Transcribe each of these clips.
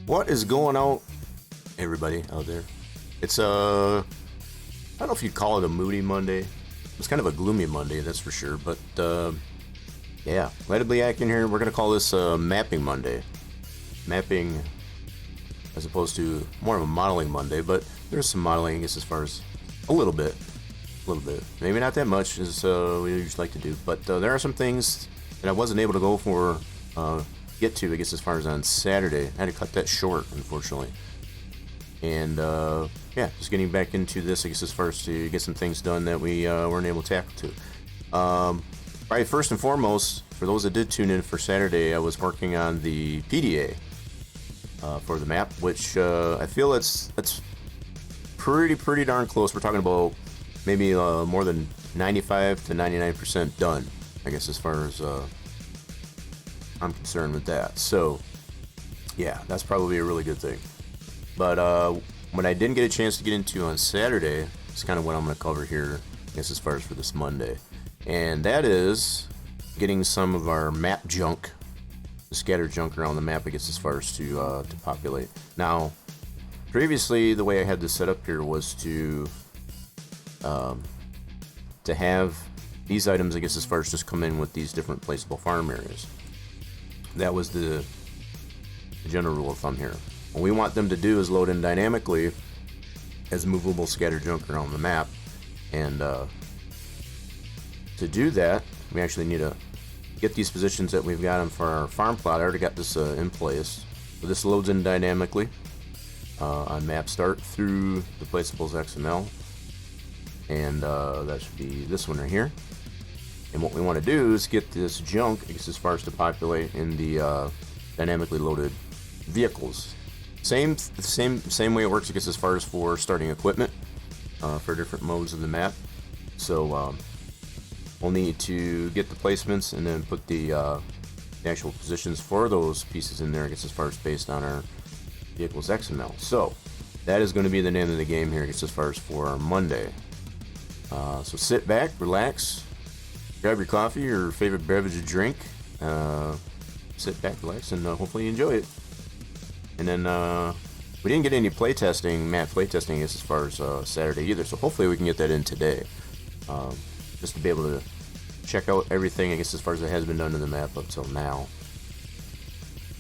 What is going on, everybody out there? It's I don't know if you'd call it a moody Monday. It's kind of a gloomy Monday, that's for sure. But yeah, glad to be back in here. We're gonna call this Mapping Monday. Mapping, as opposed to more of a modeling Monday, but there's some modeling, I guess, as far as a little bit. Maybe not that much as we usually like to do, but there are some things that I wasn't able to go for. Get to, I guess, as far as on Saturday. I had to cut that short, unfortunately. And yeah, just getting back into this, I guess, as far as to get some things done that we weren't able to tackle to. Right, first and foremost, for those that did tune in for Saturday, I was working on the PDA for the map, which I feel it's pretty darn close. We're talking about maybe more than 95 to 99% done, I guess, as far as I'm concerned with that. So yeah, that's probably a really good thing. But what I didn't get a chance to get into on Saturday is kind of what I'm going to cover here, I guess, as far as for this Monday, and that is getting some of our map junk, the scattered junk around the map, I guess, as far as to populate. Now, previously, the way I had this set up here was to have these items, I guess, as far as just come in with these different placeable farm areas. That was the general rule of thumb here. What we want them to do is load in dynamically as movable scattered junk around the map, and to do that, we actually need to get these positions that we've got them for our farm plot. I already got this in place, so this loads in dynamically on map start through the placeables XML, and that should be this one right here. And what we want to do is get this junk, I guess, as far as to populate in the dynamically loaded vehicles. Same way it works, I guess, as far as for starting equipment for different modes of the map. So we'll need to get the placements and then put the actual positions for those pieces in there, I guess, as far as based on our vehicles XML. So that is going to be the name of the game here, I guess, as far as for Monday. So sit back, relax, grab your coffee or favorite beverage to drink, sit back, relax, and hopefully you enjoy it. And then we didn't get any playtesting, map playtesting, I guess, as far as Saturday either, so hopefully we can get that in today, just to be able to check out everything, I guess, as far as it has been done to the map up till now.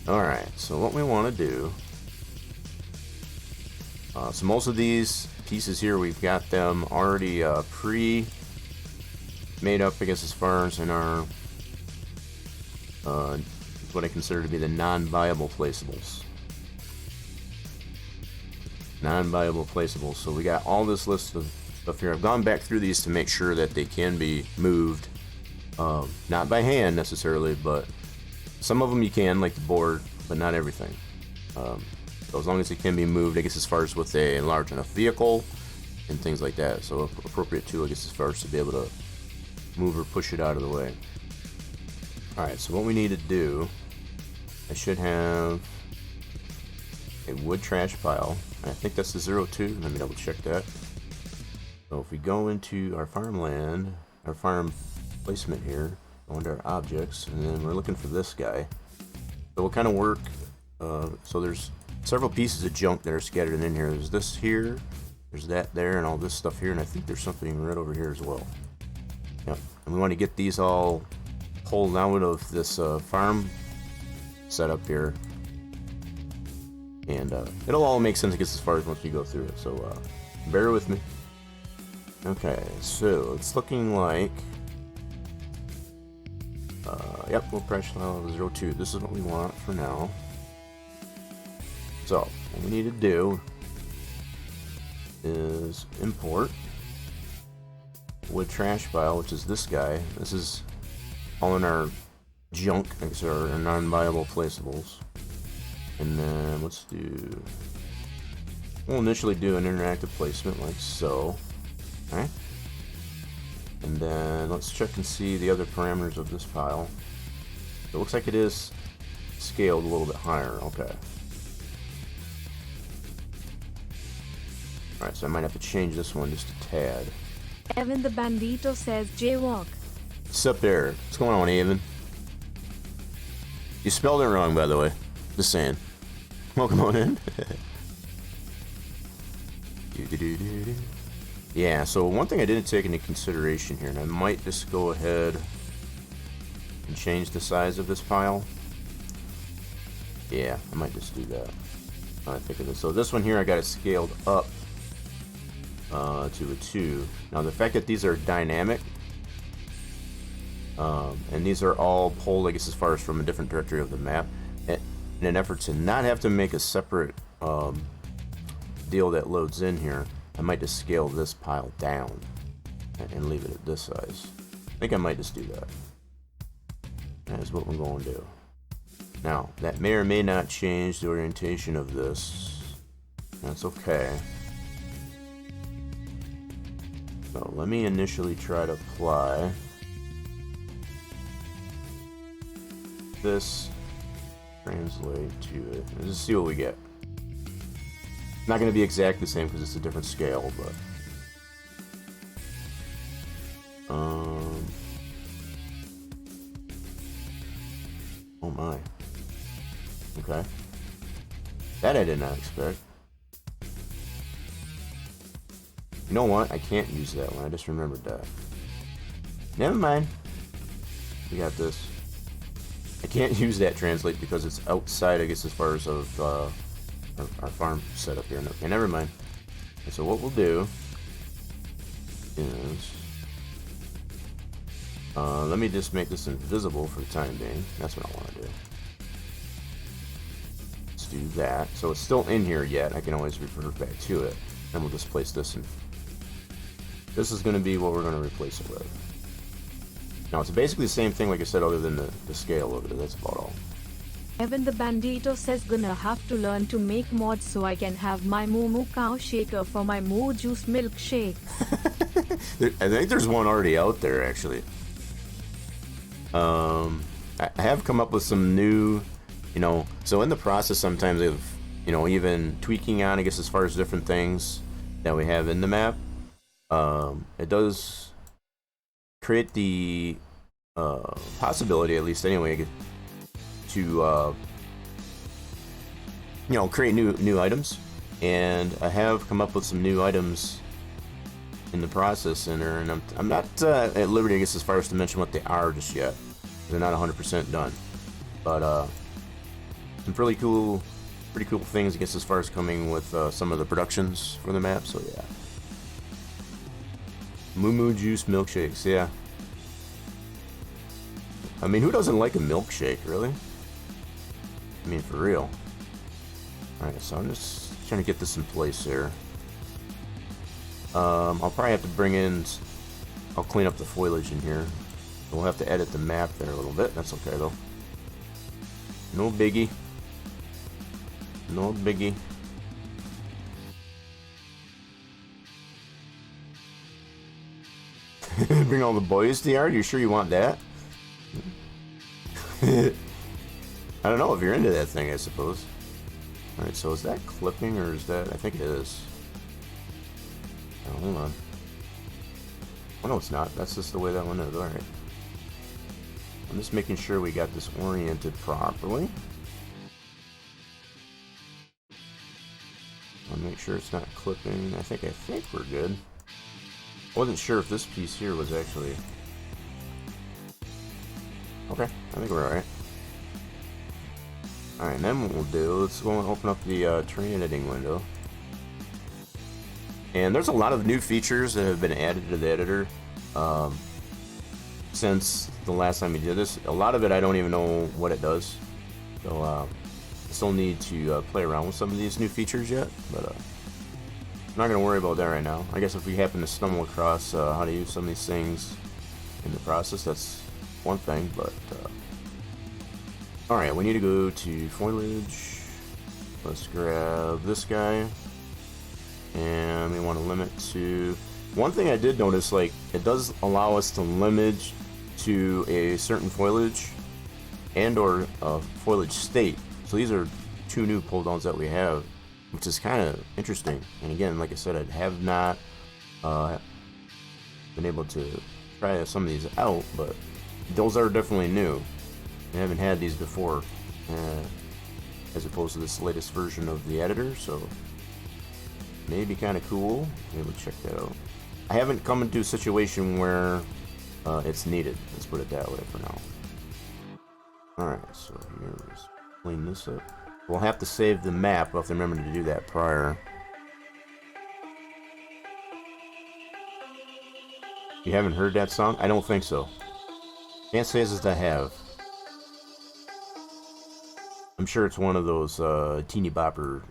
Alright, so what we want to do, so most of these pieces here, we've got them already made up, I guess, as far as in our what I consider to be the non-viable placeables. Non-viable placeables. So we got all this list of stuff here. I've gone back through these to make sure that they can be moved, not by hand necessarily, but some of them you can, like the board, but not everything. So as long as it can be moved, I guess, as far as with a large enough vehicle and things like that. So appropriate tool, I guess, as far as to be able to move or push it out of the way. Alright, so what we need to do, I should have a wood trash pile. I think that's the 02. Let me double check that. So if we go into our farmland, our farm placement here, go into our objects, and then we're looking for this guy. So we'll kind of work, so there's several pieces of junk that are scattered in here. There's this here, there's that there, and all this stuff here, and I think there's something right over here as well. Yep. And we want to get these all pulled out of this farm setup here, and it'll all make sense, I guess, as far as once we go through it. So bear with me. Okay, so it's looking like yep, we'll press level 02. This is what we want for now. So what we need to do is import wood trash pile, which is this guy. This is all in our junk, these are our non-viable placeables. And then we'll initially do an interactive placement like so. Alright. And then let's check and see the other parameters of this pile. It looks like it is scaled a little bit higher. Okay. Alright, so I might have to change this one just a tad. Evan the Bandito says jaywalk. What's up there? What's going on, Evan? You spelled it wrong, by the way. Just saying. Welcome on in. Yeah, so one thing I didn't take into consideration here, and I might just go ahead and change the size of this pile. Yeah, I might just do that. I think of this. So this one here, I got it scaled up to a 2. Now the fact that these are dynamic, and these are all pulled, I guess, as far as from a different directory of the map, in an effort to not have to make a separate deal that loads in here, I might just scale this pile down and leave it at this size. I think I might just do that. That is what we're going to do. Now, that may or may not change the orientation of this. That's okay. So let me initially try to apply this, translate to it, and just see what we get. Not going to be exactly the same because it's a different scale, but oh my. Okay. That I did not expect. You know what? I can't use that one. I just remembered that. Never mind. We got this. I can't use that translate because it's outside, I guess, as far as of our farm setup here. Okay, never mind. Okay, so what we'll do is let me just make this invisible for the time being. That's what I want to do. Let's do that. So it's still in here yet. I can always revert back to it. And we'll just place this in. This is going to be what we're going to replace it with. Now it's basically the same thing, like I said, other than the scale over there. That's about all. Evan the Bandito says gonna have to learn to make mods so I can have my moo cow shaker for my moo juice milkshake. I think there's one already out there, actually. I have come up with some new, so in the process sometimes of, even tweaking on, I guess, as far as different things that we have in the map, it does create the possibility, at least anyway, to create new items, and I have come up with some new items in the process in there, and I'm not at liberty, I guess, as far as to mention what they are just yet. They're not 100% done, but some pretty cool things, I guess, as far as coming with some of the productions for the map. So yeah, moo juice milkshakes. Yeah, I mean, who doesn't like a milkshake, really? I mean, for real. Alright, so I'm just trying to get this in place here. I'll probably have to I'll clean up the foliage in here. We'll have to edit the map there a little bit. That's okay, though. No biggie. No biggie. Bring all the boys to the yard? You sure you want that? I don't know if you're into that thing, I suppose. Alright, so is that clipping or is that... I think it is. Oh, hold on. Oh, no, it's not. That's just the way that one is. Alright. I'm just making sure we got this oriented properly. I'll make sure it's not clipping. I think we're good. I wasn't sure if this piece here was actually... Okay, I think we're alright. Alright, and then what we'll do, let's go and open up the terrain editing window. And there's a lot of new features that have been added to the editor since the last time we did this. A lot of it I don't even know what it does. So I still need to play around with some of these new features yet, but I'm not going to worry about that right now. I guess if we happen to stumble across how to use some of these things in the process, that's one thing, but alright, we need to go to foliage. Let's grab this guy, and we want to limit to... One thing I did notice, like, it does allow us to limit to a certain foliage and or foliage state. So these are two new pull downs that we have, which is kind of interesting. And again, like I said, I have not been able to try some of these out, but those are definitely new. I haven't had these before. as opposed to this latest version of the editor, so maybe kind of cool. Maybe check that out. I haven't come into a situation where it's needed. Let's put it that way for now. Alright, so here, let's clean this up. We'll have to save the map. We'll have to remember to do that prior. You haven't heard that song? I don't think so. Can't say as I have. I'm sure it's one of those teeny bopper.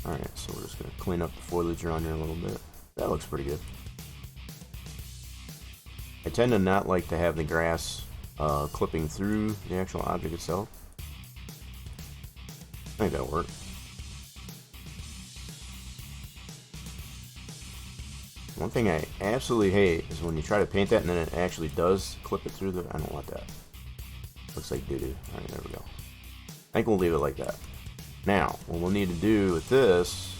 Alright, so we're just going to clean up the foliage around here a little bit. That looks pretty good. I tend to not like to have the grass clipping through the actual object itself. I think that'll work. One thing I absolutely hate is when you try to paint that and then it actually does clip it through the... I don't want that. Looks like doo-doo. Alright, there we go. I think we'll leave it like that. Now, what we'll need to do with this...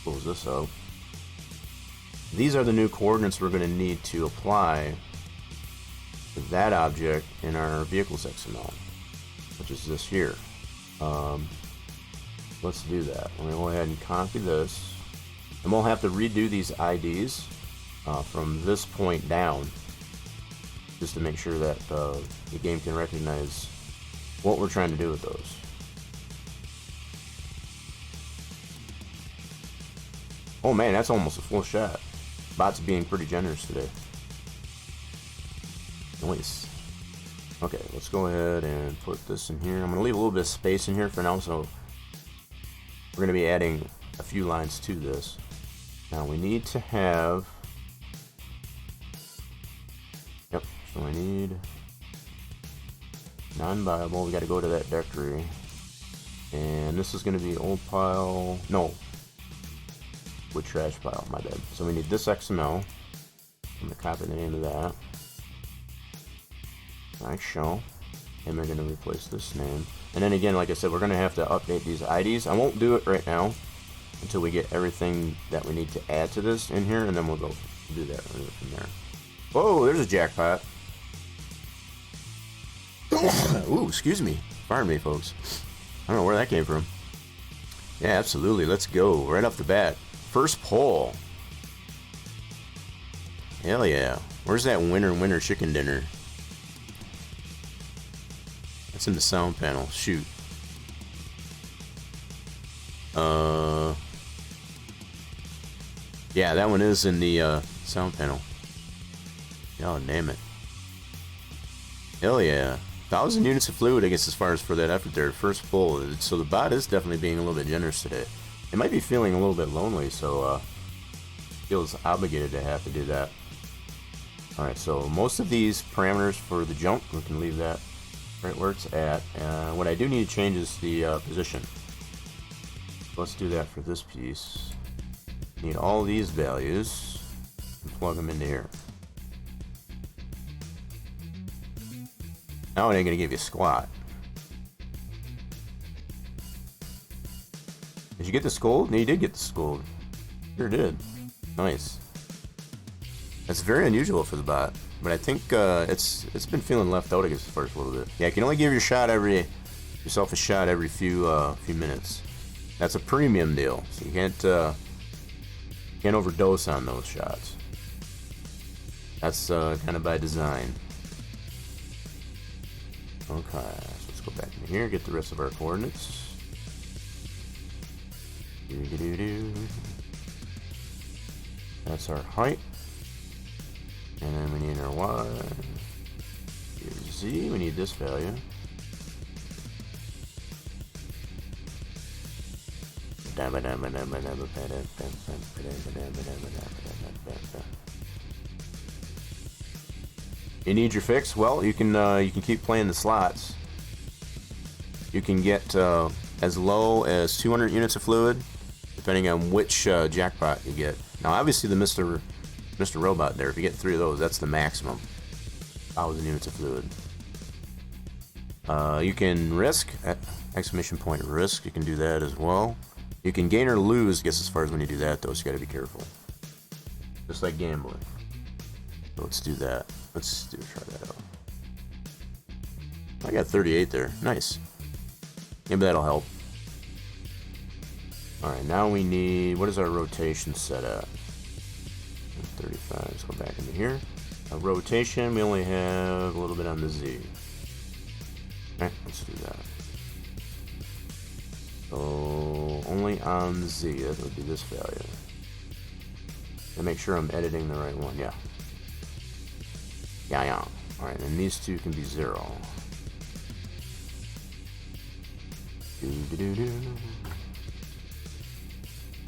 Close this up. These are the new coordinates we're going to need to apply to that object in our vehicles XML, which is this here. Let's do that. I'm going to go ahead and copy this. And we'll have to redo these IDs from this point down, just to make sure that the game can recognize what we're trying to do with those. Oh man, that's almost a full shot. Bot's being pretty generous today. Nice. Okay, let's go ahead and put this in here. I'm going to leave a little bit of space in here for now, so we're going to be adding a few lines to this. Now we need to have... Yep, so I need non-viable. We got to go to that directory. And this is going to be old pile... No. Wood trash pile, my bad. So we need this XML. I'm going to copy the name of that. Nice show. And we're going to replace this name. And then again, like I said, we're going to have to update these IDs. I won't do it right now until we get everything that we need to add to this in here, and then we'll go do that from there. Whoa, there's a jackpot. Ooh, excuse me. Pardon me, folks. I don't know where that came from. Yeah, absolutely. Let's go. Right off the bat. First poll. Hell yeah. Where's that winner chicken dinner? That's in the sound panel. Shoot. Yeah, that one is in the sound panel. Oh, damn it. Hell yeah. 1,000 units of fluid, I guess, as far as for that effort there. First pull. So the bot is definitely being a little bit generous today. It might be feeling a little bit lonely, so feels obligated to have to do that. Alright, so most of these parameters for the jump, we can leave that right where it's at. What I do need to change is the position. Let's do that for this piece. Need all these values and plug them into here. Now it ain't gonna give you squat. Did you get the scold? No, you did get the scold. Sure did. Nice. That's very unusual for the bot, but I think it's been feeling left out, I guess, for a little bit. Yeah, you can only give yourself a shot every few minutes. That's a premium deal, so you can't overdose on those shots. That's kind of by design. Okay, so let's go back in here, get the rest of our coordinates. That's our height. And then we need our Y. Here's Z, we need this value. You need your fix? Well, you can keep playing the slots. You can get as low as 200 units of fluid, depending on which jackpot you get. Now, obviously, the Mr. Robot there, if you get 3 of those, that's the maximum. 1,000 units of fluid. You can risk, exclamation point risk, you can do that as well. You can gain or lose, I guess, as far as when you do that, though, so you gotta be careful. Just like gambling. So let's do that. Try that out. I got 38 there. Nice. Maybe that'll help. Alright, now we need... What is our rotation set at? 35. Let's go back into here. Our rotation, we only have a little bit on the Z. Okay, let's do that. So, only on the Z. That would be this value. To make sure I'm editing the right one. Yeah. Yeah. Alright, and these two can be 0.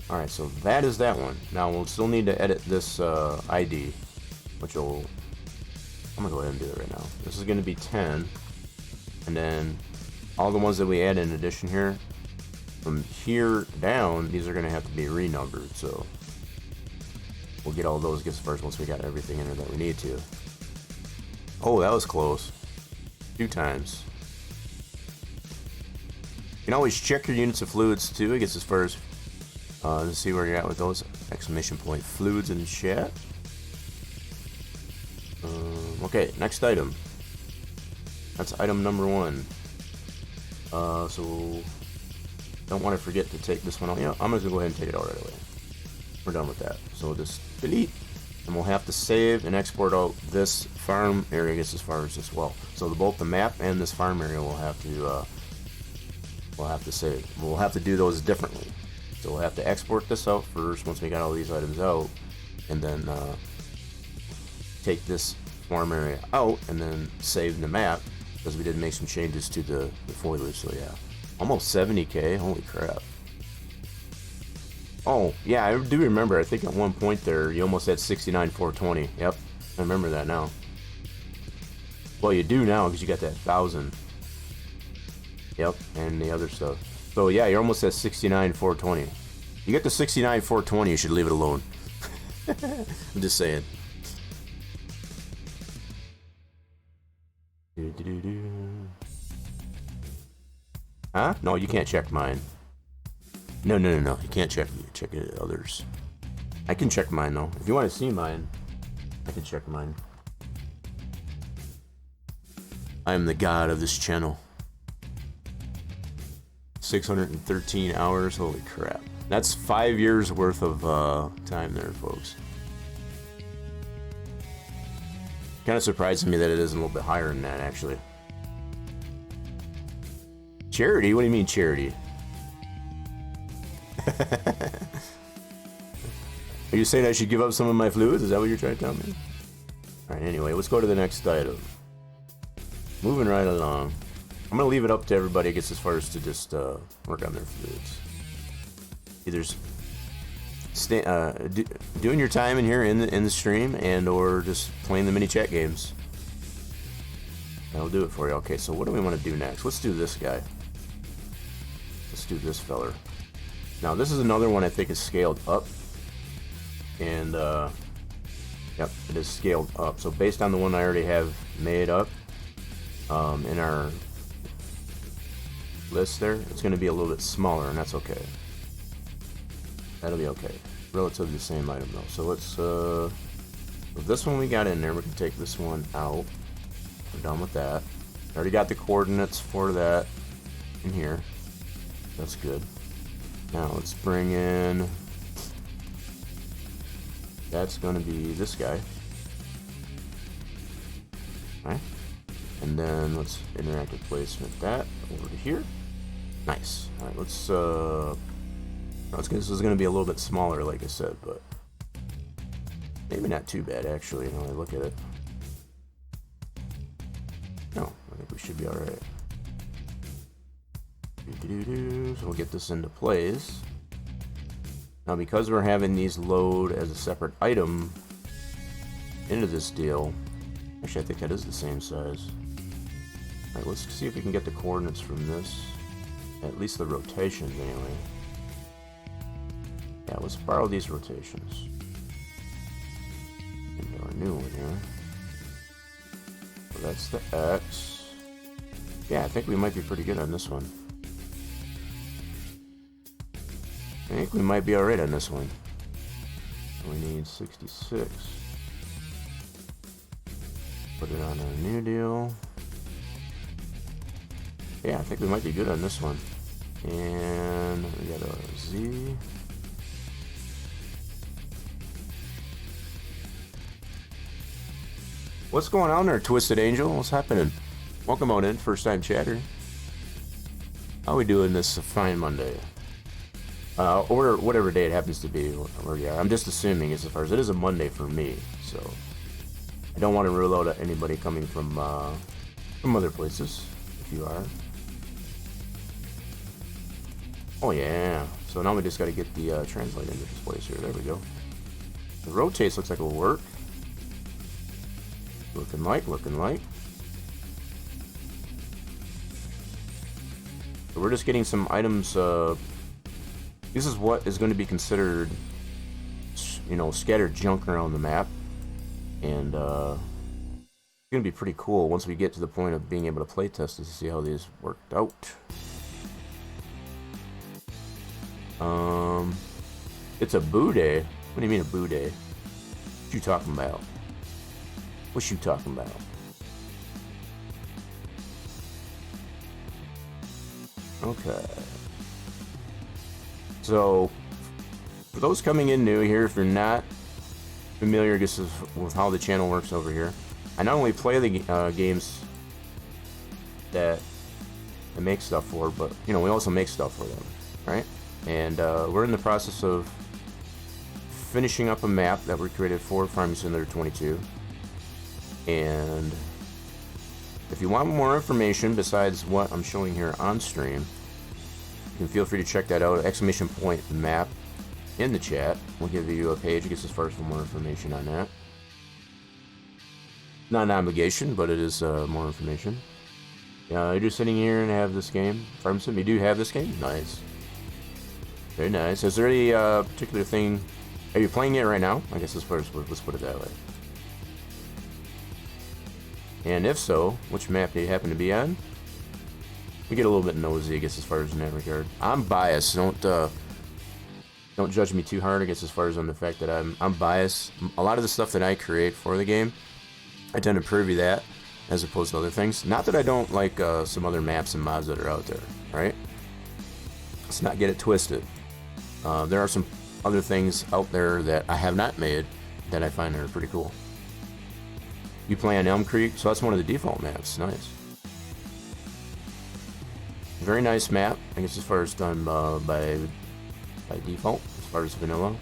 Alright, so that is that one. Now we'll still need to edit this ID, which will... I'm going to go ahead and do it right now. This is going to be 10, and then all the ones that we add in addition here, from here down, these are going to have to be renumbered, so we'll get all those gifts first once we got everything in there that we need to. Oh, that was close. 2 times. You can always check your units of fluids too, I guess, as far as to see where you're at with those. Exclamation point fluids in chat. Okay, next item. That's item number 1. So don't want to forget to take this one out. Yeah, I'm just gonna go ahead and take it out right away. We're done with that. So we'll just delete, and we'll have to save and export out this farm area, I guess, as far as this well. So both the map and this farm area will have to save. We'll have to do those differently. So we'll have to export this out first once we got all these items out, and then take this farm area out and then save the map, because we did make some changes to the foliage. So yeah, almost 70k. Holy crap. Oh yeah, I do remember, I think at one point there you almost had 69,420. Yep, I remember that now. Well, you do now because you got that 1,000. Yep, and the other stuff. So yeah, you're almost at 69,420. You get to 69,420, you should leave it alone. I'm just saying. Huh? No, you can't check mine. No. You can't check it others. I can check mine though. If you want to see mine, I can check mine. I am the god of this channel. 613 hours. Holy crap. That's 5 years worth of time there, folks. Kind of surprising me that it isn't a little bit higher than that, actually. Charity? What do you mean charity? Are you saying I should give up some of my fluids? Is that what you're trying to tell me? Alright, anyway, let's go to the next item. Moving right along. I'm going to leave it up to everybody, I guess, as far as to just work on their fluids. Either doing your time in here in the stream, and or just playing the mini chat games. That'll do it for you. Okay, so what do we want to do next? Let's do this guy. Let's do this feller. Now this is another one I think is scaled up, and yep, it is scaled up. So based on the one I already have made up in our list there, it's going to be a little bit smaller, and that's okay. That'll be okay. Relatively the same item though. So let's with this one we got in there, we can take this one out. We're done with that. Already got the coordinates for that in here. That's good. Now let's bring in, that's gonna be this guy. Alright. And then let's interactive placement that over to here. Nice. Alright, let's this is going to be a little bit smaller, like I said, but maybe not too bad, actually, when I look at it. No, I think we should be alright. So we'll get this into place. Now, because we're having these load as a separate item into this deal, actually, I think that is the same size. Alright, let's see if we can get the coordinates from this. At least the rotations, anyway. Yeah, let's borrow these rotations. Into our new one here. So that's the X. Yeah, I think we might be pretty good on this one. I think we might be alright on this one. We need 66. Put it on our new deal. Yeah, I think we might be good on this one. And we got a Z. What's going on there, Twisted Angel? What's happening? Welcome on in, first time chatter. How we doing this fine Monday? Or whatever day it happens to be. Or yeah, I'm just assuming as far as it is a Monday for me, so I don't want to rule out anybody coming from other places. If you are. Oh yeah. So now we just got to get the translate into this place here. There we go. The rotates looks like it'll work. Looking like. So we're just getting some items. This is what is going to be considered, you know, scattered junk around the map, and it's going to be pretty cool once we get to the point of being able to play test to see how these worked out. It's a boo day. What do you mean a boo day? What you talking about? What you talking about? Okay. So, for those coming in new here, if you're not familiar, I guess, with how the channel works over here, I not only play the games that I make stuff for, but, you know, we also make stuff for them, right? And we're in the process of finishing up a map that we created for Farming Simulator 22. And if you want more information besides what I'm showing here on stream, you can feel free to check that out. ! Map in the chat. We'll give you a page, I guess, as far as for more information on that. Not an obligation, but it is more information. You're just sitting here and have this game. Farm Sim, you do have this game? Nice. Very nice. Is there any particular thing? Are you playing it right now? I guess as far as, let's put it that way. And if so, which map do you happen to be on? We get a little bit nosy, I guess, as far as in that regard. I'm biased. Don't judge me too hard, I guess, as far as on the fact that I'm biased. A lot of the stuff that I create for the game, I tend to preview that as opposed to other things. Not that I don't like some other maps and mods that are out there, right? Let's not get it twisted. There are some other things out there that I have not made that I find are pretty cool. You play on Elm Creek, so that's one of the default maps. Nice. Very nice map, I guess, as far as done by default, as far as vanilla.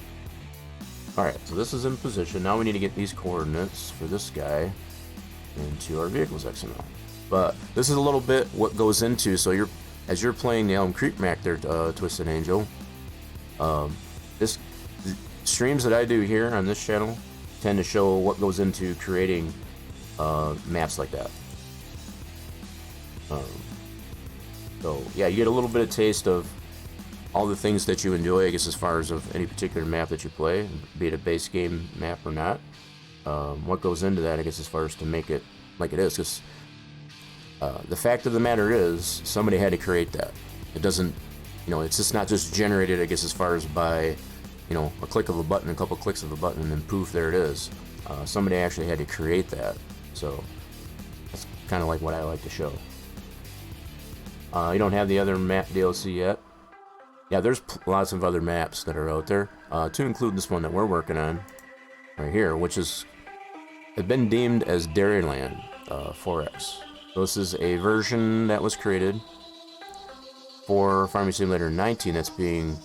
Alright, so this is in position. Now we need to get these coordinates for this guy into our vehicles XML. But this is a little bit what goes into, so as you're playing the Elm Creek map there, Twisted Angel, the streams that I do here on this channel tend to show what goes into creating maps like that. So yeah, you get a little bit of taste of all the things that you enjoy, I guess, as far as of any particular map that you play, be it a base game map or not. What goes into that, I guess, as far as to make it like it is, because the fact of the matter is somebody had to create that. It doesn't, you know, it's just not just generated, I guess, as far as by, you know, a click of a button, a couple clicks of a button, and then poof, there it is. Somebody actually had to create that. So that's kind of like what I like to show. You don't have the other map DLC yet. Yeah, there's lots of other maps that are out there, to include this one that we're working on right here, which has been deemed as Dairyland 4X. So this is a version that was created for Farming Simulator 19 that's being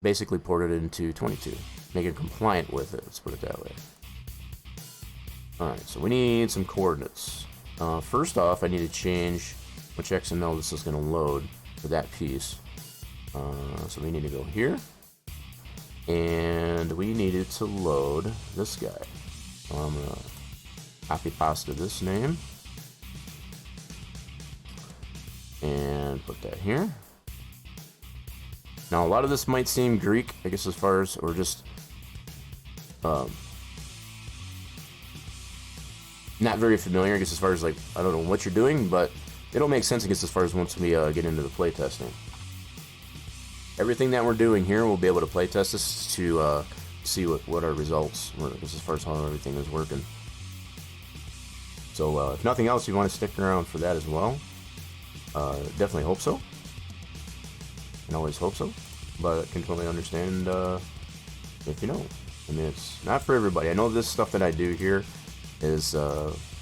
basically ported into 22, make it compliant with it, let's put it that way. Alright, so we need some coordinates. First off, I need to change which XML this is going to load for that piece. So we need to go here, and we needed to load this guy. So I'm going to copy pasta this name and put that here. Now a lot of this might seem Greek, I guess, as far as, or just not very familiar, I guess, as far as, like, I don't know what you're doing, but it'll make sense, I guess, as far as once we get into the playtesting. Everything that we're doing here, we'll be able to playtest this to see what our results were, as far as how everything is working. So if nothing else, you want to stick around for that as well. Definitely hope so. Can always hope so, but can totally understand if you don't. I mean, it's not for everybody. I know this stuff that I do here is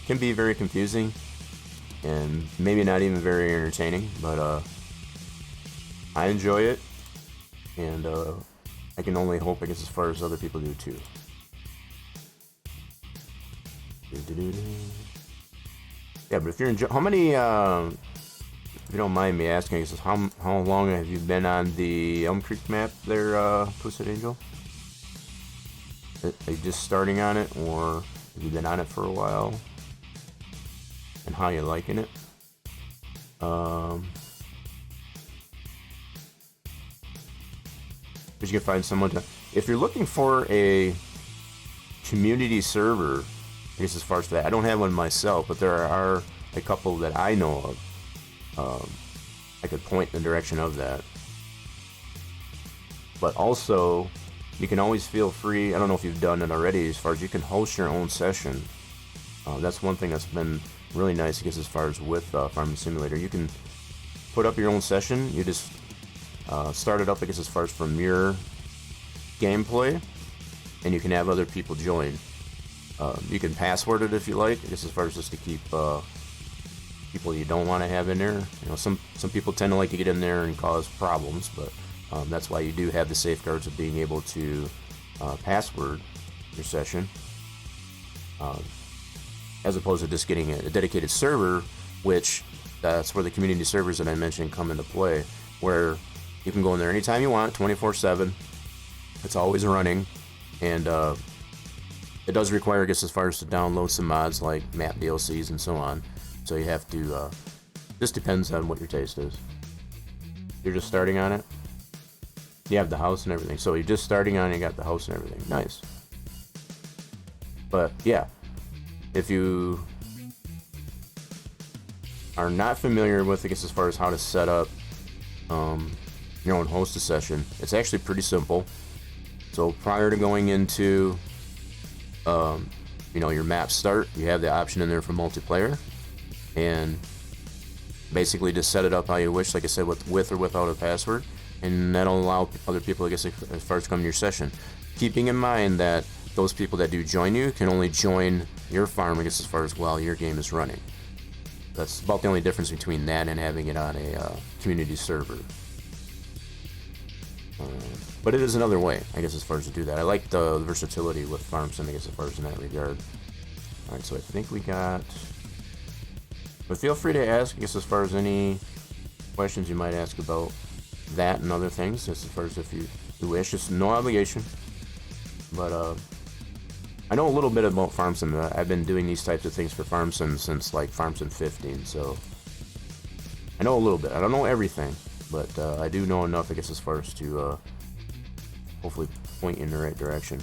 can be very confusing and maybe not even very entertaining, but I enjoy it, and I can only hope, I guess, as far as other people do too. Yeah, but if you're how many, if you don't mind me asking, I guess, how long have you been on the Elm Creek map there, Twisted Angel? Are you just starting on it, or have you been on it for a while? And how you liking it? Because you can find someone to... If you're looking for a community server, I guess as far as that, I don't have one myself, but there are a couple that I know of. I could point in the direction of that. But also, you can always feel free, I don't know if you've done it already, as far as you can host your own session. That's one thing that's been really nice, I guess, as far as with Farming Simulator. You can put up your own session. You just start it up, I guess, as far as from your gameplay, and you can have other people join. You can password it if you like, I guess, as far as just to keep people you don't want to have in there. You know, some people tend to like to get in there and cause problems, but that's why you do have the safeguards of being able to password your session, as opposed to just getting a dedicated server, which that's where the community servers that I mentioned come into play, where you can go in there anytime you want, 24/7. It's always running, and it does require, I guess, as far as to download some mods like map DLCs and so on. So you have to, this depends on what your taste is. You're just starting on it. You have the house and everything. So you're just starting on it, you got the house and everything. Nice. But yeah, if you are not familiar with, I guess, as far as how to set up your own host a session, it's actually pretty simple. So prior to going into your map start, you have the option in there for multiplayer, and basically just set it up how you wish, like I said, with or without a password, and that'll allow other people, I guess, as far as come to your session, keeping in mind that those people that do join you can only join your farm, I guess, as far as while your game is running. That's about the only difference between that and having it on a community server. But it is another way, I guess, as far as to do that. I like the versatility with FarmSim, I guess, as far as in that regard. Alright, so I think we got... But feel free to ask, I guess, as far as any questions you might ask about that and other things, just as far as if you wish. It's no obligation. But, I know a little bit about FarmSim. I've been doing these types of things for FarmSim since, like, FarmSim 15, so... I know a little bit. I don't know everything, but I do know enough, I guess, as far as to... hopefully point you in the right direction.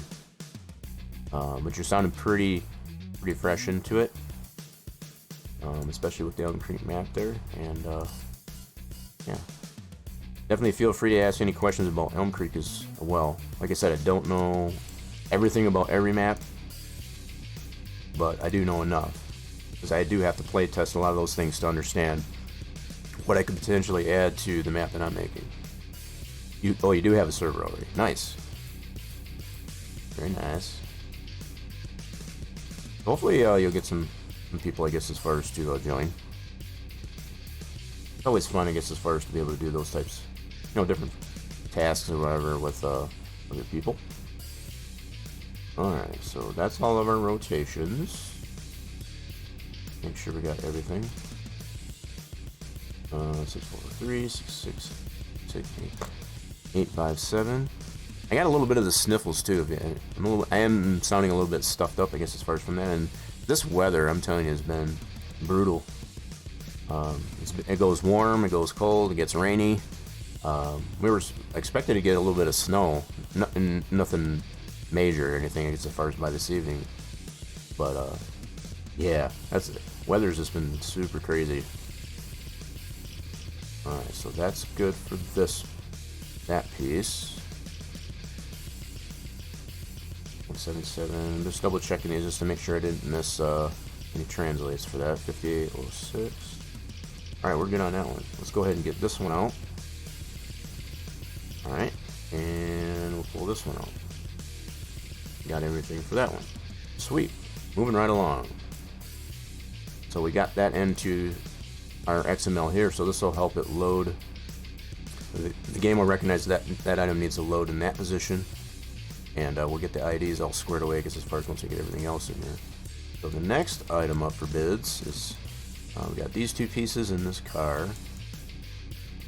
But you're sounding pretty fresh into it, especially with the Elm Creek map there. And yeah, definitely feel free to ask any questions about Elm Creek as well. Like I said, I don't know everything about every map, but I do know enough, because I do have to play test a lot of those things to understand what I could potentially add to the map that I'm making. You do have a server already. Nice. Very nice. Hopefully you'll get some people, I guess, as far as to join. It's always fun, I guess, as far as to be able to do those types, different tasks or whatever with other people. Alright, so that's all of our rotations. Make sure we got everything. 643, 66, 68. 857. I got a little bit of the sniffles too. I am sounding a little bit stuffed up, I guess, as far as from that. And this weather, I'm telling you, has been brutal. It goes warm, it goes cold, it gets rainy. We were expected to get a little bit of snow, nothing major or anything, I guess, as far as by this evening. But yeah, weather's just been super crazy. All right, so that's good for that piece. 177. Just double checking these just to make sure I didn't miss And it translates for that, 5806. Alright, we're good on that one. Let's go ahead and get this one out. Alright, and we'll pull this one out. Got everything for that one. Sweet. Moving right along. So we got that into our XML here, so this will help it load. The game will recognize that that item needs to load in that position, and we'll get the IDs all squared away, because as far as once we get everything else in here. So the next item up for bids is we got these two pieces in this car.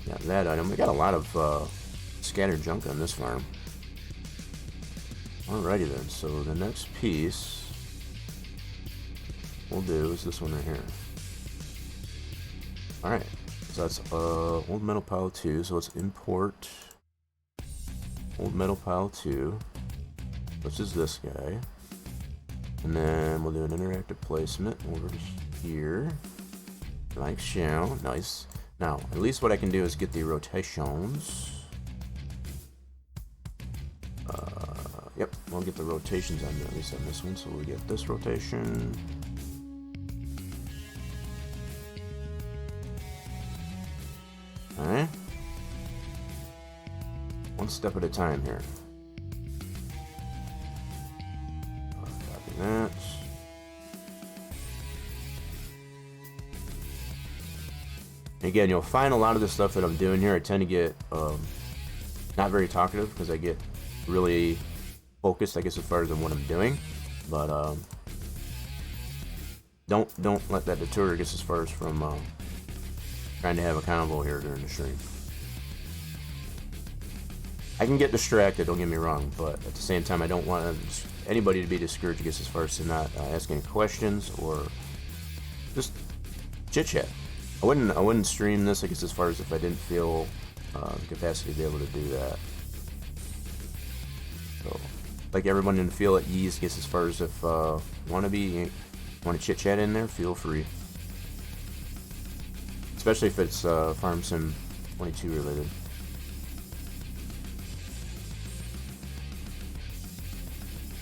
Got that item. We got a lot of scattered junk on this farm. Alrighty then. So the next piece we'll do is this one right here. Alright, so that's old metal pile 2, so let's import old metal pile 2, which is this guy, and then we'll do an interactive placement over here, like so. Nice. Now, at least what I can do is get the rotations. Yep, we'll get the rotations on at least on this one, so we get this rotation. Alright. One step at a time here. Copy that. Again, you'll find a lot of the stuff that I'm doing here, I tend to get not very talkative, because I get really focused, I guess, as far as on what I'm doing. But don't let that deter, I guess, as far as from trying to have a convo here during the stream. I can get distracted, don't get me wrong, but at the same time I don't want anybody to be discouraged, I guess, as far as to not ask any questions or just chit chat. I wouldn't stream this, I guess, as far as if I didn't feel the capacity to be able to do that. So, like everyone to feel at ease, I guess, as far as if want to chit chat in there, feel free. Especially if it's Farm Sim 22 related.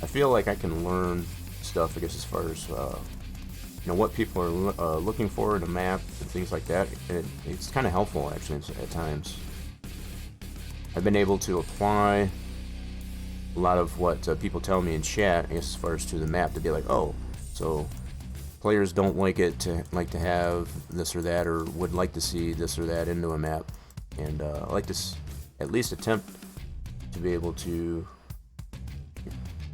I feel like I can learn stuff, I guess, as far as what people are looking for in a map and things like that. It's kind of helpful, actually, at times. I've been able to apply a lot of what people tell me in chat, I guess, as far as to the map, to be like, oh, so players don't like to have this or that, or would like to see this or that into a map, and I like to at least attempt to be able to,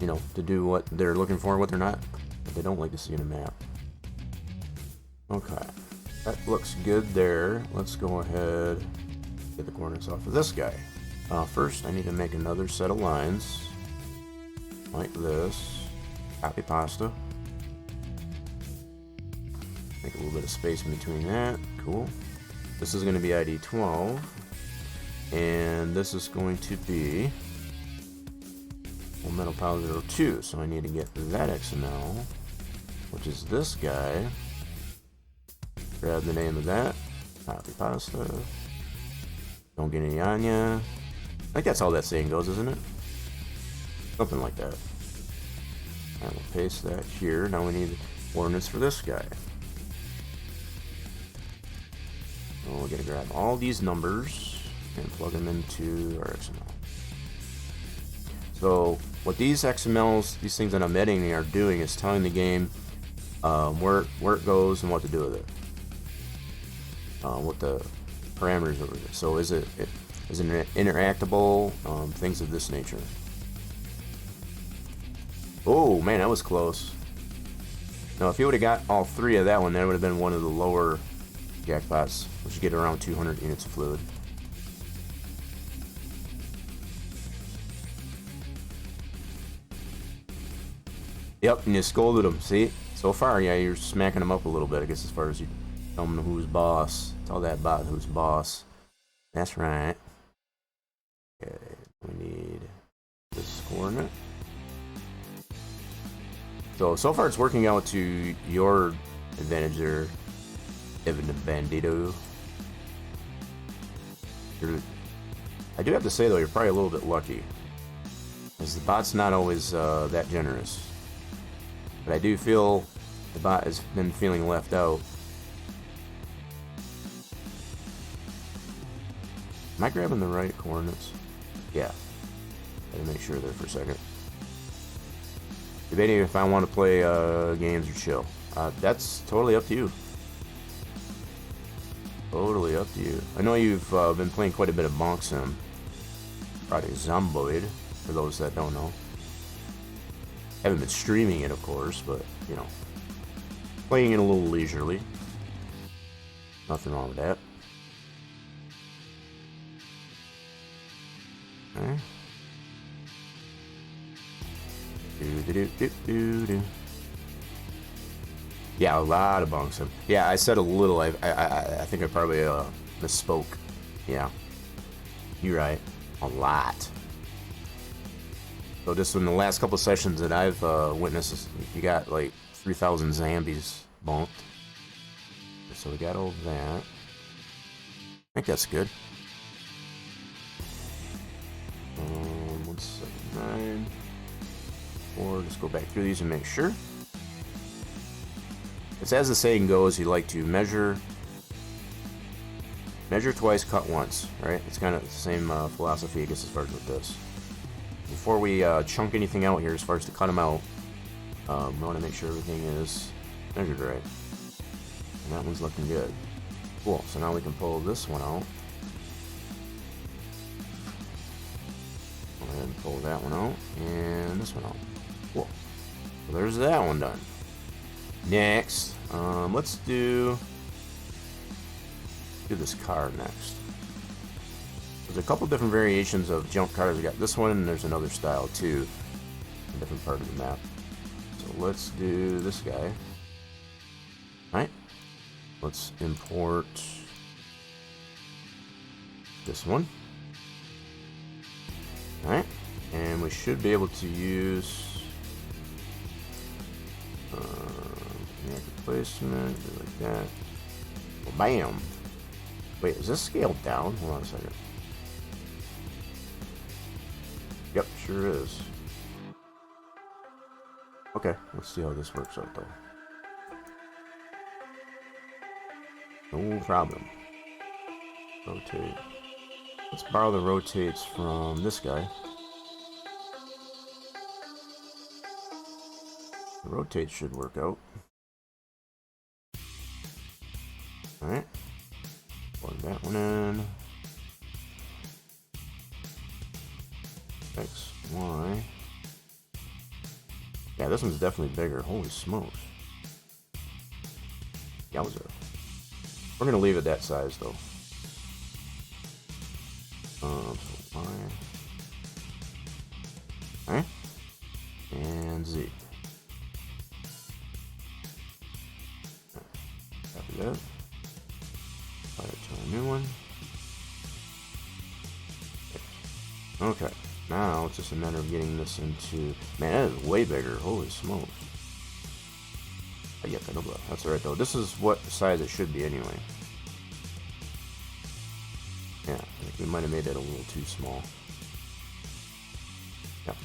to do what they're looking for, what they're not, what they don't like to see in a map. Okay, that looks good there. Let's go ahead and get the coordinates off of this guy. First, I need to make another set of lines like this. Copy pasta. Make a little bit of space in between that. Cool. This is going to be ID 12. And this is going to be metal pile 02. So I need to get that XML, which is this guy. Grab the name of that. Copy pasta. Don't get any anya. I think that's how that saying goes, isn't it? Something like that. And we'll paste that here. Now we need coordinates for this guy. So we're going to grab all these numbers and plug them into our XML. So what these XMLs, these things that I'm editing are doing, is telling the game where it goes and what to do with it. What the parameters over it. So is it interactable? Things of this nature. Oh man, that was close. Now if you would have got all three of that one, that would have been one of the lower jackpots, which you get around 200 units of fluid. Yep, and you scolded them. See, so far, yeah, you're smacking them up a little bit, I guess, as far as you tell them who's boss. Tell that bot who's boss. That's right. Okay, we need this coordinate. So far it's working out to your advantage there, Evan the Bandito. I do have to say, though, you're probably a little bit lucky, as the bot's not always that generous. But I do feel The bot has been feeling left out. Am I grabbing the right coordinates? Yeah. Gotta make sure there for a second. Debating if I want to play games or chill. That's totally up to you. Totally up to you. I know you've been playing quite a bit of Bonk Sim. Project Zomboid, for those that don't know. Haven't been streaming it, of course, but, you know. Playing it a little leisurely. Nothing wrong with that. Okay. Do. Yeah, a lot of Bonk Sim. Yeah, I said a little. I think I probably misspoke. Yeah, you're right. A lot. So just in the last couple sessions that I've witnessed, you got like 3,000 zombies bonked. So we got all that. I think that's good. 179. Or just go back through these and make sure. It's as the saying goes, you like to measure twice, cut once, right? It's kind of the same philosophy, I guess, as far as with this. Before we chunk anything out here, as far as to cut them out, we want to make sure everything is measured right. And that one's looking good. Cool, so now we can pull this one out. Go ahead and pull that one out, and this one out. Cool. So there's that one done. Next, let's do this car next. There's a couple different variations of jump cars. We got this one, and there's another style too, a different part of the map. So let's do this guy. All right. Let's import this one. All right, and we should be able to use placement like that. Well, bam. Wait, is this scaled down? Hold on a second. Yep, sure is. Okay, let's see how this works out though. No problem. Rotate. Let's borrow the rotates from this guy. The rotates should work out. Alright. Plug that one in. X, Y. Yeah, this one's definitely bigger. Holy smokes. Yowza. We're gonna leave it that size though. So Y. Alright. And Z. Copy that. Fire to a new one. Okay. Now it's just a matter of getting this into. Man, that is way bigger. Holy smokes. Yeah, that's alright though. This is what size it should be anyway. Yeah, I think we might have made it a little too small. Yep.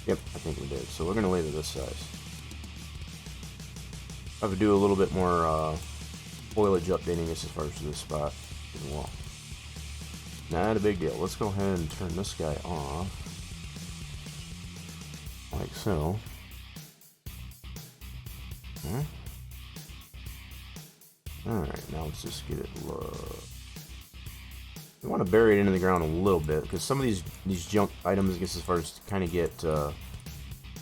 Yep, I think we did. So we're gonna leave it this size. I have to do a little bit more foliage updating this as far as this spot as well. Not a big deal. Let's go ahead and turn this guy off. Like so. Okay. Alright, now let's just get it low. We want to bury it into the ground a little bit, because some of these junk items, I guess, as far as to kind of get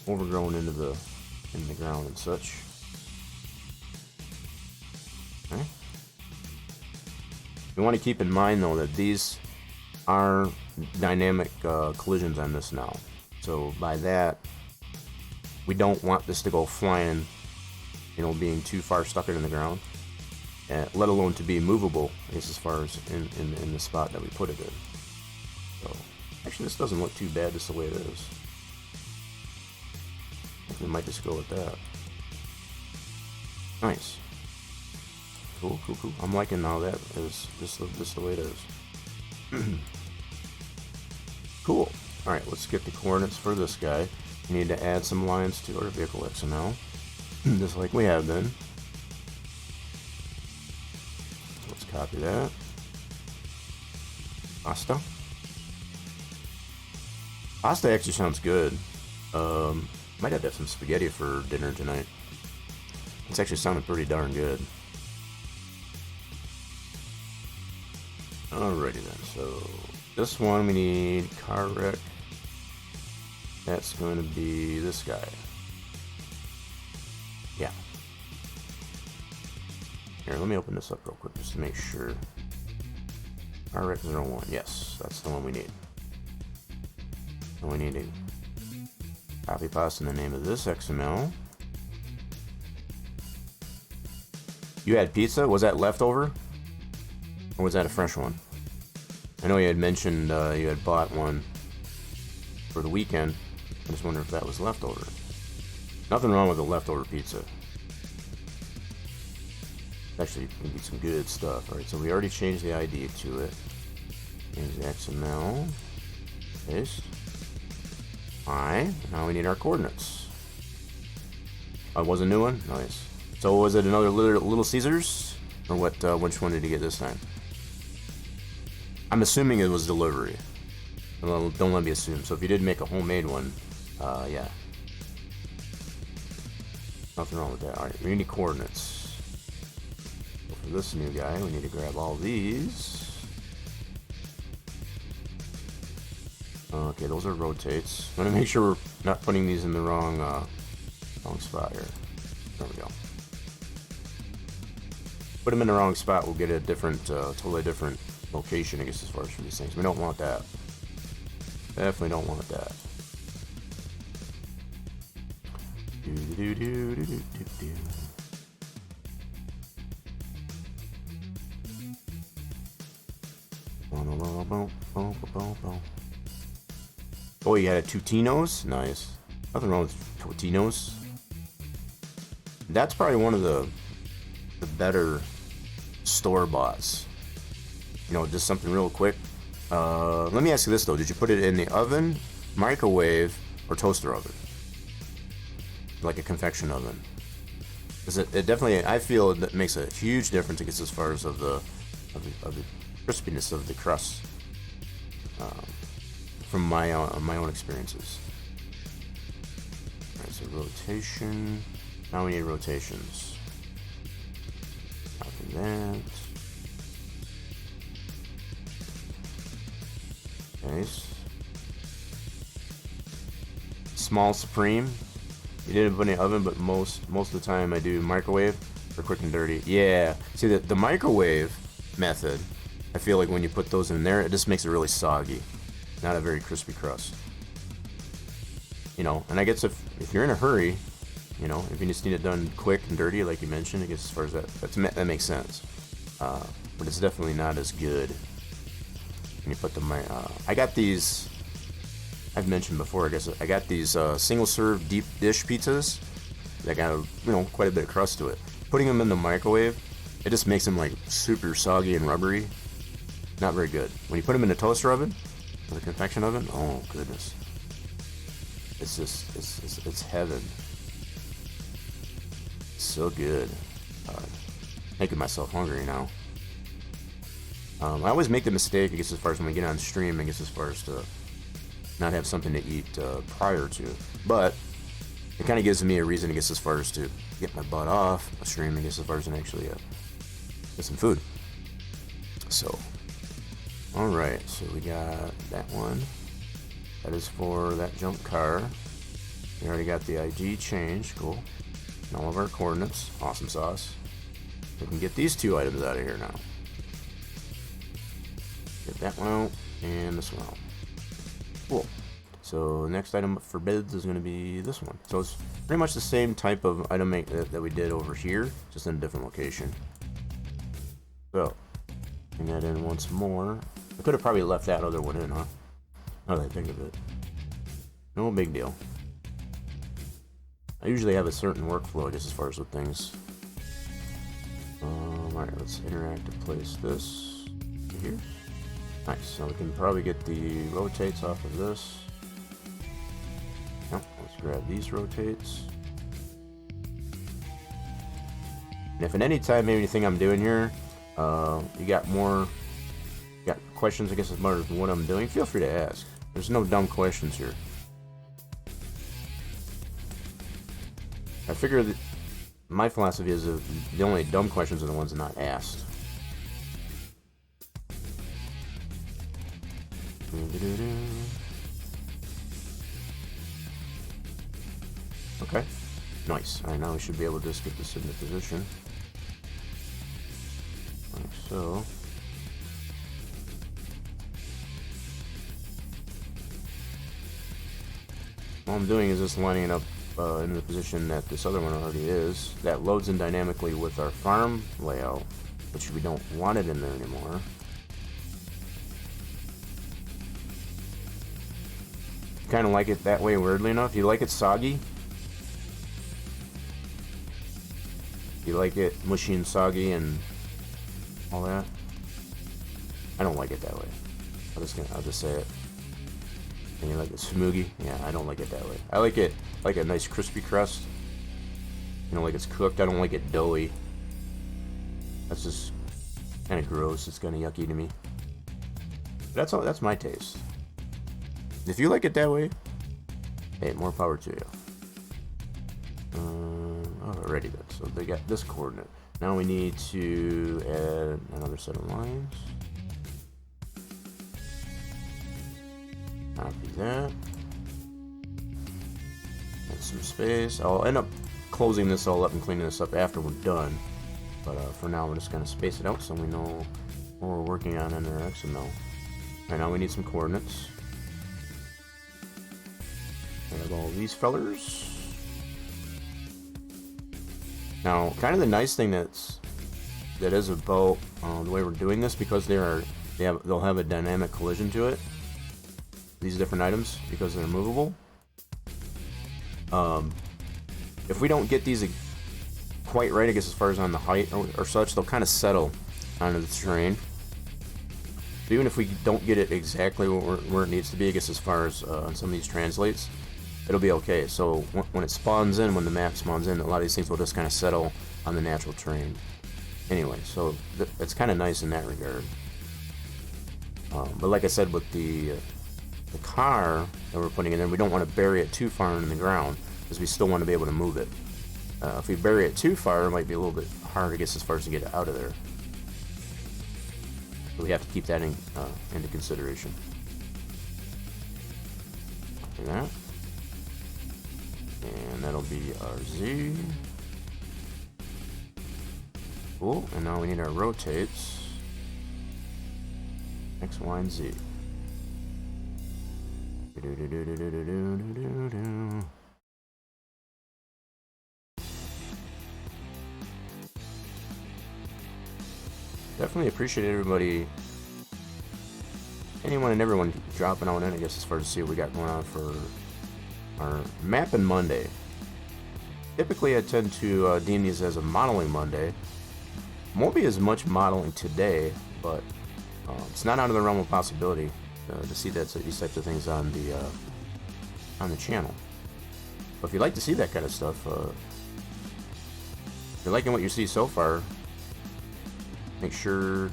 overgrown into the ground and such. Okay. We want to keep in mind though that these are dynamic collisions on this now. So by that, we don't want this to go flying, you know, being too far stuck in the ground, let alone to be movable, I guess, as far as in the spot that we put it in. So actually, this doesn't look too bad just the way it is. We might just go with that. Nice. Cool, cool, cool. I'm liking how that is just the way it is. Cool. Alright, let's get the coordinates for this guy. We need to add some lines to our vehicle XML, just like we have been. Let's copy that. Pasta. Pasta actually sounds good. Might have to have some spaghetti for dinner tonight. It's actually sounding pretty darn good. Alrighty then, so this one we need car wreck. That's going to be this guy. Yeah. Here, let me open this up real quick just to make sure. Car wreck 01. Yes, that's the one we need. And we need to copy paste in the name of this XML. You had pizza? Was that leftover? Or was that a fresh one? I know you had mentioned you had bought one for the weekend. I just wonder if that was leftover. Nothing wrong with a leftover pizza. Actually, can be some good stuff. Alright, so we already changed the ID to it. Change the XML. Paste. Alright, now we need our coordinates. Oh, it was a new one? Nice. So was it another Little Caesars? Or what? Which one did you get this time? I'm assuming it was delivery. Well, don't let me assume. So if you did make a homemade one, yeah. Nothing wrong with that. Alright, we need coordinates. So for this new guy, we need to grab all these. Okay, those are rotates. I want to make sure we're not putting these in the wrong spot here. There we go. Put them in the wrong spot, we'll get a different, totally different location, I guess, as far as for these things. We don't want that. Definitely don't want that. Oh, you had a Totino's? Nice. Nothing wrong with Totino's. That's probably one of the better store-boughts. You know, just something real quick. Let me ask you this though: did you put it in the oven, microwave, or toaster oven? Like a convection oven? Because it definitely, I feel that makes a huge difference, I guess, as far as of the crispiness of the crust. From my own experiences. Alright, so rotation. Now we need rotations. Copy that. Nice. Small supreme. You didn't put it in the oven, but most of the time I do microwave for quick and dirty. Yeah. See, the microwave method, I feel like when you put those in there, it just makes it really soggy. Not a very crispy crust. You know, and I guess if you're in a hurry, you know, if you just need it done quick and dirty, like you mentioned, I guess as far as that makes sense. But it's definitely not as good when you put I got these, I've mentioned before, I guess, I got these single serve deep dish pizzas that got, you know, quite a bit of crust to it. Putting them in the microwave, it just makes them like super soggy and rubbery. Not very good. When you put them in a toaster oven, or the convection oven, oh goodness. It's just, it's heaven. It's so good. Making myself hungry now. I always make the mistake, I guess, as far as when we get on stream, I guess, as far as to not have something to eat prior to. But it kind of gives me a reason, I guess, as far as to get my butt off a stream, I guess, as far as actually get some food. So, alright, so we got that one. That is for that junk car. We already got the IG changed, cool. And all of our coordinates, awesome sauce. We can get these two items out of here now. Get that one out, and this one out. Cool. So next item for bids is going to be this one. So it's pretty much the same type of item that we did over here, just in a different location. So, bring that in once more. I could have probably left that other one in, huh? Now that I think of it. No big deal. I usually have a certain workflow just as far as with things. Alright, let's interact to place this here. Nice. So we can probably get the rotates off of this. Yep, let's grab these rotates. And if at any time anything I'm doing here, you got questions, I guess, as far as what I'm doing, feel free to ask. There's no dumb questions here. I figure that my philosophy is that the only dumb questions are the ones not asked. Okay, nice. Alright, now we should be able to just get this into position. Like so. All I'm doing is just lining it up in the position that this other one already is. That loads in dynamically with our farm layout, which we don't want it in there anymore. Kind of like it that way, weirdly enough. You like it soggy? You like it mushy and soggy and all that? I don't like it that way. I'll just say it. And you like it smoogie? Yeah, I don't like it that way. I like it like a nice crispy crust. You know, like it's cooked. I don't like it doughy. That's just kind of gross. It's kind of yucky to me. But that's my taste. If you like it that way, hey, more power to you. Alrighty then. So they got this coordinate. Now we need to add another set of lines. Copy that. Add some space. I'll end up closing this all up and cleaning this up after we're done. But for now, we're just going to space it out so we know what we're working on in our XML. Right now we need some coordinates. I have all these fellers. Now, kind of the nice thing that is about the way we're doing this, because they'll have a dynamic collision to it. These different items, because they're movable. If we don't get these quite right, I guess as far as on the height or such, they'll kind of settle onto the terrain. But even if we don't get it exactly where it needs to be, I guess as far as on some of these translates, it'll be okay. So when it spawns in, when the map spawns in, a lot of these things will just kind of settle on the natural terrain. Anyway, so it's kind of nice in that regard. But like I said, with the car that we're putting in there, we don't want to bury it too far in the ground, because we still want to be able to move it. If we bury it too far, it might be a little bit hard, I guess, as far as to get it out of there. So we have to keep that into consideration. Like that. And that'll be our Z. Cool, and now we need our rotates. X, Y, and Z. Definitely appreciate everybody, anyone and everyone dropping on in, I guess, as far as to see what we got going on for our Mapping Monday. Typically I tend to deem these as a Modeling Monday. Won't be as much modeling today, but it's not out of the realm of possibility to see these types of things on the channel. But if you'd like to see that kind of stuff, if you're liking what you see so far, make sure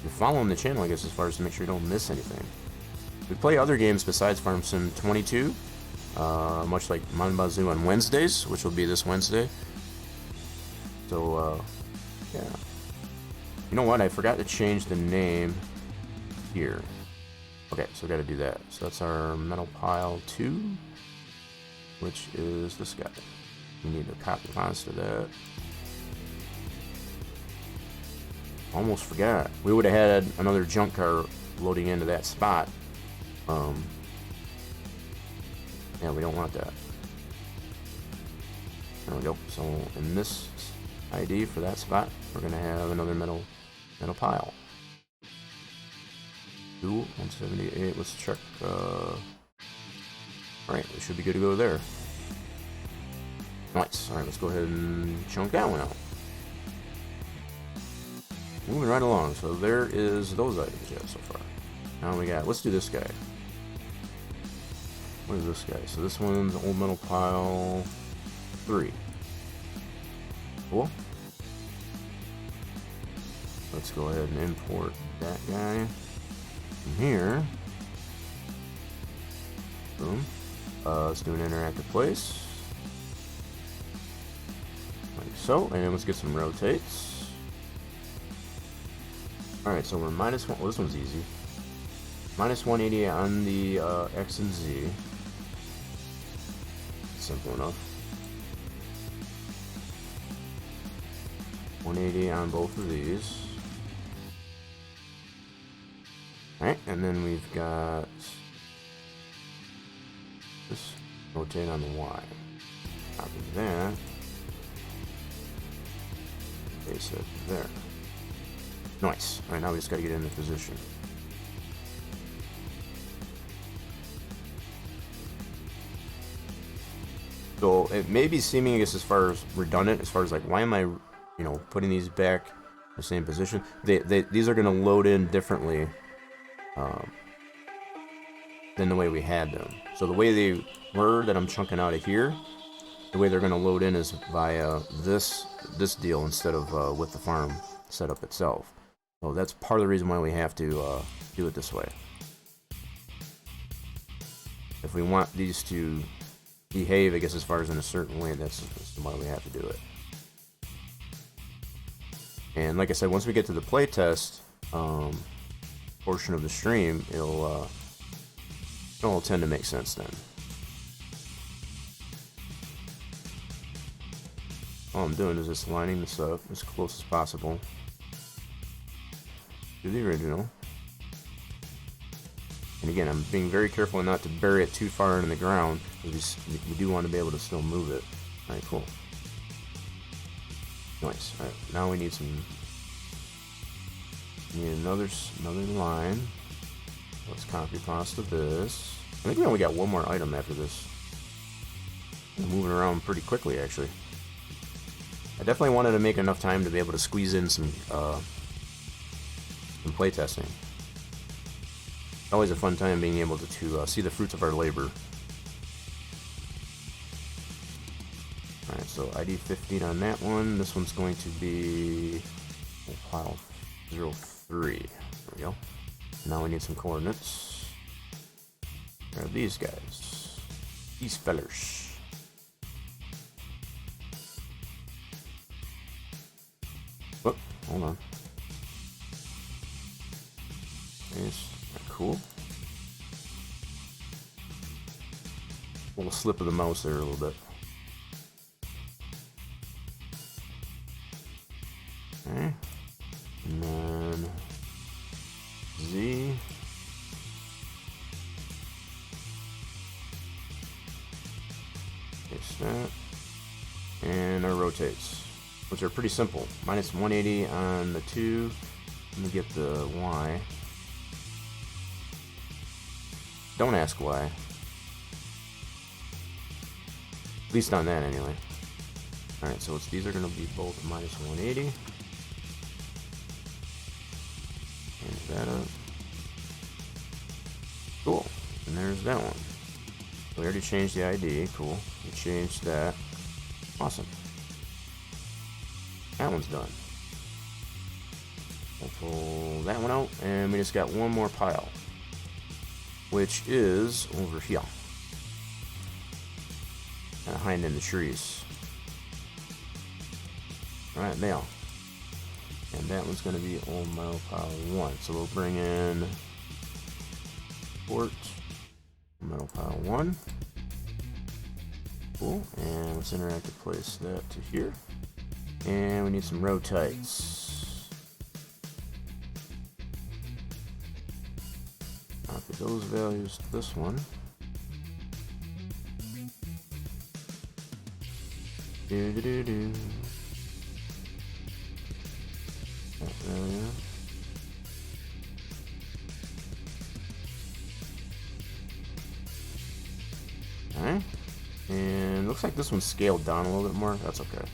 you're following the channel, I guess, as far as to make sure you don't miss anything. We play other games besides Farm Sim 22, much like Manbazoo on Wednesdays, which will be this Wednesday. So, yeah. You know what? I forgot to change the name here. Okay, so we got to do that. So that's our metal pile 2, which is this guy. We need to copy paste to that. Almost forgot. We would have had another junk car loading into that spot. Yeah, we don't want that. There we go. So in this ID for that spot, we're gonna have another metal pile. Cool, 178. Let's check. Alright, we should be good to go there. Nice. Alright, let's go ahead and chunk that one out. Moving right along. So there is those items yet so far. Now we got, let's do this guy. What is this guy? So this one's old metal pile 3. Cool. Let's go ahead and import that guy from here. Boom. Let's do an interactive place. Like so. And then let's get some rotates. Alright, so we're -1. Well, this one's easy. -180 on the X and Z. Simple enough. 180 on both of these. Alright, and then we've got this rotate on the Y. Copy that. Paste it there. Nice. Alright, now we just gotta get into position. So it may be seeming, I guess, as far as redundant, as far as like, why am I, you know, putting these back in the same position? These are going to load in differently than the way we had them. So the way they were that I'm chunking out of here, the way they're going to load in is via this deal instead of with the farm setup itself. So that's part of the reason why we have to do it this way. If we want these to behave, I guess, as far as in a certain way, that's why we have to do it. And like I said, once we get to the playtest portion of the stream, it'll tend to make sense then. All I'm doing is just lining this up as close as possible to the original. And again, I'm being very careful not to bury it too far into the ground, because we do want to be able to still move it. Alright, cool. Nice. Alright, now we need another line. Let's copy pasta this. I think we only got one more item after this. I'm moving around pretty quickly, actually. I definitely wanted to make enough time to be able to squeeze in some playtesting. Always a fun time being able to see the fruits of our labor. Alright, so ID 15 on that one. This one's going to be pile 03. There we go. Now we need some coordinates. There are these guys. These fellers. Whoop, hold on. Yes. Cool. A little slip of the mouse there a little bit. Okay. And then Z. Paste that. And our rotates, which are pretty simple. -180 on the 2. Let me get the Y. Don't ask why. At least on that, anyway. Alright, so these are going to be both -180. Change that up. Cool. And there's that one. We already changed the ID. Cool. We changed that. Awesome. That one's done. We'll pull that one out, and we just got one more pile, which is over here, kind of hiding in the trees. Alright, now, and that one's going to be old metal pile 1. So we'll bring in port metal pile 1. Cool, and let's interactive place that to here. And we need some rotates. Copy those values to this one. Do. That value. Alright. And looks like this one's scaled down a little bit more. That's okay.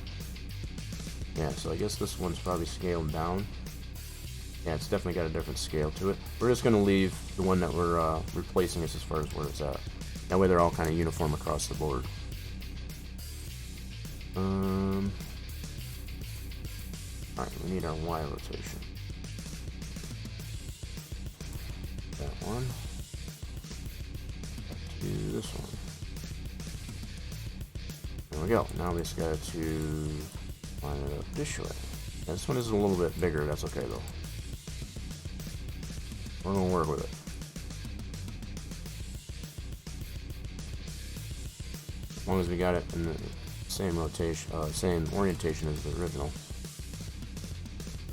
Yeah, so I guess this one's probably scaled down. Yeah, it's definitely got a different scale to it. We're just going to leave the one that we're replacing as far as where it's at. That way they're all kind of uniform across the board. Alright, we need our Y rotation. That one. To this one. There we go. Now we just got to line it up this way. This one is a little bit bigger. That's okay though. We're gonna work with it. As long as we got it in the same rotation, same orientation as the original.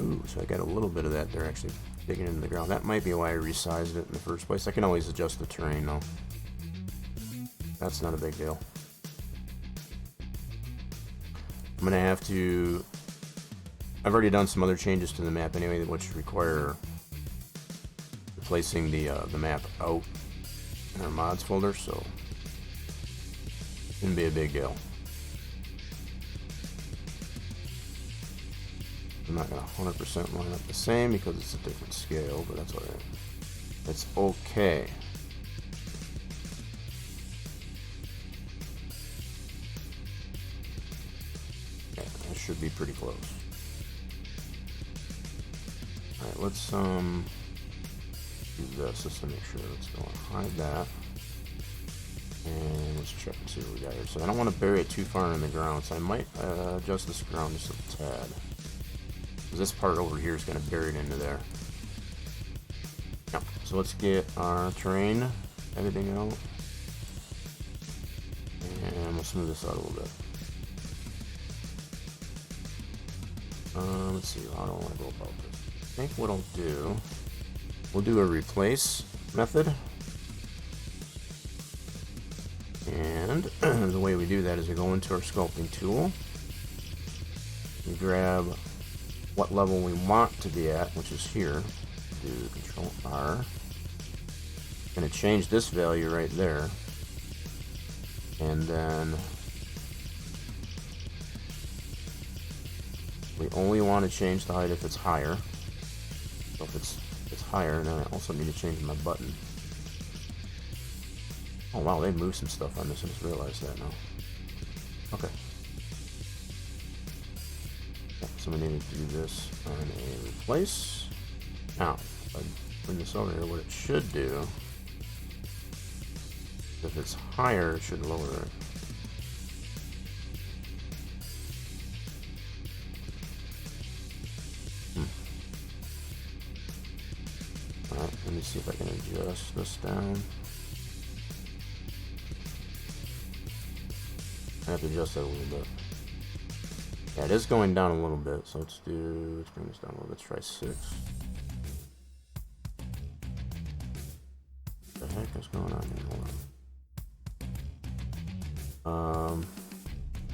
Ooh, so I got a little bit of that there actually digging into the ground. That might be why I resized it in the first place. I can always adjust the terrain though. That's not a big deal. I'm gonna have to. I've already done some other changes to the map anyway, which require replacing the map out in our mods folder, so it shouldn't be a big deal. I'm not gonna 100% line up the same because it's a different scale, but that's alright. It's okay. Yeah, that should be pretty close. Alright, let's do this just to make sure. Let's go and hide that. And let's check and see what we got here. So I don't want to bury it too far in the ground, so I might adjust this ground just a tad. This part over here is going to bury it into there. Yep. So let's get our terrain, everything out. And we'll smooth this out a little bit. Let's see, how do I want to go about this? I think what I'll do, we'll do a replace method. And the way we do that is we go into our sculpting tool. We grab what level we want to be at, which is here. Do Control R. Going to change this value right there. And then we only want to change the height if it's higher. So if it's higher, then I also need to change my button. Oh wow, they moved some stuff on this. I just realized that now. Okay. So we need to do this on a replace. Now, if I bring this over here, what it should do, if it's higher, it should lower it. Alright, let me see if I can adjust this down. I have to adjust that a little bit. Yeah, it is going down a little bit, so let's bring this down a little bit. Let's try 6. What the heck is going on here? Hold on.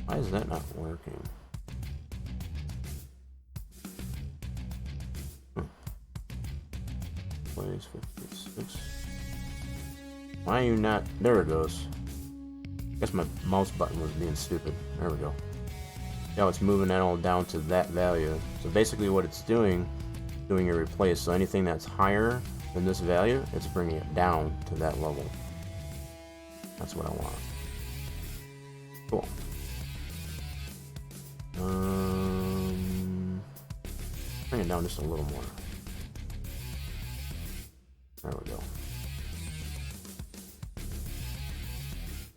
Why is that not working? Place 56. Why are you not? There it goes. I guess my mouse button was being stupid. There we go. Now it's moving that all down to that value. So basically what it's doing a replace. So anything that's higher than this value, it's bringing it down to that level. That's what I want. Cool. Bring it down just a little more. There we go.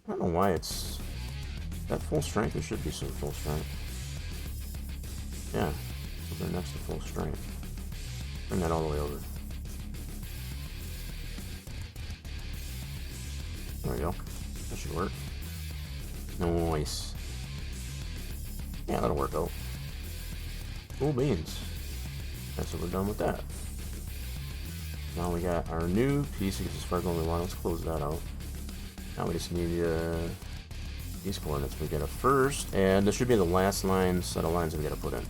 I don't know why it's that full strength. It should be some full strength. Yeah, they're next to full strength. Bring that all the way over. There we go. That should work. Nice. Yeah, that'll work out. Cool beans. That's what we're done with that. Now we got our new piece. It's as far as we want. Let's close that out. Now we just need these coordinates. We got a first, and this should be the last line set of lines we got to put in.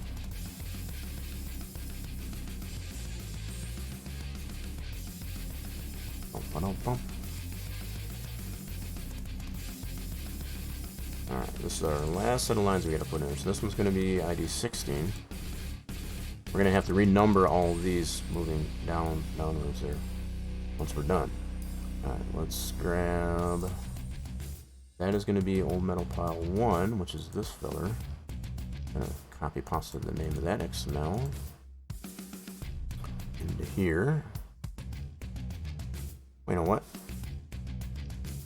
Alright, this is our last set of lines we got to put in. So this one's going to be ID 16. We're going to have to renumber all of these moving downwards there once we're done. Alright, let's grab That is going to be old metal pile 1, which is this filler. Gonna copy pasta the name of that XML into here. Wait, you know what?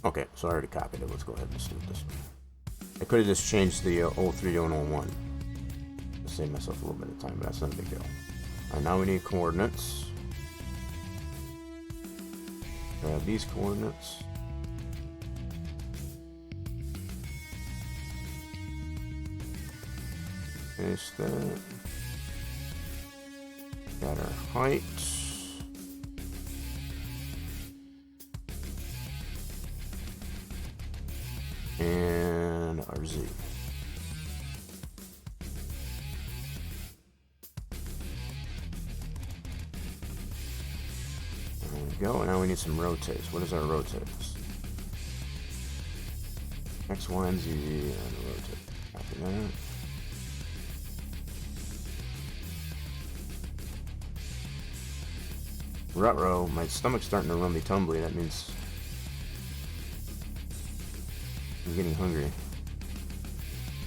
Okay, so I already copied it. Let's go ahead and just do it this way. I could have just changed the 03 to 01 to save myself a little bit of time, but that's not a big deal. Alright, now we need coordinates. Grab these coordinates. Paste that. Got our height. And our Z. There we go. And now we need some rotates. What is our rotates? X, Y, and Z, and rotate. Copy that. Ruh-roh, my stomach's starting to rumby tumbly. That means I'm getting hungry.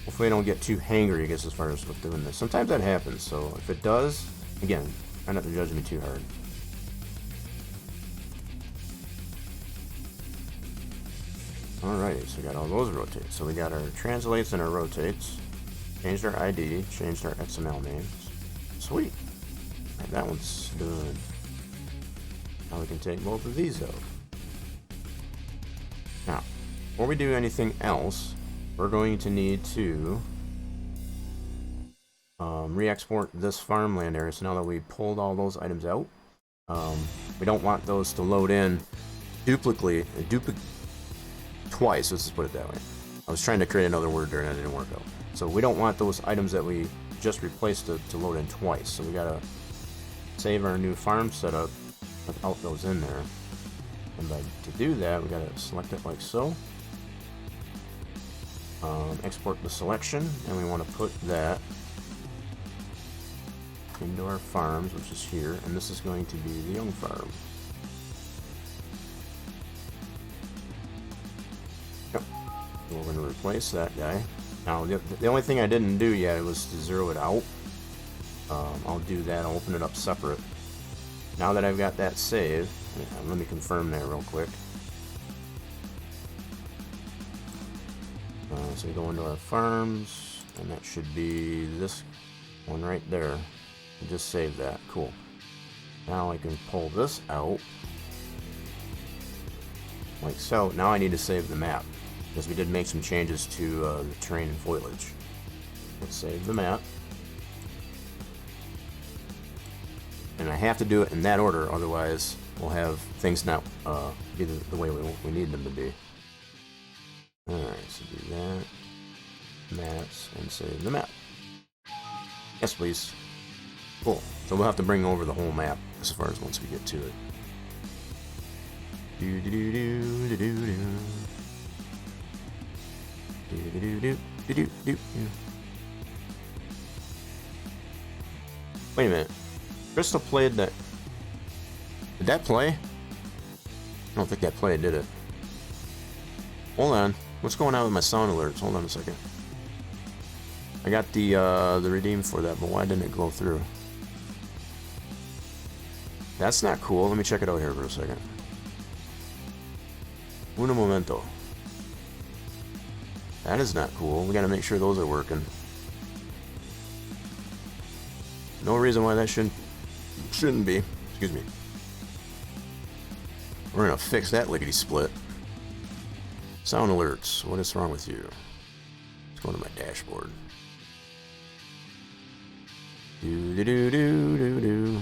Hopefully I don't get too hangry, I guess, as far as with doing this. Sometimes that happens, so if it does, again, try not to judge me too hard. Alrighty, so we got all those rotates. So we got our translates and our rotates. Changed our ID, changed our XML names. Sweet. Right, that one's done. Now we can take both of these out. Now, before we do anything else, we're going to need to re-export this farmland area. So now that we pulled all those items out, we don't want those to load in twice. Let's just put it that way. I was trying to create another word there and that didn't work out. So we don't want those items that we just replaced to load in twice. So we gotta save our new farm setup without those in there. And to do that, we gotta select it like so. Export the selection, and we want to put that into our farms, which is here, and this is going to be the young farm. Yep. We're going to replace that guy. Now, the only thing I didn't do yet was to zero it out. I'll do that. I'll open it up separate. Now that I've got that saved, let me confirm that real quick. So we go into our farms, and that should be this one right there. Just save that. Cool. Now I can pull this out like so. Now I need to save the map because we did make some changes to the terrain and foliage. Let's save the map. And I have to do it in that order, otherwise we'll have things not be the way we need them to be. Alright, so do that. Maps, and save the map. Yes, please. Cool. So we'll have to bring over the whole map as far as once we get to it. Do do do do do do do. Do do do do do do do. Wait a minute. Crystal played that. Did that play? I don't think that played, did it? Hold on. What's going on with my sound alerts? Hold on a second. I got the redeem for that, but why didn't it go through? That's not cool. Let me check it out here for a second. Un momento. That is not cool. We gotta make sure those are working. No reason why that shouldn't be. Excuse me. We're gonna fix that lickety split. Sound alerts. What is wrong with you? Let's go to my dashboard. Do do do do do do.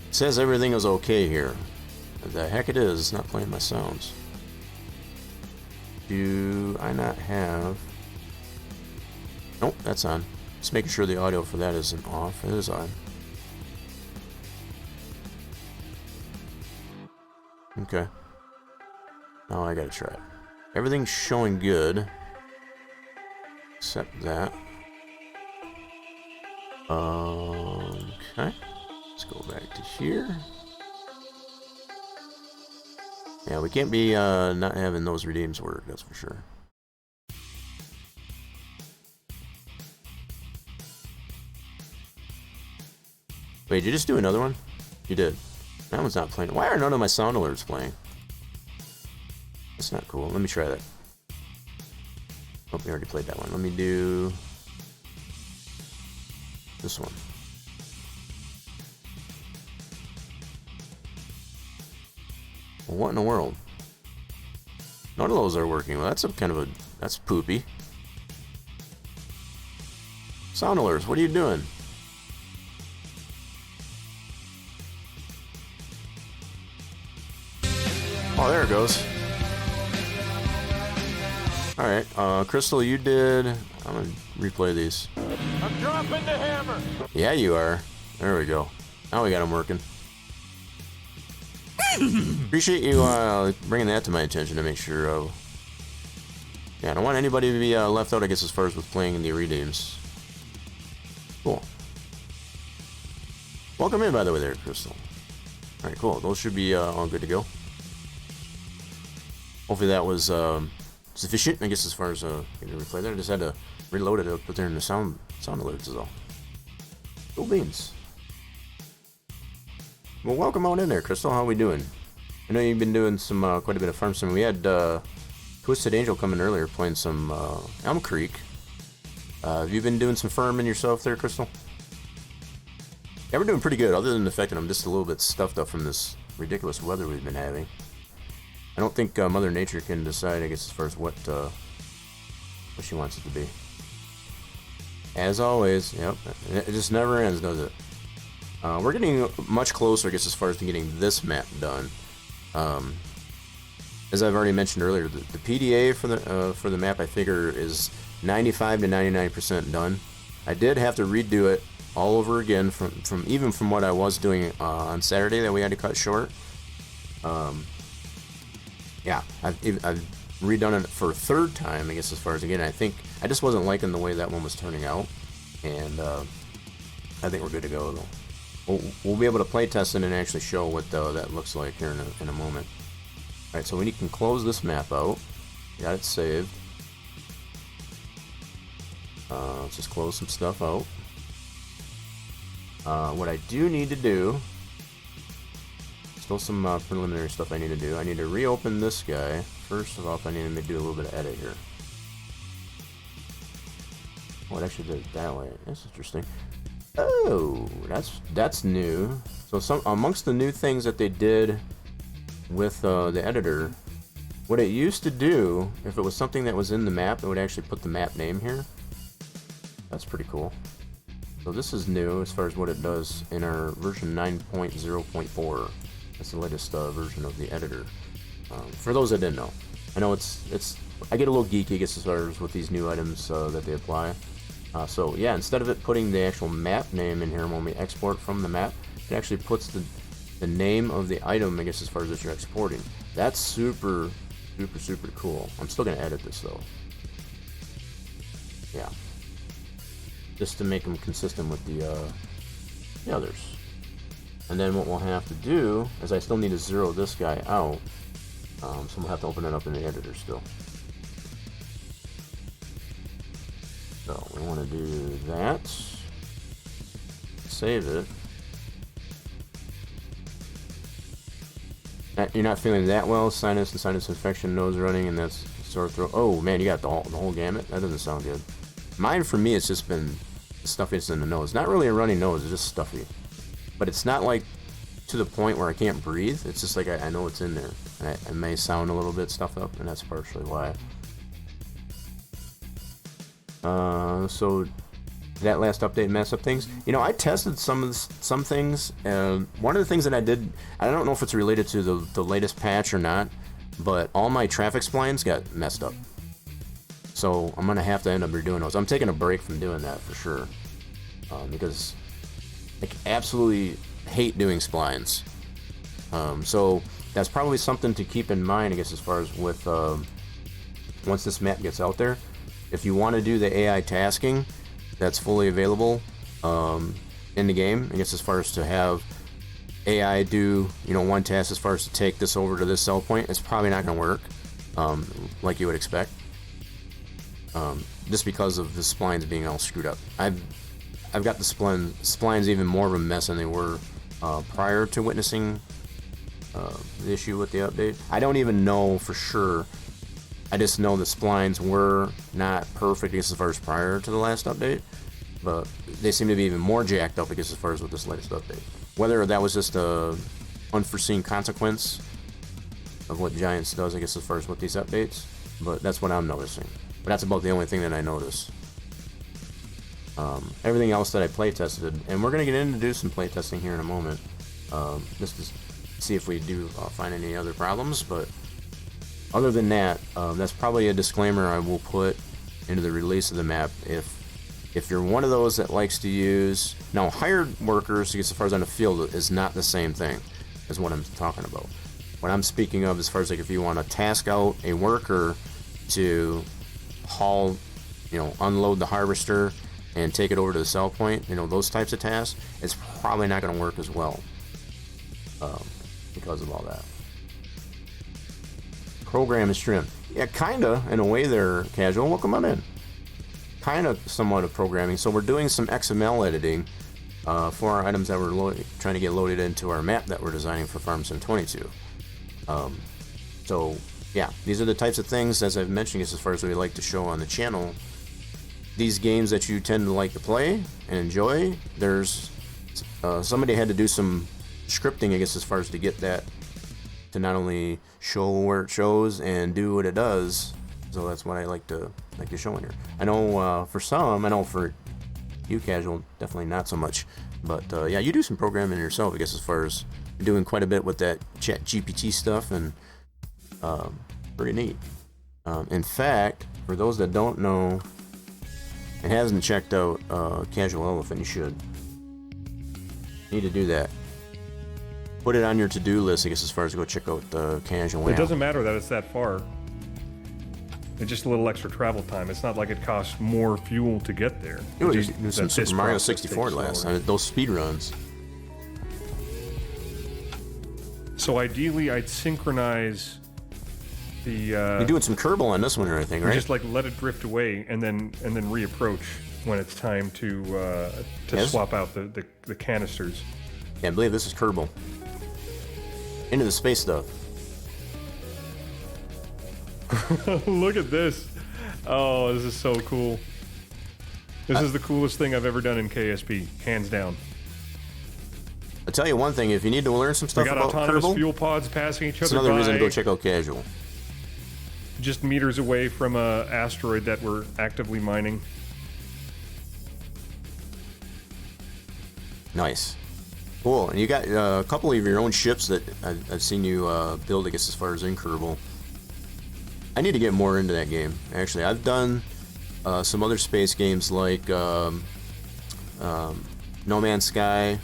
It says everything is okay here. But the heck it is. It's not playing my sounds. Do I not have? Nope, that's on. Just making sure the audio for that isn't off. It is on. Okay. Now I gotta try it. Everything's showing good. Except that. Okay. Let's go back to here. Yeah, we can't be not having those redeems work, that's for sure. Wait, did you just do another one? You did. That one's not playing. Why are none of my sound alerts playing? That's not cool. Let me try that. Oh, we already played that one. Let me do this one. Well, what in the world? None of those are working. Well, that's that's poopy. Sound alerts, what are you doing? Oh, there it goes. Alright, Crystal, you did... I'm gonna replay these. I'm dropping the hammer! Yeah, you are. There we go. Now we got them working. Appreciate you bringing that to my attention to make sure. Yeah, I don't want anybody to be left out, I guess, as far as with playing the redeems. Cool. Welcome in, by the way, there, Crystal. Alright, cool. Those should be all good to go. Hopefully that was sufficient, I guess, as far as getting to replay there. I just had to reload it, put there in the sound alerts is all. Cool beans. Well, welcome on in there, Crystal. How we doing? I know you've been doing some quite a bit of farm sim. We had Twisted Angel come in earlier playing some Elm Creek. Have you been doing some farming yourself there, Crystal? Yeah, we're doing pretty good, other than the fact that I'm just a little bit stuffed up from this ridiculous weather we've been having. I don't think Mother Nature can decide, I guess, as far as what she wants it to be. As always, yep, it just never ends, does it? We're getting much closer, I guess, as far as to getting this map done. As I've already mentioned earlier, the PDA for the map, I figure, is 95 to 99% done. I did have to redo it all over again from what I was doing on Saturday that we had to cut short. Yeah, I've redone it for a third time, I guess, as far as again. I think I just wasn't liking the way that one was turning out, and I think we're good to go though. We'll be able to play test it and actually show what that looks like here in a moment. Alright, so we can close this map out. Got it saved. Let's just close some stuff out. What I do need to do, still some preliminary stuff I need to do. I need to reopen this guy. First of all, I need to do a little bit of edit here. Oh, it actually did it that way. That's interesting. Oh, that's new. So amongst the new things that they did with the editor, what it used to do, if it was something that was in the map, it would actually put the map name here. That's pretty cool. So this is new as far as what it does in our version 9.0.4. That's the latest version of the editor. For those that didn't know, I know I get a little geeky, I guess, as far as with these new items that they apply. So yeah, instead of it putting the actual map name in here when we export from the map, it actually puts the name of the item, I guess, as far as that you're exporting. That's super cool. I'm still gonna edit this though. Yeah, just to make them consistent with the others. And then what we'll have to do is I still need to zero this guy out, so we'll have to open it up in the editor still. So we want to do that. Save it. You're not feeling that well. Sinus and sinus infection, nose running, and that's sore throat. Oh man, you got the whole gamut. That doesn't sound good. Mine, for me, it's just been stuffiness in the nose. Not really a runny nose, it's just stuffy. But it's not like to the point where I can't breathe. It's just like I know it's in there. And I may sound a little bit stuffed up, and that's partially why. So that last update messed up things. You know, I tested some things. One of the things that I did, I don't know if it's related to the latest patch or not, but all my traffic splines got messed up. So I'm gonna have to end up redoing those. I'm taking a break from doing that for sure, because I absolutely hate doing splines. So that's probably something to keep in mind, I guess, as far as with once this map gets out there. If you want to do the AI tasking, that's fully available in the game. I guess as far as to have AI do, one task as far as to take this over to this sell point, it's probably not going to work like you would expect. Just because of the splines being all screwed up. I've got the splines even more of a mess than they were prior to witnessing the issue with the update. I don't even know for sure. I just know the splines were not perfect as far as prior to the last update, but they seem to be even more jacked up as far as with this latest update. Whether that was just a unforeseen consequence of what Giants does, I guess, as far as with these updates, but that's what I'm noticing. But that's about the only thing that I noticed. Everything else that I play tested, and we're going to get in to do some play testing here in a moment, just to see if we do find any other problems. But other than that, that's probably a disclaimer I will put into the release of the map. If you're one of those that likes to use now, hired workers, as far as on the field, is not the same thing as what I'm talking about. What I'm speaking of, as far as like if you want to task out a worker to haul, unload the harvester and take it over to the sell point, those types of tasks, it's probably not going to work as well because of all that. Program is trim. Yeah, kinda, in a way they're casual. Welcome on in. Kind of somewhat of programming. So we're doing some XML editing for our items that we're trying to get loaded into our map that we're designing for Farm Sim 22. So yeah, these are the types of things, as I've mentioned, as far as we like to show on the channel. These games that you tend to like to play and enjoy, there's somebody had to do some scripting, I guess, as far as to get that to not only show where it shows and do what it does. So that's what I like to show in here. I know for some, I know for you casual, definitely not so much. But yeah, you do some programming yourself, I guess, as far as doing quite a bit with that Chat GPT stuff, and pretty neat. In fact, for those that don't know and hasn't checked out Casual Elephant, you should. Need to do that. Put it on your to-do list, I guess, as far as go check out Casual. It doesn't matter that it's that far. It's just a little extra travel time. It's not like it costs more fuel to get there. You do some Super Mario 64 last time. Those speed runs. So ideally, I'd synchronize the. You're doing some Kerbal on this one or anything, right? Just like let it drift away and then reapproach when it's time to swap out the canisters. Yeah, I believe this is Kerbal. Into the space stuff. Look at this. Oh, this is so cool. This is the coolest thing I've ever done in KSP, hands down. I'll tell you one thing, if you need to learn some stuff about autonomous Kerbal, fuel pods passing each other it's another by, reason to go check out Casual. just meters away from a asteroid that we're actively mining. Nice. Cool. And you got a couple of your own ships that I've seen you build, I guess, as far as in Kerbal. I need to get more into that game, actually. I've done some other space games like No Man's Sky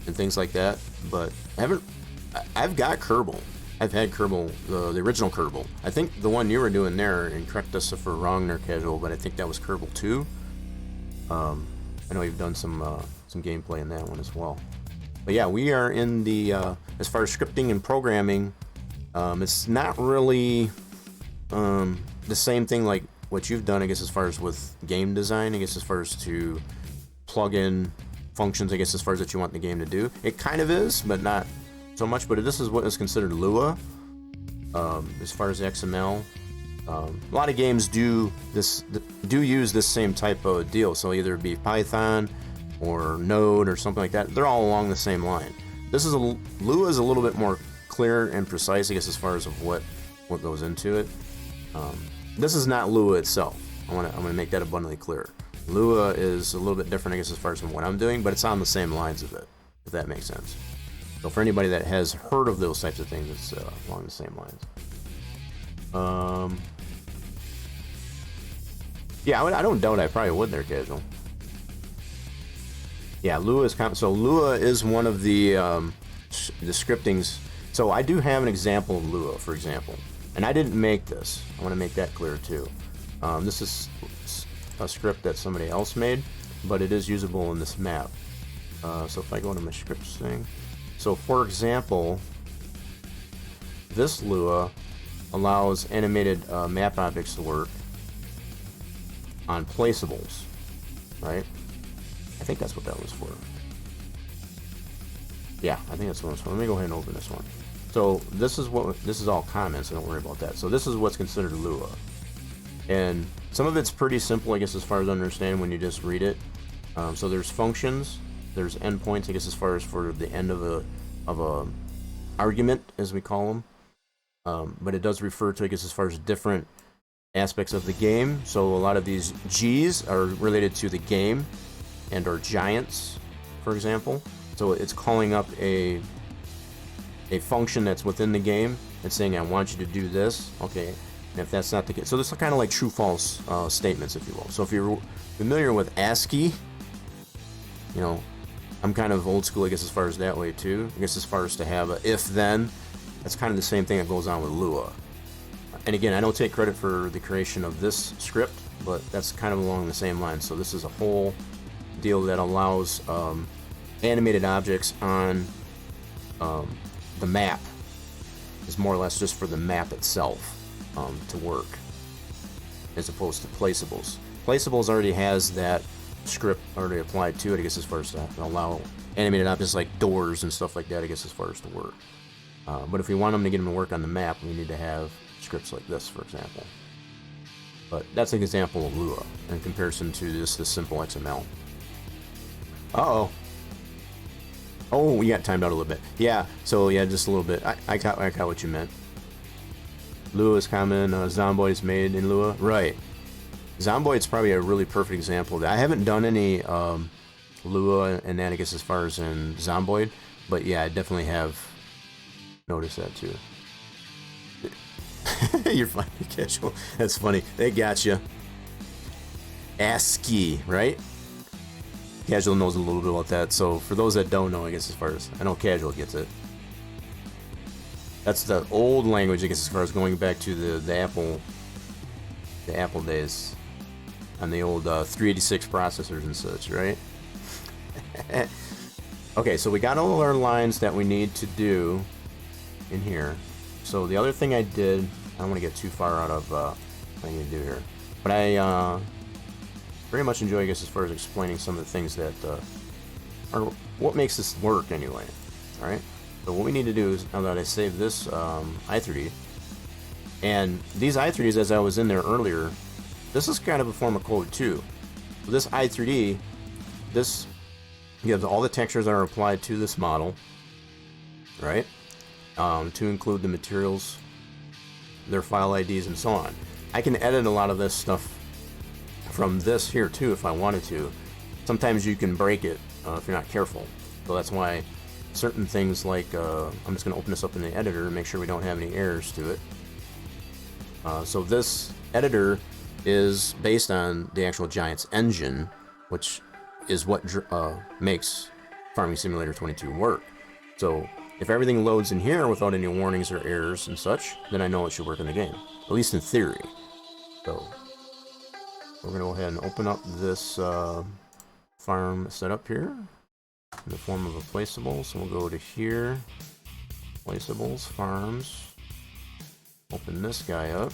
and things like that, but I've got Kerbal. I've had Kerbal, the original Kerbal. I think the one you were doing there, and correct us if we're wrong there, Casual, but I think that was Kerbal 2. I know you've done some gameplay in that one as well. But yeah, we are in the, as far as scripting and programming, it's not really the same thing like what you've done, I guess, as far as with game design, I guess, as far as to plug in functions, I guess, as far as that you want the game to do. It kind of is, but not so much. But this is what is considered Lua, as far as XML. A lot of games do use this same type of deal. So either it be Python or Node or something like that. They're all along the same line. Lua is a little bit more clear and precise, I guess, as far as of what goes into it. This is not Lua itself. I want to make that abundantly clear. Lua is a little bit different, I guess, as far as what I'm doing, but it's on the same lines of it, if that makes sense. So for anybody that has heard of those types of things, it's along the same lines. Yeah, I don't doubt I probably would there, Casual. Yeah, Lua is so Lua is one of the scriptings. So I do have an example of Lua, for example, and I didn't make this. I want to make that clear too. This is a script that somebody else made, but it is usable in this map. So if I go into my scripts thing, so for example, this Lua allows animated map objects to work on placeables, right? I think that's what that was for. Yeah, I think that's what it was for. Let me go ahead and open this one. So this is all comments, so don't worry about that. So this is what's considered Lua. And some of it's pretty simple, I guess, as far as understanding when you just read it. So there's functions, there's endpoints, I guess, as far as for the end of a argument, as we call them. But it does refer to, I guess, as far as different aspects of the game. So a lot of these G's are related to the game and or giants, for example. So it's calling up a function that's within the game and saying, I want you to do this. Okay, and if that's not the case, so this is kind of like true-false statements, if you will. So if you're familiar with ASCII, you know, I'm kind of old school, I guess, as far as that way too. I guess as far as to have a if-then, that's kind of the same thing that goes on with Lua. And again, I don't take credit for the creation of this script, but that's kind of along the same lines. So this is a whole deal that allows animated objects on the map. Is more or less just for the map itself to work, as opposed to placeables. Placeables already has that script already applied to it, I guess, as far as to allow animated objects like doors and stuff like that, I guess, as far as to work. But if we want them to get them to work on the map, we need to have scripts like this, for example. But that's an example of Lua in comparison to just the simple XML. Uh-oh. Oh, we got timed out a little bit. Yeah, so yeah, just a little bit. I got what you meant. Lua is common. Zomboid is made in Lua. Right. Zomboid's probably a really perfect example of that. I haven't done any Lua and that, I guess, as far as in Zomboid. But yeah, I definitely have noticed that too. You're fine, casual. That's funny. They got you. ASCII, right? Casual knows a little bit about that, so for those that don't know, I guess, as far as I know, Casual gets it. That's the old language, I guess, as far as going back to the Apple days, on the old 386 processors and such, right? Okay, so we got all our lines that we need to do in here. So the other thing I did, I don't want to get too far out of what I need to do here, but I very much enjoy, I guess, as far as explaining some of the things that are what makes this work anyway. All right. So what we need to do is, now that I save this i3D, and these i3Ds, as I was in there earlier, this is kind of a form of code too. So this i3D, this gives all the textures that are applied to this model, right? To include the materials, their file IDs, and so on. I can edit a lot of this stuff from this here too if I wanted to. Sometimes you can break it if you're not careful. So that's why certain things like, I'm just going to open this up in the editor and make sure we don't have any errors to it. So this editor is based on the actual Giants engine, which is what makes Farming Simulator 22 work. So if everything loads in here without any warnings or errors and such, then I know it should work in the game, at least in theory. So we're going to go ahead and open up this farm setup here in the form of a placeable. So we'll go to here, placeables, farms, open this guy up,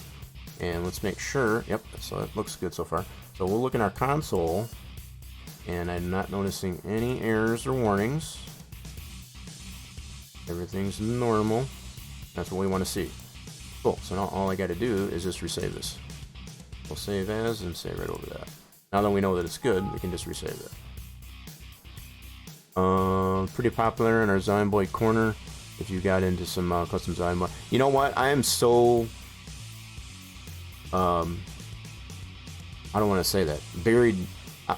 and let's make sure, yep, so it looks good so far. So we'll look in our console, and I'm not noticing any errors or warnings. Everything's normal. That's what we want to see. Cool, so now all I got to do is just resave this. We'll save as and save right over that. Now that we know that it's good, we can just resave it. Pretty popular in our Zomboid corner if you got into some custom Zomboid. You know what? I am so... I don't want to say that. Buried...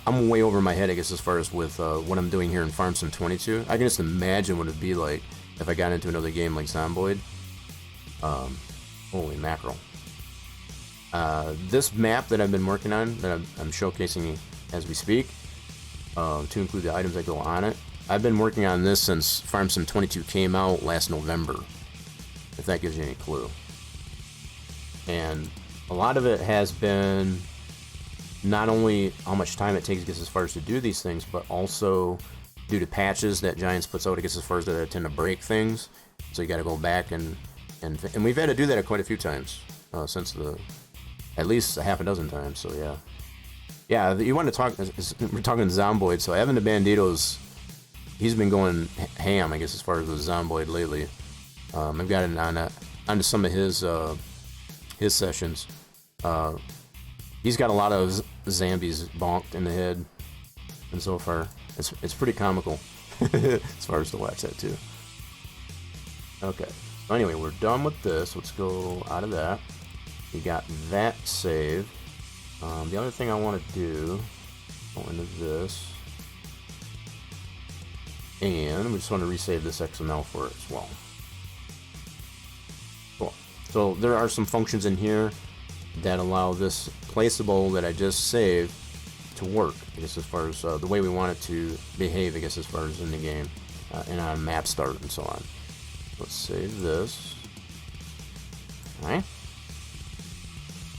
I'm way over my head, I guess, as far as with what I'm doing here in Farm Sim 22. I can just imagine what it'd be like if I got into another game like Zomboid. Holy mackerel. This map that I've been working on, that I'm showcasing as we speak, to include the items that go on it, I've been working on this since Farm Sim 22 came out last November, if that gives you any clue. And a lot of it has been not only how much time it takes, I guess, as far as to do these things, but also due to patches that Giants puts out, I guess, as far as that tend to break things. So you got to go back and we've had to do that quite a few times since at least a half a dozen times. So yeah, Yeah, you want to talk. We're talking Zomboid, so Evan the Bandito's. He's been going ham, I guess, as far as the Zomboid lately. I've got it onto some of his sessions. He's got a lot of zombies bonked in the head, and so far it's pretty comical as far as to watch that too. Okay, so anyway, we're done with this. Let's go out of that. We got that saved. The other thing I want to do, go into this, and we just want to resave this XML for it as well. Cool. So there are some functions in here that allow this placeable that I just saved to work, I guess, as far as the way we want it to behave, I guess, as far as in the game, and on map start and so on. Let's save this. Alright.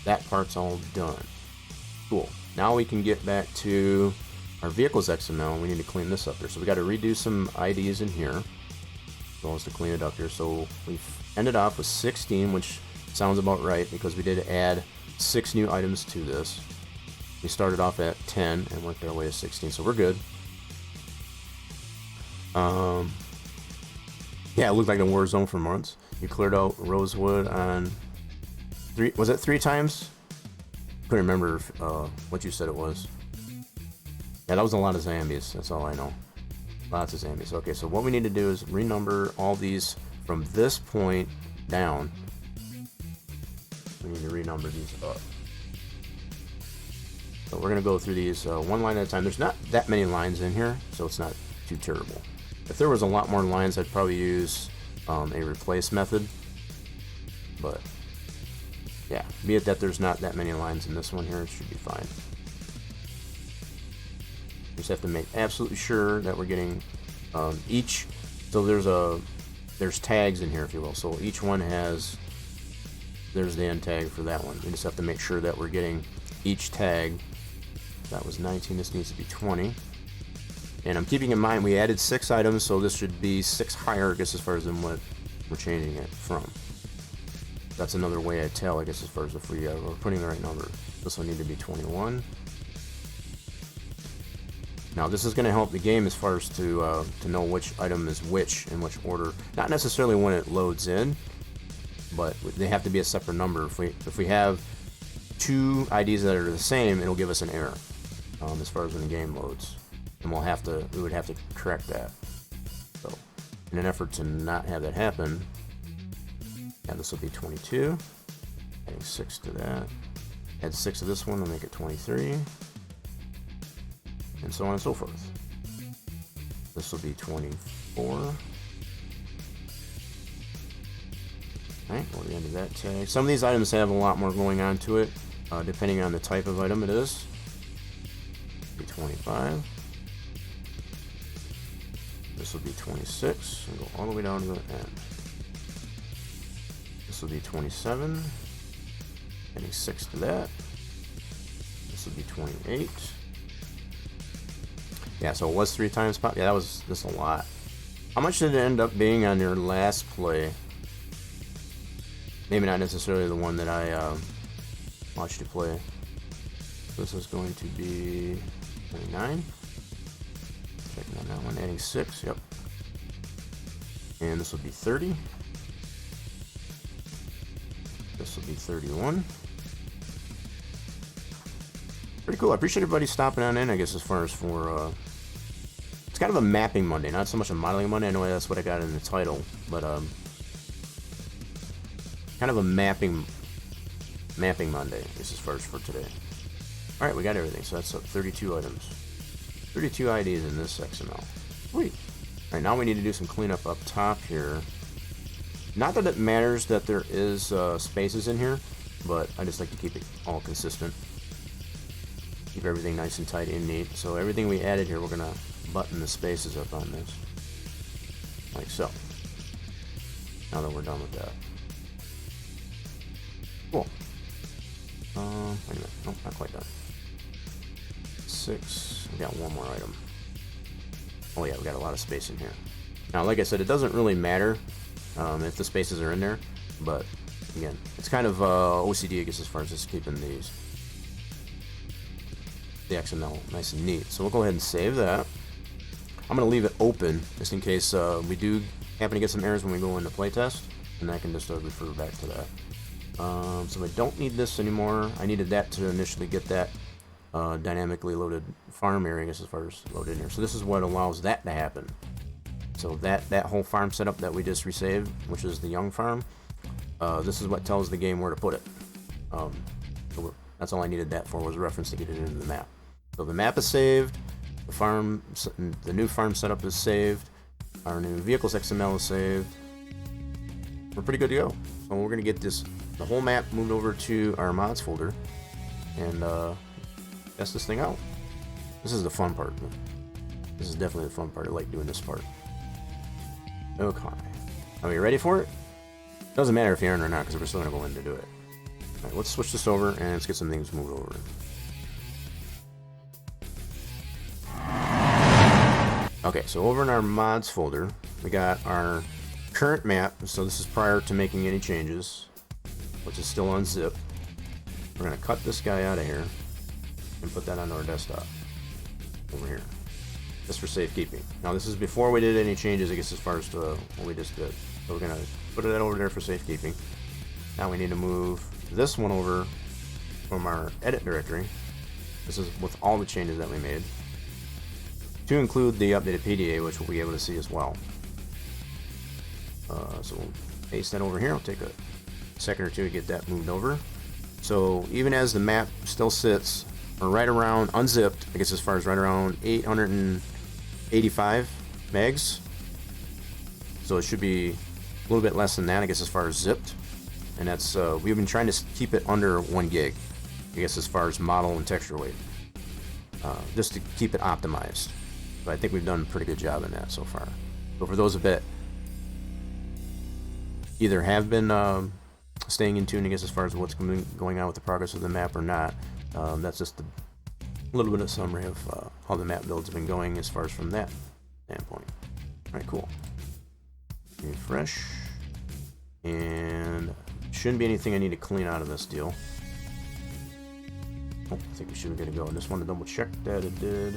That part's all done. Cool. Now we can get back to our vehicles XML, and we need to clean this up here. So we got to redo some IDs in here, as well as to clean it up here. So we've ended off with 16, which sounds about right because we did add 6 new items to this. We started off at 10 and worked our way to 16, so we're good. Yeah, it looked like a war zone for months. You cleared out Rosewood on 3. Was it 3 times? Couldn't remember what you said it was. Yeah, that was a lot of zombies. That's all I know. Lots of zombies. Okay, so what we need to do is renumber all these from this point down. We need to renumber these up. So we're going to go through these one line at a time. There's not that many lines in here, so it's not too terrible. If there was a lot more lines, I'd probably use a replace method. But yeah, be it that there's not that many lines in this one here, it should be fine. Just have to make absolutely sure that we're getting each. So there's tags in here, if you will. So each one has. There's the end tag for that one. We just have to make sure that we're getting each tag. That was 19. This needs to be 20. And I'm keeping in mind we added 6 items, so this should be 6 higher, I guess, as far as than what we're changing it from. That's another way I tell, I guess, as far as if we're putting the right number. This will need to be 21. Now this is going to help the game as far as to know which item is which in which order. Not necessarily when it loads in, but they have to be a separate number. If we have 2 IDs that are the same, it'll give us an error as far as when the game loads, and we would have to correct that. So, in an effort to not have that happen, yeah, this will be 22. Adding 6 to that. Add 6 to this one to make it 23. And so on and so forth. This will be 24. Alright, well, the end of that tag. Some of these items have a lot more going on to it, depending on the type of item it is. Be 25. This will be 26, and go all the way down to the end. This will be 27. Adding 6 to that. This will be 28. Yeah, so it was 3 times pop. Yeah, that was just a lot. How much did it end up being on your last play? Maybe not necessarily the one that I watched you play. This is going to be 29. Checking on that one. Adding 6. Yep. And this will be 30. This will be 31. Pretty cool. I appreciate everybody stopping on in, I guess, as far as for it's kind of a mapping Monday, not so much a modeling Monday. I know that's what I got in the title, but kind of a mapping Monday, I guess, as far as for today. Alright, we got everything, so that's 32 items. 32 IDs in this XML. Sweet. Alright, now we need to do some cleanup up top here. Not that it matters that there is spaces in here, but I just like to keep it all consistent. Keep everything nice and tight and neat. So everything we added here, we're going to button the spaces up on this. Like so. Now that we're done with that. Cool. Wait a minute. Nope, not quite done. 6. We got one more item. Oh yeah, we got a lot of space in here. Now, like I said, it doesn't really matter if the spaces are in there, but again, it's kind of OCD, I guess, as far as just keeping these the XML nice and neat. So we'll go ahead and save that. I'm going to leave it open just in case we do happen to get some errors when we go into playtest, and I can just refer back to that. So I don't need this anymore. I needed that to initially get that dynamically loaded farm area, I guess, as far as loaded in here. So this is what allows that to happen. So that whole farm setup that we just resaved, which is the young farm, this is what tells the game where to put it. So that's all I needed that for, was a reference to get it into the map. So the map is saved, the new farm setup is saved, our new vehicles XML is saved. We're pretty good to go. So we're gonna get the whole map moved over to our mods folder and test this thing out. This is the fun part. This is definitely the fun part. I like doing this part. Okay. Are we ready for it? Doesn't matter if you aren't or not, because we're still gonna go in to do it. Alright, let's switch this over and let's get some things moved over. Okay, so over in our mods folder, we got our current map. So this is prior to making any changes, which is still unzipped. We're gonna cut this guy out of here and put that onto our desktop over here, just for safekeeping. Now this is before we did any changes, I guess, as far as to what we just did. So we're gonna put that over there for safekeeping. Now we need to move this one over from our edit directory. This is with all the changes that we made, to include the updated PDA, which we'll be able to see as well. So we'll paste that over here. It'll take a second or two to get that moved over. So even as the map still sits right around unzipped, I guess as far as right around 885 megs. So it should be a little bit less than that, I guess, as far as zipped. And that's we've been trying to keep it under 1 gig, I guess, as far as model and texture weight, just to keep it optimized. But I think we've done a pretty good job in that so far. But for those that either have been staying in tune, I guess, as far as what's going on with the progress of the map or not, that's just a little bit of summary of how the map build's been going as far as from that standpoint. Alright, cool. Refresh. And shouldn't be anything I need to clean out of this deal. Oh, I think we should be good to go. I just want to double check that it did.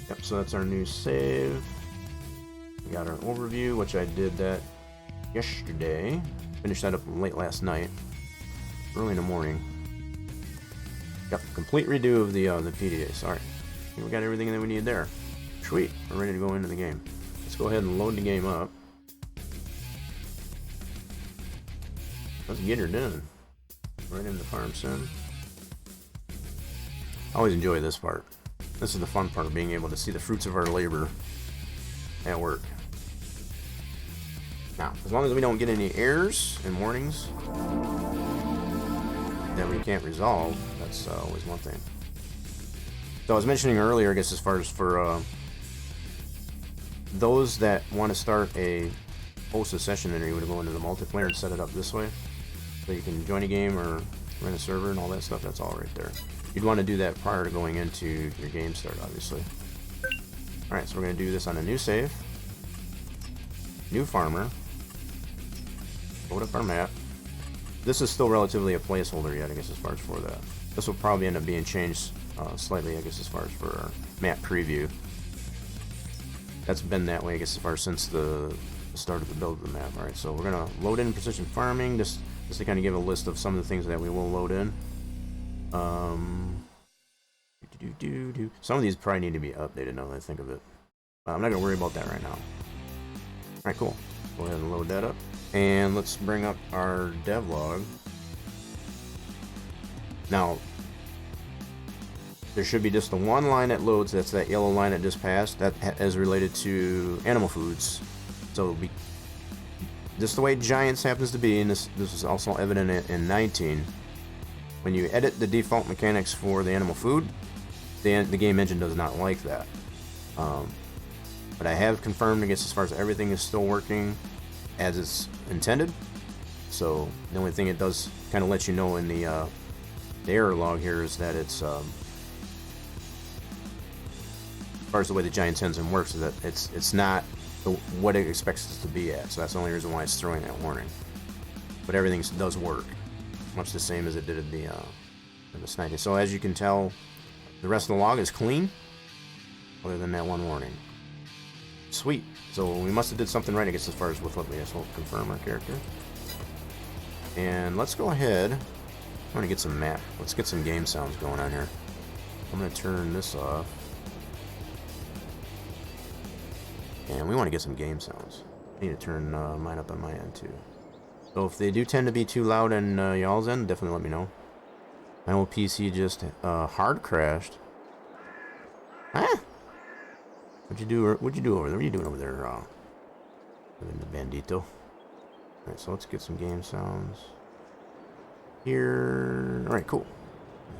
Yep, so that's our new save. We got our overview, which I did that yesterday. Finished that up late last night, early in the morning. Got a complete redo of the PDA. Sorry, we got everything that we need there. Sweet, we're ready to go into the game. Let's go ahead and load the game up. Let's get her done. Right into Farm Sim. I always enjoy this part. This is the fun part of being able to see the fruits of our labor at work. Now, as long as we don't get any errors and warnings that we can't resolve, that's always one thing. So I was mentioning earlier, I guess, as far as for those that want to start a host a session and you would go into the multiplayer and set it up this way, so you can join a game or run a server and all that stuff. That's all right there. You'd want to do that prior to going into your game start, obviously. Alright, so we're going to do this on a new save. New farmer. Load up our map. This is still relatively a placeholder yet, I guess, as far as for that. This will probably end up being changed slightly, I guess, as far as for our map preview. That's been that way, I guess, as far as since the start of the build of the map. Alright, so we're going to load in precision farming, just to kind of give a list of some of the things that we will load in. Some of these probably need to be updated now that I think of it. I'm not going to worry about that right now. Alright, cool. Go ahead and load that up. And let's bring up our devlog. Now, there should be just the one line that loads. That's that yellow line that just passed. That is related to animal foods. So it'll be just the way Giants happens to be, and this is also evident in 19. When you edit the default mechanics for the animal food, the game engine does not like that. But I have confirmed, I guess, as far as everything is still working as it's intended. So the only thing it does kind of let you know in the error log here is that it's as far as the way the Giants engine works, is that it's not what it expects it to be at. So that's the only reason why it's throwing that warning. But everything does work, much the same as it did in the 19. So as you can tell, the rest of the log is clean, other than that one warning. Sweet. So we must have did something right, I guess, as far as with what we just won't confirm our character. And let's go ahead. I want to get some map. Let's get some game sounds going on here. I'm going to turn this off. And we want to get some game sounds. I need to turn mine up on my end too. So if they do tend to be too loud on y'all's end, definitely let me know. My old PC just hard crashed. Huh? What'd you do over there? What are you doing over there? In the bandito. Alright, so let's get some game sounds. Here. Alright, cool.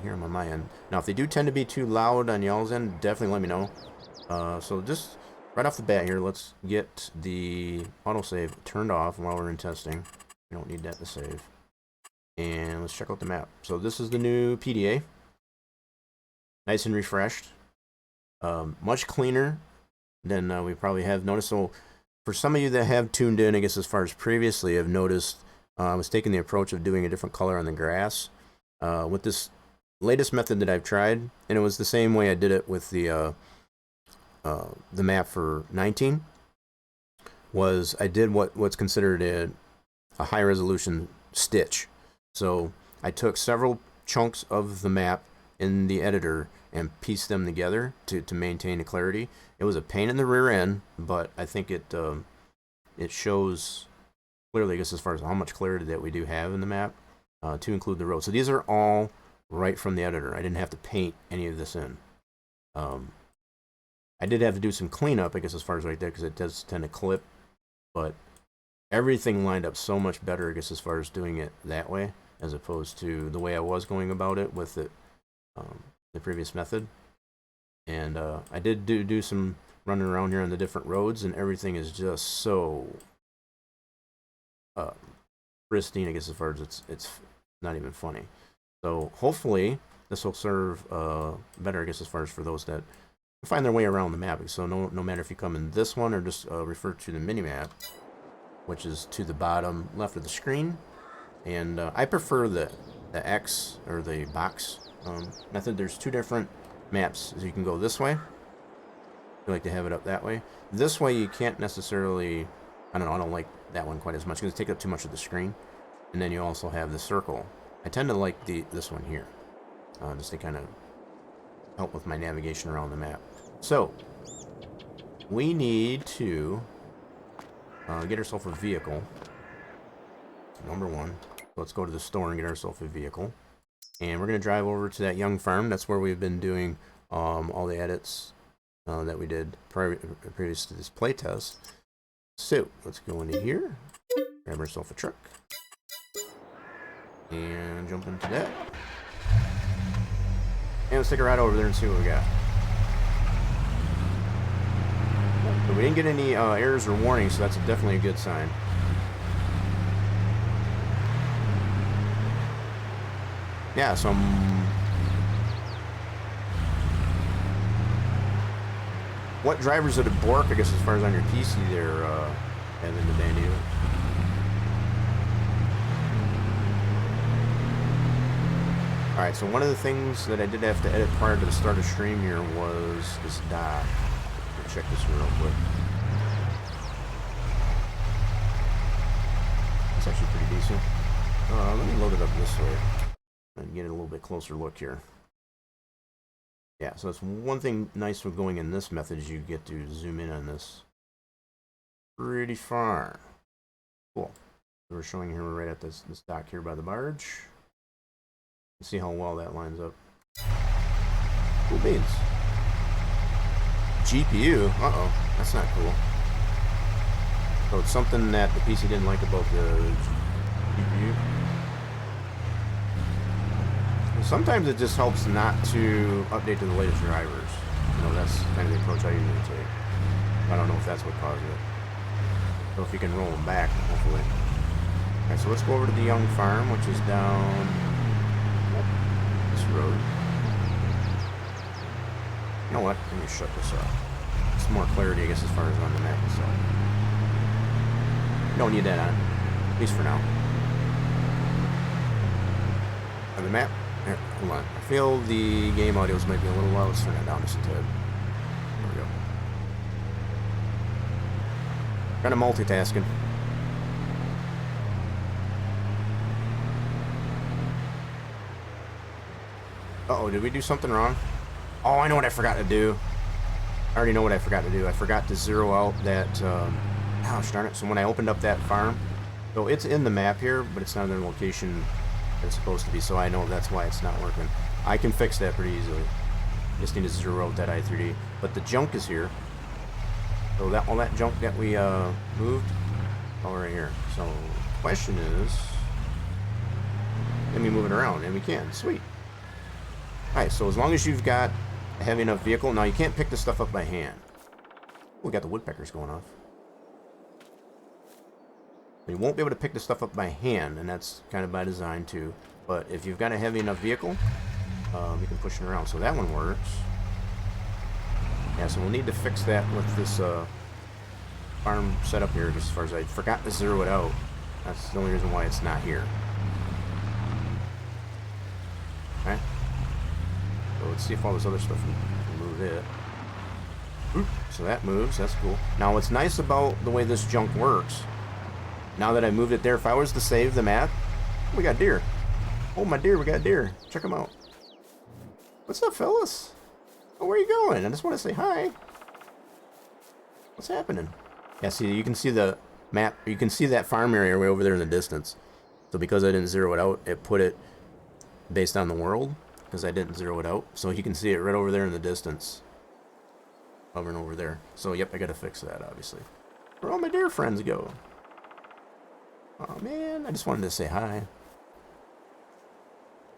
Here I'm on my end. Now, if they do tend to be too loud on y'all's end, definitely let me know. So just right off the bat here, let's get the autosave turned off while we're in testing. We don't need that to save. And let's check out the map. So this is the new PDA. Nice and refreshed. Much cleaner than we probably have noticed. So for some of you that have tuned in, I guess as far as previously, I've noticed I was taking the approach of doing a different color on the grass. With this latest method that I've tried, and it was the same way I did it with the map for 19, was I did what's considered a high resolution stitch. So I took several chunks of the map in the editor and pieced them together to maintain the clarity. It was a pain in the rear end, but I think it shows clearly, I guess, as far as how much clarity that we do have in the map, to include the road. So these are all right from the editor. I didn't have to paint any of this in. I did have to do some cleanup, I guess, as far as right there, because it does tend to clip, but everything lined up so much better, I guess, as far as doing it that way, as opposed to the way I was going about it with it, the previous method. And I did do some running around here on the different roads, and everything is just so pristine, I guess, as far as it's not even funny. So hopefully this will serve better, I guess, as far as for those that find their way around the map. So no matter if you come in this one or just refer to the mini map, which is to the bottom left of the screen. And I prefer the X or the box method. There's two different maps. So you can go this way. I like to have it up that way. This way you can't necessarily, I don't like that one quite as much because it takes up too much of the screen. And then you also have the circle. I tend to like this one here, just to kind of help with my navigation around the map. So we need to get ourselves a vehicle. Number one. Let's go to the store and get ourselves a vehicle. And we're going to drive over to that young farm. That's where we've been doing all the edits that we did previous to this playtest. So let's go into here, grab ourselves a truck, and jump into that. And let's take a ride over there and see what we got. So we didn't get any errors or warnings, so that's definitely a good sign. Yeah, some what drivers at a Bork, I guess, as far as on your PC there, having the Bandito? Alright, so one of the things that I did have to edit prior to the start of stream here was this dock. Let's check this real quick. It's actually pretty decent. Let me load it up this way and get a little bit closer look here. Yeah, so that's one thing nice with going in this method is you get to zoom in on this pretty far. Cool. So we're showing here right at this dock here by the barge. See how well that lines up. Cool beans. GPU? Uh-oh. That's not cool. So it's something that the PC didn't like about the GPU. Sometimes it just helps not to update to the latest drivers. You know, that's kind of the approach I usually take. I don't know if that's what caused it. So if you can roll them back, hopefully. Alright, so let's go over to the young farm, which is down this road. You know what? Let me shut this off. Some more clarity, I guess, as far as on the map itself. Don't need that on, at least for now. On the map, Here, hold on. I feel the game audios might be a little low. Let's turn that down just a tad. There we go. Kind of multitasking. Uh-oh, did we do something wrong? Oh, I know what I forgot to do. I already know what I forgot to do. I forgot to zero out that, gosh darn it. So when I opened up that farm, so it's in the map here, but it's not in the location it's supposed to be, so I know that's why it's not working. I can fix that pretty easily. Just need to zero out that i3D. But the junk is here. So that all that junk that we moved, all right here. So the question is, can we move it around? And we can. Sweet. Alright, so as long as you've got a heavy enough vehicle, now you can't pick this stuff up by hand. We got the woodpeckers going off. You won't be able to pick this stuff up by hand, and that's kind of by design too. But if you've got a heavy enough vehicle, you can push it around. So that one works. Yeah, so we'll need to fix that with this farm setup here, just as far as I forgot to zero it out. That's the only reason why it's not here. Okay. So let's see if all this other stuff can move it. Oop, so that moves, that's cool. Now what's nice about the way this junk works, now that I moved it there, if I was to save the map, we got deer. Oh my deer, we got deer. Check them out. What's up, fellas? Oh, where are you going? I just want to say hi. What's happening? Yeah, see, you can see the map. You can see that farm area way over there in the distance. So because I didn't zero it out, it put it based on the world, because I didn't zero it out. So you can see it right over there in the distance. Over and over there. So, yep, I got to fix that, obviously. Where all my deer friends go? Oh, man, I just wanted to say hi.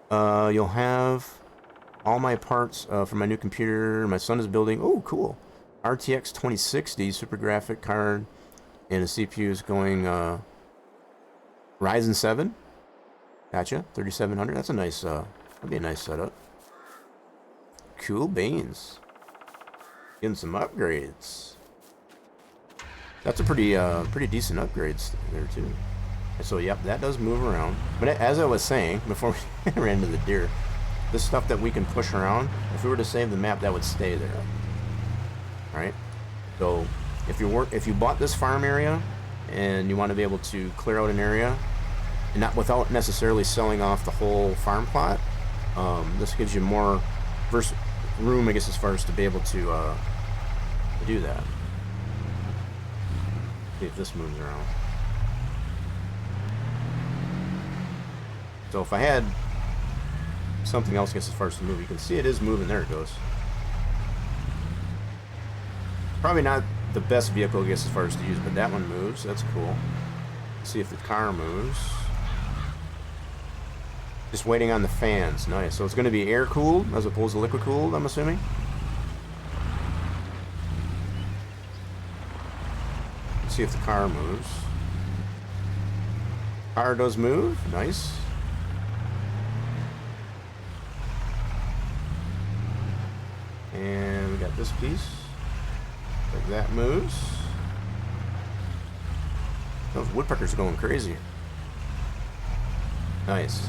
You'll have all my parts from my new computer. My son is building. Oh, cool. RTX 2060 super graphic card. And the CPU is going Ryzen 7. Gotcha. 3700. That's a nice, that'd be a nice setup. Cool beans. Getting some upgrades. That's a pretty decent upgrades there too. So yep, that does move around. But as I was saying before we ran into the deer, this stuff that we can push around, if we were to save the map, that would stay there. Right? So if you bought this farm area and you want to be able to clear out an area, and not without necessarily selling off the whole farm plot, this gives you more room, I guess, as far as to be able to do that. See if this moves around. So if I had something else, I guess, as far as to move, you can see it is moving. There it goes. Probably not the best vehicle, I guess, as far as to use, but that one moves. That's cool. Let's see if the car moves. Just waiting on the fans. Nice. So it's going to be air cooled as opposed to liquid cooled, I'm assuming. Let's see if the car moves. Car does move. Nice. And we got this piece. Like that moves. Those woodpeckers are going crazy. Nice.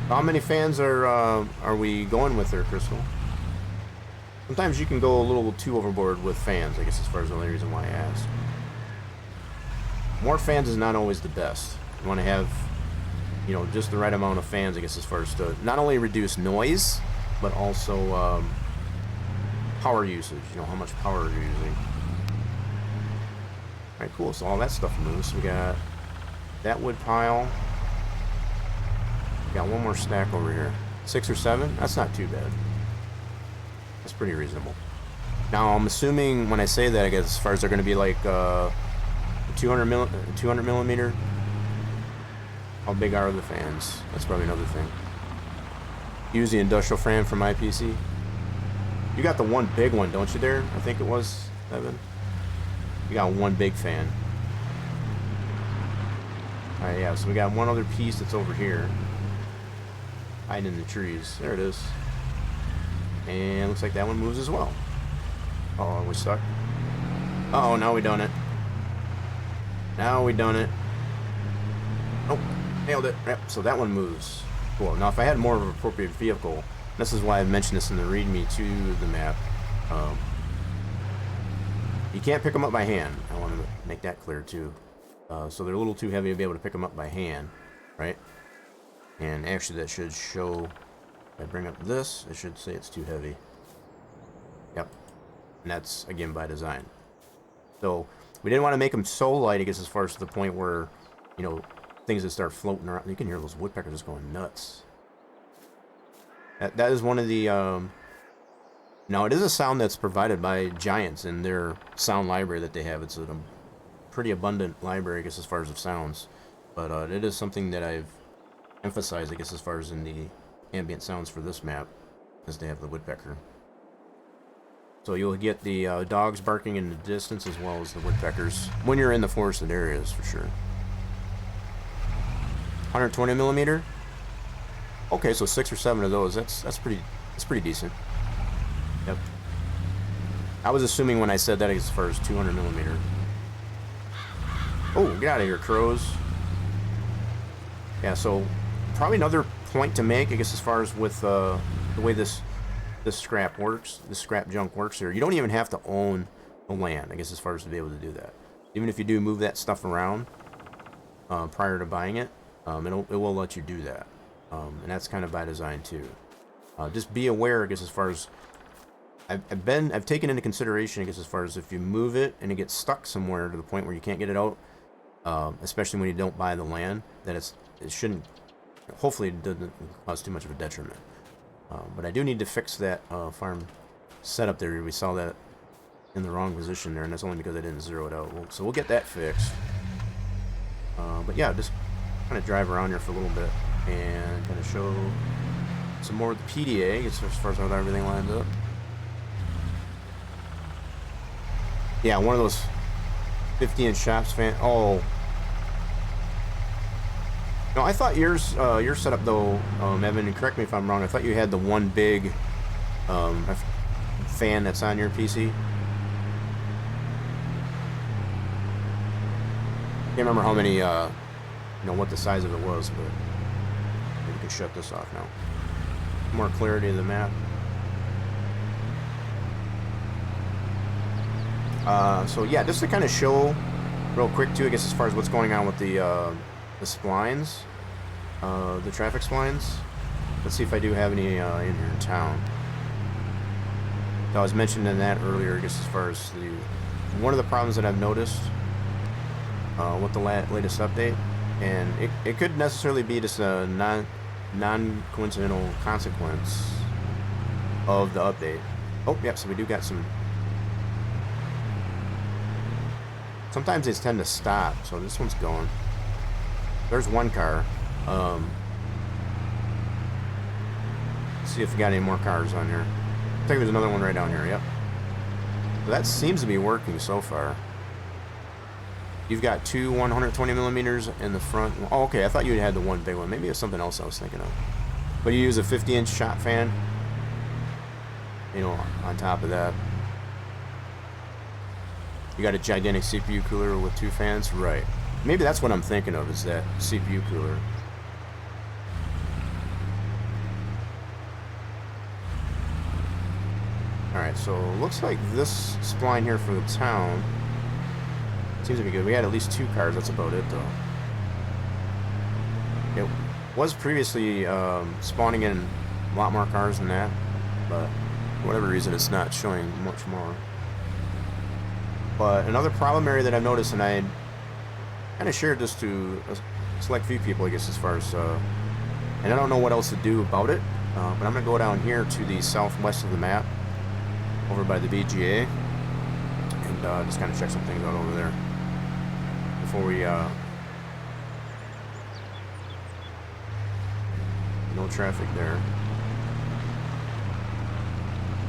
How many fans are we going with there, Crystal? Sometimes you can go a little too overboard with fans, I guess, as far as the only reason why I asked. More fans is not always the best. You want to have, you know, just the right amount of fans, I guess, as far as to not only reduce noise, but also power usage. You know, how much power you're using. Alright, cool. So all that stuff moves. We got that wood pile. Got one more stack over here. 6 or 7? That's not too bad. That's pretty reasonable. Now, I'm assuming when I say that, I guess, as far as they're going to be like 200 millimeter. How big are the fans? That's probably another thing. Use the industrial fan from my PC. You got the one big one, don't you there? I think it was, Evan. You got one big fan. Alright, yeah, so we got one other piece that's over here. Hiding in the trees. There it is. And looks like that one moves as well. Oh, are we stuck? Uh oh, now we done it. Now we done it. Oh, nailed it. Yep, so that one moves. cool. Now, if I had more of an appropriate vehicle, this is why I mentioned this in the README to the map. You can't pick them up by hand. I want to make that clear too. So they're a little too heavy to be able to pick them up by hand, right? And actually, that should show. If I bring up this, it should say it's too heavy. Yep. And that's again by design. So we didn't want to make them so light, I guess, as far as to the point where, you know, things that start floating around. You can hear those woodpeckers just going nuts. That is one of the. Now, it is a sound that's provided by Giants in their sound library that they have. It's a pretty abundant library, I guess, as far as the sounds. But it is something that I've emphasized, I guess, as far as in the ambient sounds for this map, as they have the woodpecker. So you'll get the dogs barking in the distance as well as the woodpeckers when you're in the forested areas, for sure. 120 millimeter. Okay, so 6 or 7 of those. That's pretty decent. Yep. I was assuming when I said that as far as 200 millimeter. Oh, get out of here, crows. Yeah, so probably another point to make, I guess, as far as with the way this scrap works, this scrap junk works here. You don't even have to own the land, I guess, as far as to be able to do that. Even if you do move that stuff around prior to buying it, it will let you do that. And that's kind of by design too. Just be aware, I guess, as far as I've taken into consideration, I guess, as far as if you move it and it gets stuck somewhere to the point where you can't get it out, especially when you don't buy the land, that it shouldn't. Hopefully, it doesn't cause too much of a detriment. But I do need to fix that farm setup there. We saw that in the wrong position there, and that's only because I didn't zero it out. So we'll get that fixed. But yeah, just kind of drive around here for a little bit and kind of show some more of the PDA as far as how everything lines up. Yeah, one of those 50-inch shops fan. Oh. No, I thought your setup though, Evan, and correct me if I'm wrong, I thought you had the one big fan that's on your PC. Can't remember how many, what the size of it was, but maybe we can shut this off now. More clarity of the map. So yeah, just to kind of show real quick too, I guess, as far as what's going on with the splines, the traffic splines. Let's see if I do have any in here in town. So I was mentioning that earlier, I guess, as far as one of the problems that I've noticed with the latest update, and it could necessarily be just a non-coincidental consequence of the update. Oh, yeah, so we do got some. Sometimes they tend to stop, so this one's going. There's one car. Let's see if we got any more cars on here. I think there's another one right down here, yep. So that seems to be working so far. You've got two 120 millimeters in the front. Oh, okay, I thought you had the one big one. Maybe it's something else I was thinking of. But you use a 50-inch shot fan, on top of that. You got a gigantic CPU cooler with 2 fans? Right. Maybe that's what I'm thinking of, is that CPU cooler. Alright, so looks like this spline here for the town seems to be good. We had at least 2 cars, that's about it though. It was previously spawning in a lot more cars than that, but for whatever reason it's not showing much more. But another problem area that I've noticed, and I kind of shared this to a select few people, I guess, as far as, and I don't know what else to do about it, but I'm going to go down here to the southwest of the map, over by the BGA, and just kind of check some things out over there before we, no traffic there.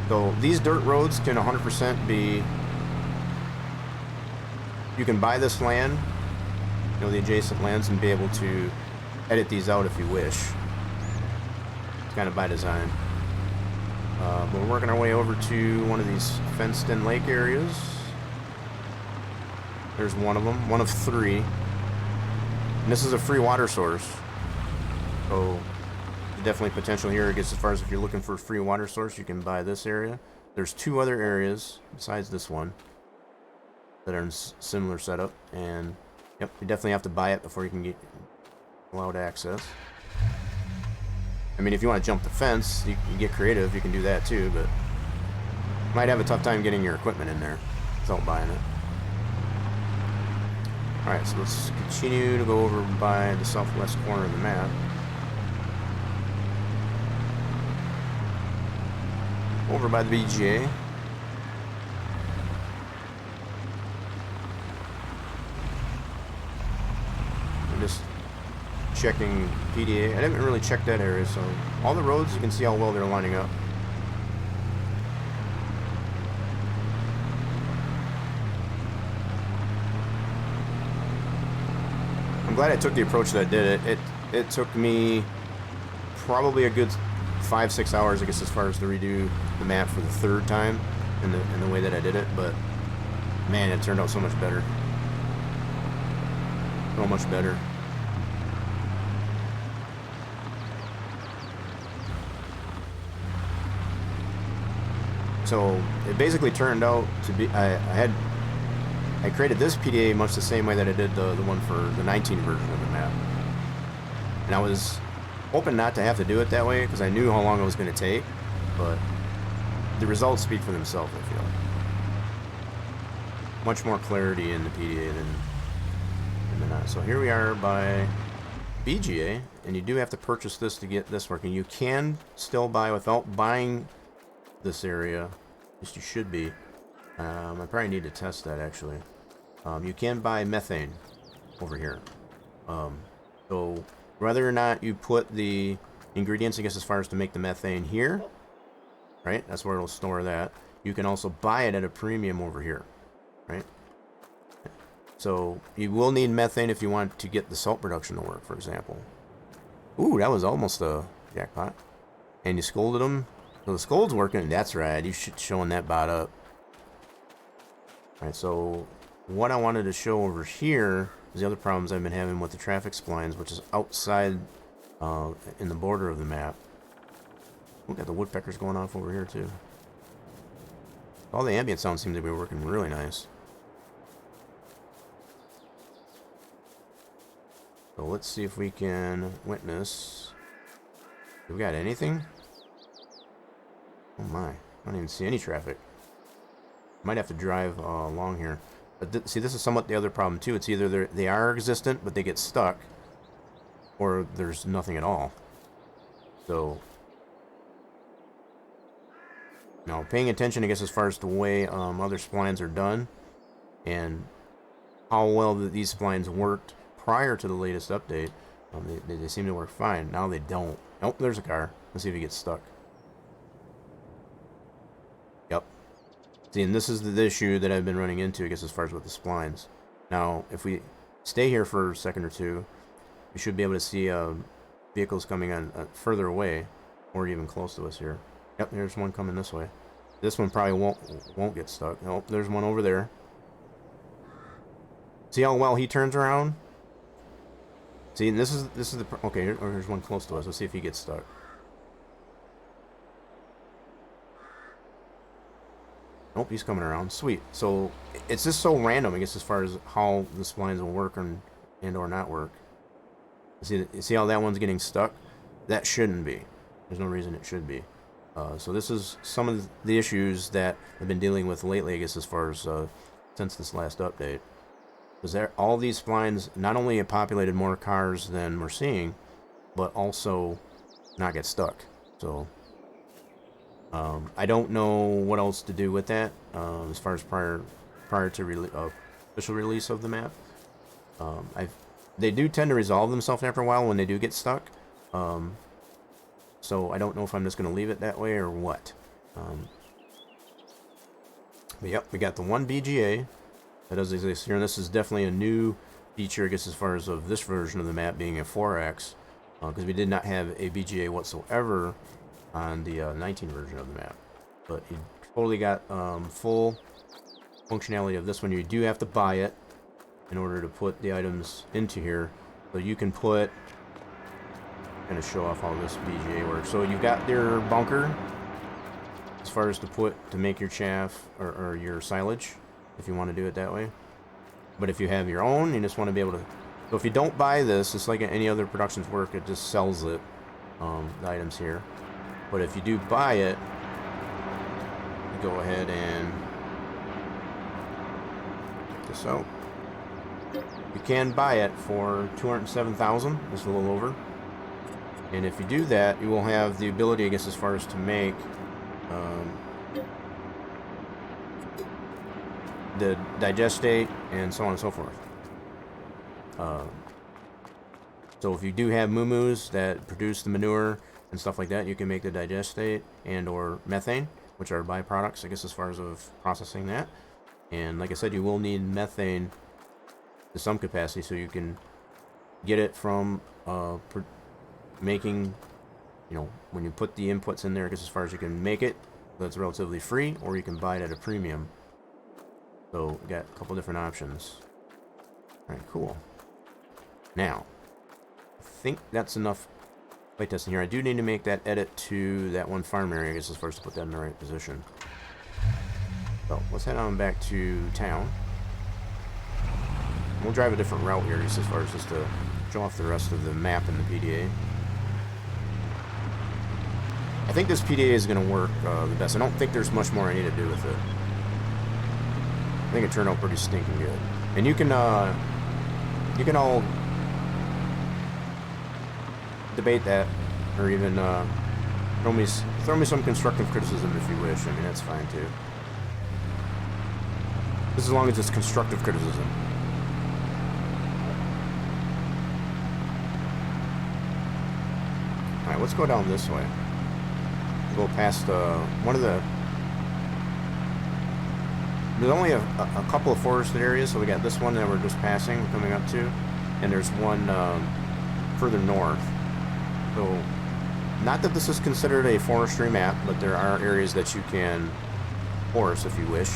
So these dirt roads can 100% be. You can buy this land, the adjacent lands, and be able to edit these out if you wish. It's kind of by design. But we're working our way over to one of these fenced-in lake areas. There's one of them, one of 3. And this is a free water source. So definitely potential here. I guess as far as if you're looking for a free water source, you can buy this area. There's 2 other areas besides this one that are in similar setup, and yep, you definitely have to buy it before you can get allowed access. I mean, if you want to jump the fence, you get creative, you can do that too, but you might have a tough time getting your equipment in there without buying it. Alright, so let's continue to go over by the southwest corner of the map. Over by the BGA. I'm just checking PDA. I didn't really check that area, so all the roads, you can see how well they're lining up. I'm glad I took the approach that I did it. It took me probably a good 5-6 hours, I guess, as far as to redo the map for the 3rd time in the way that I did it, but man, it turned out so much better. So much better. So it basically turned out to be, I created this PDA much the same way that I did the one for the 19 version of the map. And I was hoping not to have to do it that way because I knew how long it was going to take, but the results speak for themselves, I feel. Much more clarity in the PDA than that. So here we are by BGA, and you do have to purchase this to get this working. You can still buy without buying this area. At least you should be. I probably need to test that, actually. You can buy methane over here. So whether or not you put the ingredients, I guess, as far as to make the methane here, right? That's where it'll store that. You can also buy it at a premium over here, right? So you will need methane if you want to get the salt production to work, for example. Ooh, that was almost a jackpot. And you scolded them. So the scold's working. That's right. You should showing that bot up. Alright, so what I wanted to show over here is the other problems I've been having with the traffic splines, which is outside in the border of the map. We've got the woodpeckers going off over here too. All the ambient sounds seem to be working really nice. So let's see if we can witness. Have we got anything? Oh my, I don't even see any traffic. Might have to drive along here. But see, this is somewhat the other problem too. It's either they are existent, but they get stuck, or there's nothing at all. So, now paying attention, I guess, as far as the way other splines are done, and how well these splines worked prior to the latest update. They seem to work fine. Now they don't. Oh, there's a car. Let's see if he gets stuck. Yep. See, and this is the issue that I've been running into, I guess, as far as with the splines. Now, if we stay here for a second or two, we should be able to see vehicles coming on further away, or even close to us here. Yep, there's one coming this way. This one probably won't get stuck. Oh, there's one over there. See how well he turns around? See, and this is the okay. Here's one close to us. Let's see if he gets stuck. Nope, he's coming around. Sweet. So it's just so random, I guess, as far as how the splines will work and or not work. You see how that one's getting stuck? That shouldn't be. There's no reason it should be. So this is some of the issues that I've been dealing with lately, I guess, as far as since this last update. Because all these splines not only have populated more cars than we're seeing, but also not get stuck. So I don't know what else to do with that as far as prior to official release of the map. They do tend to resolve themselves after a while when they do get stuck. So I don't know if I'm just going to leave it that way or what. But yep, we got the one BGA that does exist here, and this is definitely a new feature, I guess, as far as of this version of the map being a 4X, because we did not have a BGA whatsoever on the 19 version of the map. But you totally got full functionality of this one. You do have to buy it in order to put the items into here. So you can put, kind of show off how this BGA works. So you've got your bunker as far as to make your chaff or your silage, if you want to do it that way. But if you have your own, you just want to be able to. So if you don't buy this, it's like any other production's work, it just sells it, the items here. But if you do buy it, you go ahead and check this out. You can buy it for $207,000, just a little over. And if you do that, you will have the ability, I guess, as far as to make the digestate and so on and so forth. So if you do have moo-moos that produce the manure and stuff like that, you can make the digestate and or methane, which are byproducts, I guess, as far as of processing that. And like I said, you will need methane to some capacity, so you can get it from making, you know, when you put the inputs in there, I guess, as far as you can make it, that's relatively free, or you can buy it at a premium. So we got a couple different options. Alright, cool. Now, I think that's enough playtesting here. I do need to make that edit to that one farm area, I guess, as far as to put that in the right position. So let's head on back to town. We'll drive a different route here, just as far as just to show off the rest of the map in the PDA. I think this PDA is going to work the best. I don't think there's much more I need to do with it. I think it turned out pretty stinking good. And you can all debate that, or even throw me some constructive criticism if you wish. I mean, that's fine too. Just as long as it's constructive criticism. Alright, let's go down this way. We'll go past one of the... There's only a couple of forested areas, so we got this one that we're just passing, we're coming up to, and there's one further north. So, not that this is considered a forestry map, but there are areas that you can forest if you wish.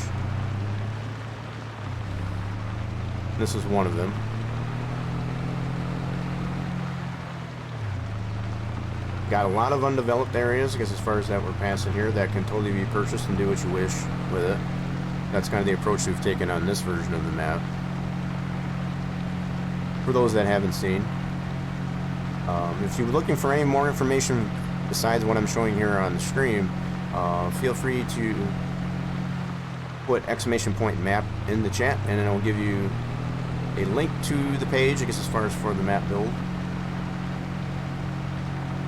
This is one of them. Got a lot of undeveloped areas, I guess, as far as that we're passing here, that can totally be purchased and do what you wish with it. That's kind of the approach we've taken on this version of the map. For those that haven't seen. If you're looking for any more information besides what I'm showing here on the screen, feel free to put !map in the chat, and it'll give you a link to the page, I guess, as far as for the map build.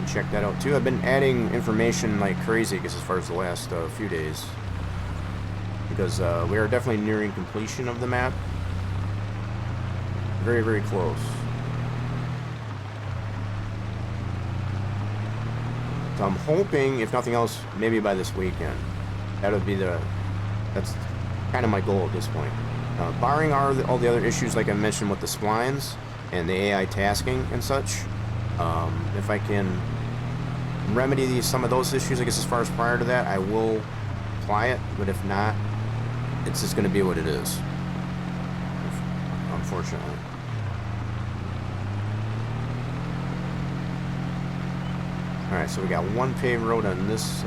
Check that out too. I've been adding information like crazy, I guess, as far as the last few days, because we are definitely nearing completion of the map. Very, very close. So I'm hoping, if nothing else, maybe by this weekend. That would be that's kind of my goal at this point. Barring all the other issues, like I mentioned, with the splines and the AI tasking and such, if I can remedy some of those issues, I guess, as far as prior to that, I will apply it. But if not, it's just going to be what it is, unfortunately. Alright, so we got one paved road on this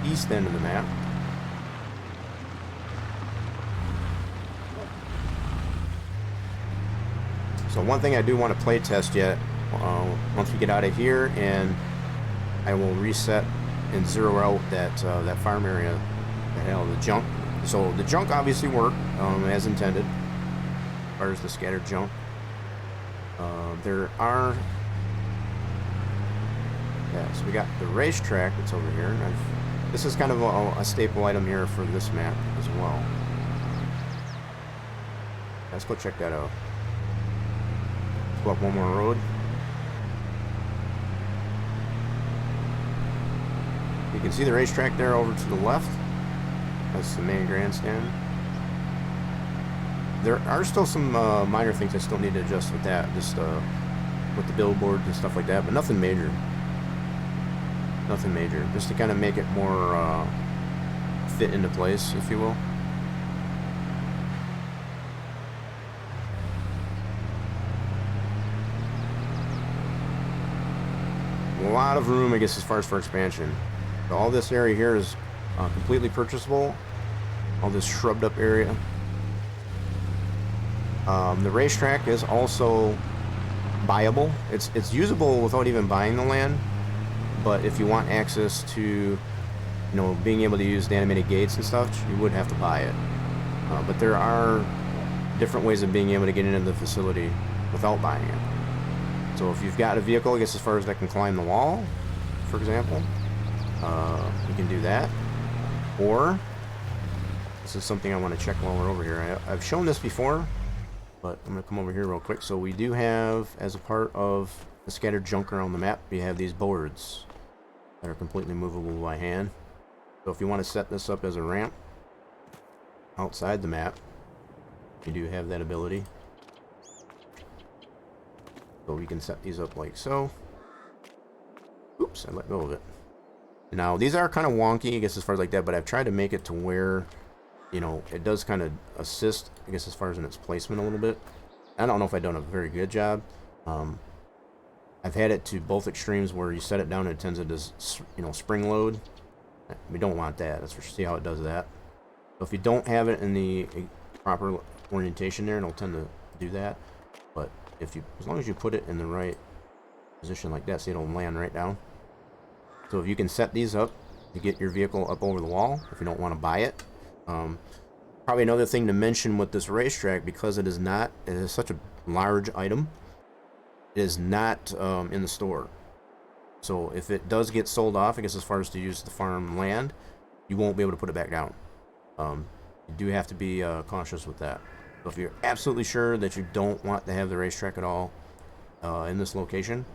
east end of the map. So one thing I do want to play test yet, once we get out of here, and I will reset and zero out that farm area, the junk. So the junk obviously worked as intended, as far as the scattered junk. There are... Yeah, so we got the racetrack that's over here. And this is kind of a staple item here for this map as well. Let's go check that out. Let's go up one more road. You can see the racetrack there over to the left. That's the main grandstand. There are still some minor things I still need to adjust with that, just with the billboards and stuff like that, but nothing major. Nothing major, just to kind of make it more fit into place, if you will. lot of room, I guess, as far as for expansion. So all this area here is completely purchasable. All this shrubbed up area. The racetrack is also buyable. It's usable without even buying the land. But if you want access to, you know, being able to use the animated gates and stuff, you would have to buy it. But there are different ways of being able to get into the facility without buying it. So if you've got a vehicle, I guess as far as that can climb the wall, for example, you can do that. Or, this is something I want to check while we're over here. I've shown this before, but I'm going to come over here real quick. So we do have, as a part of the scattered junk around the map, we have these boards that are completely movable by hand. So if you want to set this up as a ramp outside the map, you do have that ability. So we can set these up like so. Oops, I let go of it. Now, these are kind of wonky, I guess, as far as like that, but I've tried to make it to where, you know, it does kind of assist, I guess, as far as in its placement a little bit. I don't know if I've done a very good job. I've had it to both extremes where you set it down and it tends to, you know, spring load. We don't want that. Let's see how it does that. So if you don't have it in the proper orientation there, it'll tend to do that. But if you, as long as you put it in the right position like that, so it'll land right down. So if you can set these up to get your vehicle up over the wall, if you don't want to buy it. Probably another thing to mention with this racetrack, because it is such a large item, it is not in the store. So if it does get sold off, I guess as far as to use the farm land, you won't be able to put it back down. You do have to be cautious with that. So if you're absolutely sure that you don't want to have the racetrack at all in this location,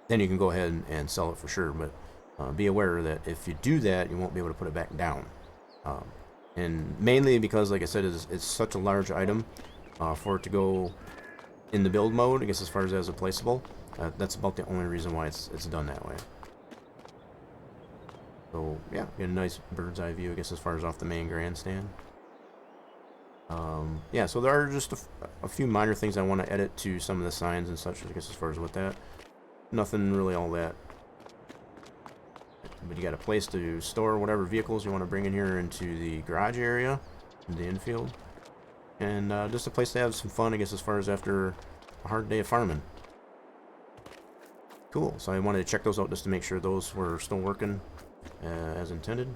then you can go ahead and sell it for sure. But be aware that if you do that, you won't be able to put it back down. And mainly because, like I said, it's such a large item for it to go in the build mode, I guess, as far as a placeable. That's about the only reason why it's done that way. So yeah, get a nice bird's eye view, I guess, as far as off the main grandstand. Yeah, so there are just a few minor things I want to edit to some of the signs and such, I guess, as far as with that. Nothing really all that. But you got a place to store whatever vehicles you want to bring in here into the garage area, in the infield. And just a place to have some fun, I guess, as far as after a hard day of farming. Cool, so I wanted to check those out just to make sure those were still working as intended.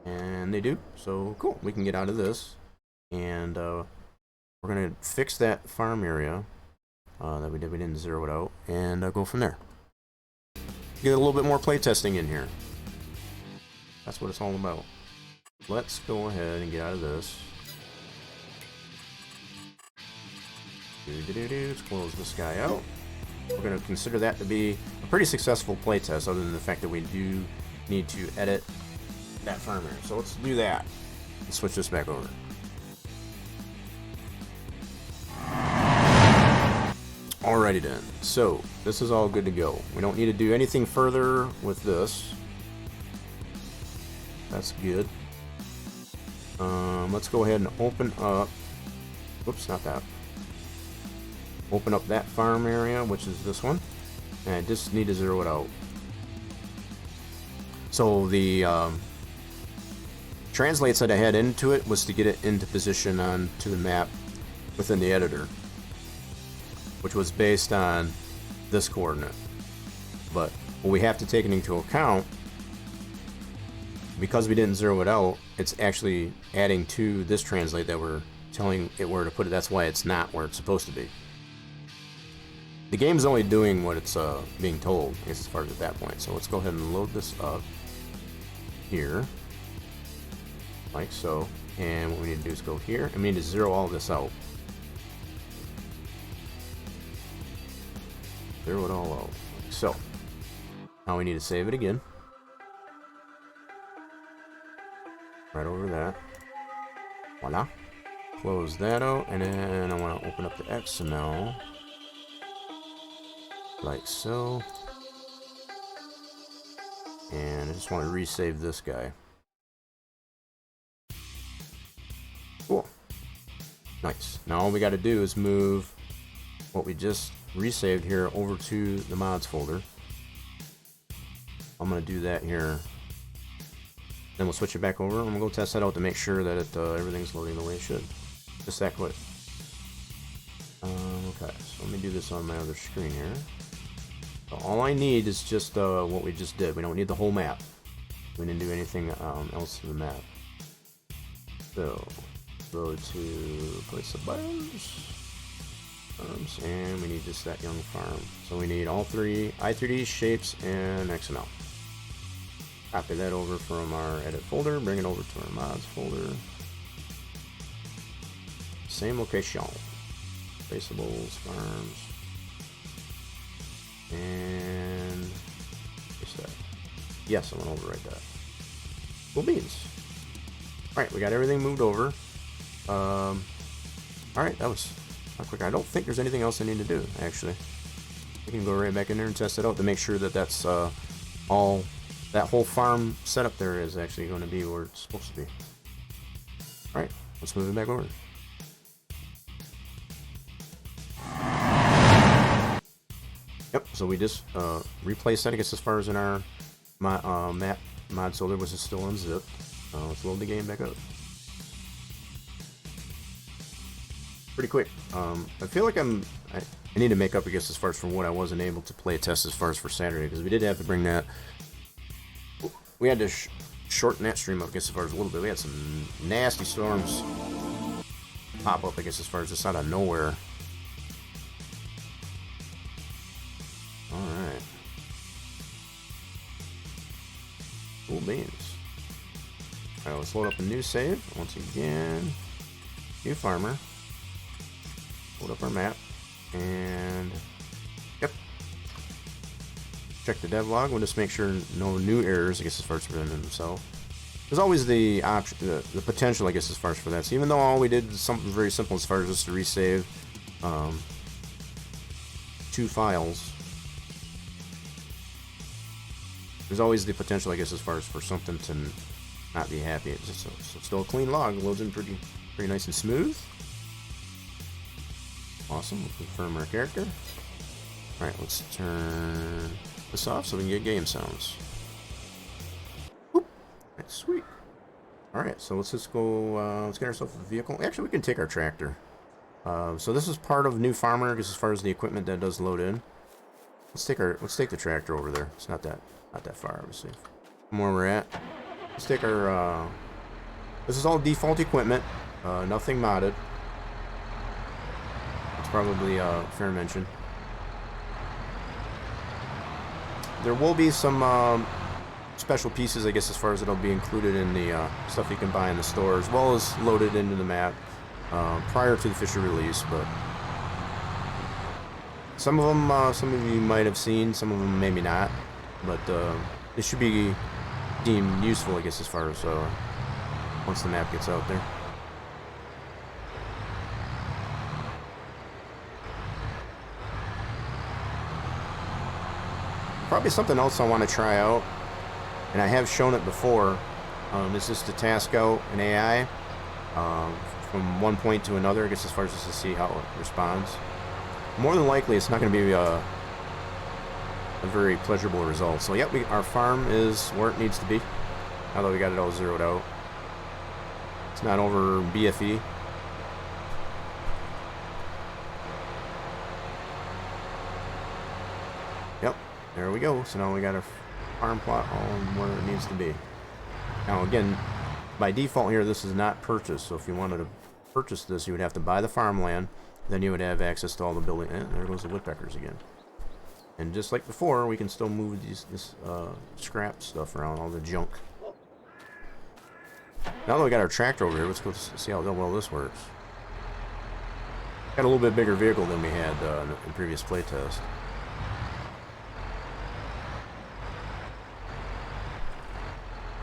And they do, so cool. We can get out of this. And we're going to fix that farm area that we didn't zero it out, and go from there. Get a little bit more playtesting in here. That's what it's all about. Let's go ahead and get out of this. Let's close this guy out. We're going to consider that to be a pretty successful playtest, other than the fact that we do need to edit that farm area. So let's do that. Let's switch this back over. Alrighty then, so this is all good to go. We don't need to do anything further with this. That's good. Let's go ahead and open up, whoops, not that. Open up that farm area, which is this one. And I just need to zero it out. So the translates that I had into it was to get it into position onto the map within the editor, which was based on this coordinate. But what we have to take into account, because we didn't zero it out, it's actually adding to this translate that we're telling it where to put it. That's why it's not where it's supposed to be. The game's only doing what it's being told, I guess, as far as at that point. So let's go ahead and load this up here, like so. And what we need to do is go here, and we need to zero all this out. Zero it all out. Like so. Now we need to save it again. Right over that. Voila. Close that out, and then I want to open up the XML. Like so. And I just want to resave this guy. Cool. Nice. Now all we got to do is move what we just resaved here over to the mods folder. I'm gonna do that here. Then we'll switch it back over. I'm gonna go test that out to make sure that everything's loading the way it should. Just that quick. Okay, so let me do this on my other screen here. So all I need is just what we just did. We don't need the whole map. We didn't do anything else to the map. So go to place of farms, and we need just that young farm. So we need all three i3D shapes and XML. Copy that over from our edit folder, bring it over to our mods folder. Same location. Traceables, farms, and what's that? Yes, I want to overwrite that. Cool beans. Alright, we got everything moved over. Alright, that was not quick. I don't think there's anything else I need to do, actually. We can go right back in there and test it out to make sure that that's all, that whole farm setup there is actually going to be where it's supposed to be. Alright, let's move it back over. Yep, so we just replaced that, I guess, as far as in our map mod folder, which is still unzipped. Let's load the game back up. Pretty quick. I feel like I need to make up, I guess, as far as from what I wasn't able to play a test as far as for Saturday, because we did have to bring that. We had to shorten that stream up, I guess, as far as a little bit. We had some nasty storms pop up, I guess, as far as just out of nowhere. Alright. Cool beans. Alright, let's load up a new save. Once again, new farmer. Load up our map. And, yep. Check the devlog. We'll just make sure no new errors, I guess, as far as presenting themselves. There's always the option, the potential, I guess, as far as for that. So even though all we did is something very simple as far as just to resave 2 files, there's always the potential, I guess, as far as for something to not be happy. It's just still a clean log. It loads in pretty nice and smooth. Awesome. We'll confirm our character. Alright, let's turn this off so we can get game sounds. Whoop. That's sweet. Alright, so let's just go, let's get ourselves a vehicle. Actually, we can take our tractor. So this is part of New Farmer, I guess, as far as the equipment that does load in. Let's take the tractor over there. It's not that far, obviously. From where we're at. Let's take our, this is all default equipment. Nothing modded. It's probably fair mention. There will be some special pieces, I guess, as far as it'll be included in the stuff you can buy in the store, as well as loaded into the map prior to the official release. But some of them, some of you might have seen, some of them maybe not. But it should be deemed useful, I guess, as far as once the map gets out there. Probably something else I want to try out, and I have shown it before, is just to task out an AI from one point to another, I guess, as far as just to see how it responds. More than likely, it's not going to be a very pleasurable result. So, yep, our farm is where it needs to be. Now that we got it all zeroed out. It's not over BFE. Yep, there we go. So now we got our farm plot all where it needs to be. Now, again, by default here, this is not purchased. So if you wanted to purchase this, you would have to buy the farmland. Then you would have access to all the building. And there goes the woodpeckers again. And just like before, we can still move this scrap stuff around, all the junk. Now that we got our tractor over here, let's go see how well this works. Got a little bit bigger vehicle than we had in previous playtest.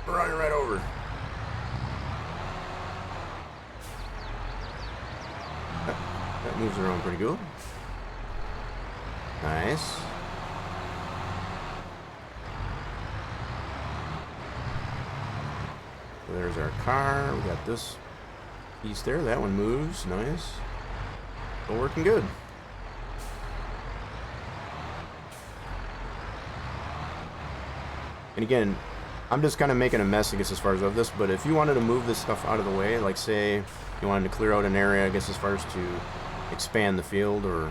Running right over. That moves around pretty good. Nice. So there's our car. We got this piece there. That one moves. Nice. Still working good. And again, I'm just kind of making a mess, I guess, as far as of this, but if you wanted to move this stuff out of the way, like say you wanted to clear out an area, I guess, as far as to expand the field or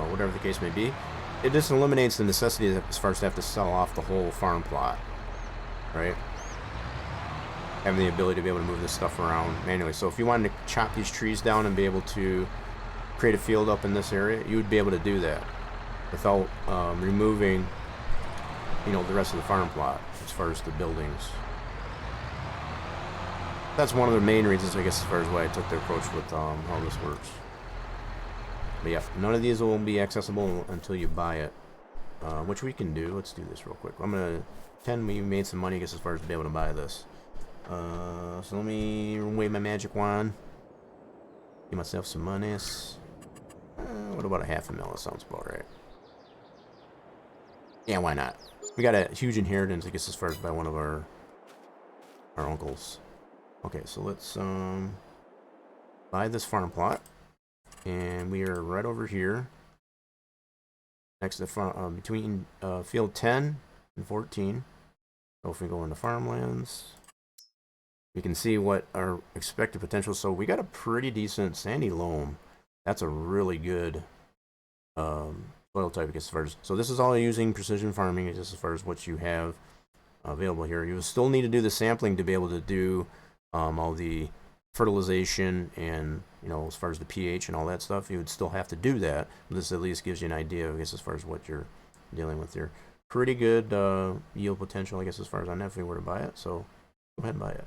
whatever the case may be, it just eliminates the necessity as far as to have to sell off the whole farm plot, right? Having the ability to be able to move this stuff around manually. So if you wanted to chop these trees down and be able to create a field up in this area, you would be able to do that without removing, you know, the rest of the farm plot as far as the buildings. That's one of the main reasons, I guess, as far as why I took the approach with how this works. But yeah, none of these will be accessible until you buy it, which we can do. Let's do this real quick. I'm gonna pretend we made some money, I guess, as far as to be able to buy this. So let me wave my magic wand. Give myself some monies. What about a $500,000? That sounds about right. Yeah, why not? We got a huge inheritance, I guess, as far as by one of our uncles. Okay, so let's buy this farm plot. And we are right over here, next to the farm, between field 10 and 14. So if we go into farmlands, we can see what our expected potential. So we got a pretty decent sandy loam. That's a really good soil type, I guess, as far as. So this is all using precision farming, just as far as what you have available here. You will still need to do the sampling to be able to do all the fertilization and, you know, as far as the pH and all that stuff. You would still have to do that. This at least gives you an idea, I guess, as far as what you're dealing with here. Pretty good yield potential, I guess, as far as I know, if we were to buy it. So go ahead and buy it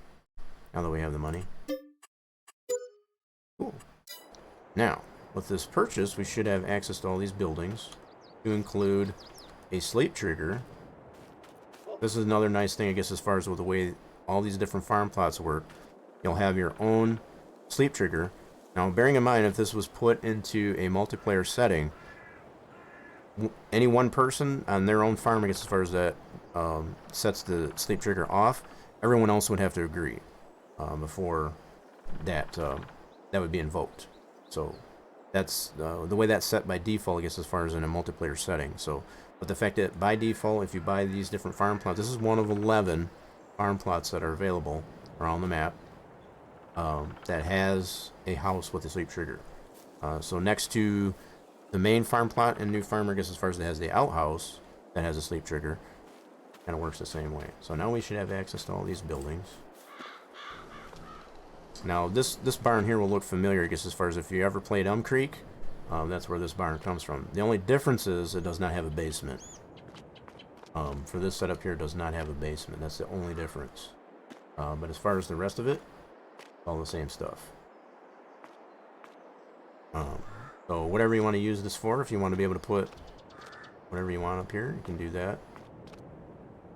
now that we have the money. Cool. Now, with this purchase, we should have access to all these buildings, to include a sleep trigger. This is another nice thing, I guess, as far as with the way all these different farm plots work. You'll have your own sleep trigger. Now, bearing in mind, if this was put into a multiplayer setting, any one person on their own farm, I guess, as far as that sets the sleep trigger off, everyone else would have to agree before that that would be invoked. So that's the way that's set by default, I guess, as far as in a multiplayer setting. So, but the fact that by default, if you buy these different farm plots, this is one of 11 farm plots that are available around the map. That has a house with a sleep trigger. So next to the main farm plot and new farmer, I guess, as far as it has the outhouse that has a sleep trigger, kind of works the same way. So now we should have access to all these buildings. Now this barn here will look familiar, I guess, as far as if you ever played Elm Creek, that's where this barn comes from. The only difference is it does not have a basement. For this setup here, it does not have a basement. That's the only difference. But as far as the rest of it, all the same stuff. So whatever you want to use this for, if you want to be able to put whatever you want up here, you can do that.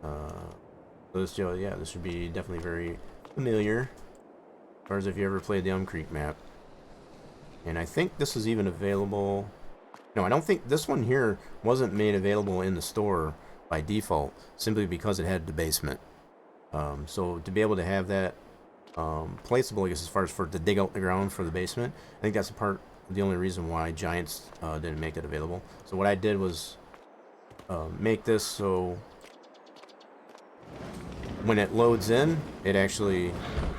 So this, yeah, this should be definitely very familiar, as far as if you ever played the Elm Creek map. And I think this is even available. No, I don't think this one here wasn't made available in the store by default, simply because it had the basement. So to be able to have that placeable, I guess, as far as for to dig out the ground for the basement, I think that's the only reason why Giants didn't make that available. So what I did was make this so when it loads in, it actually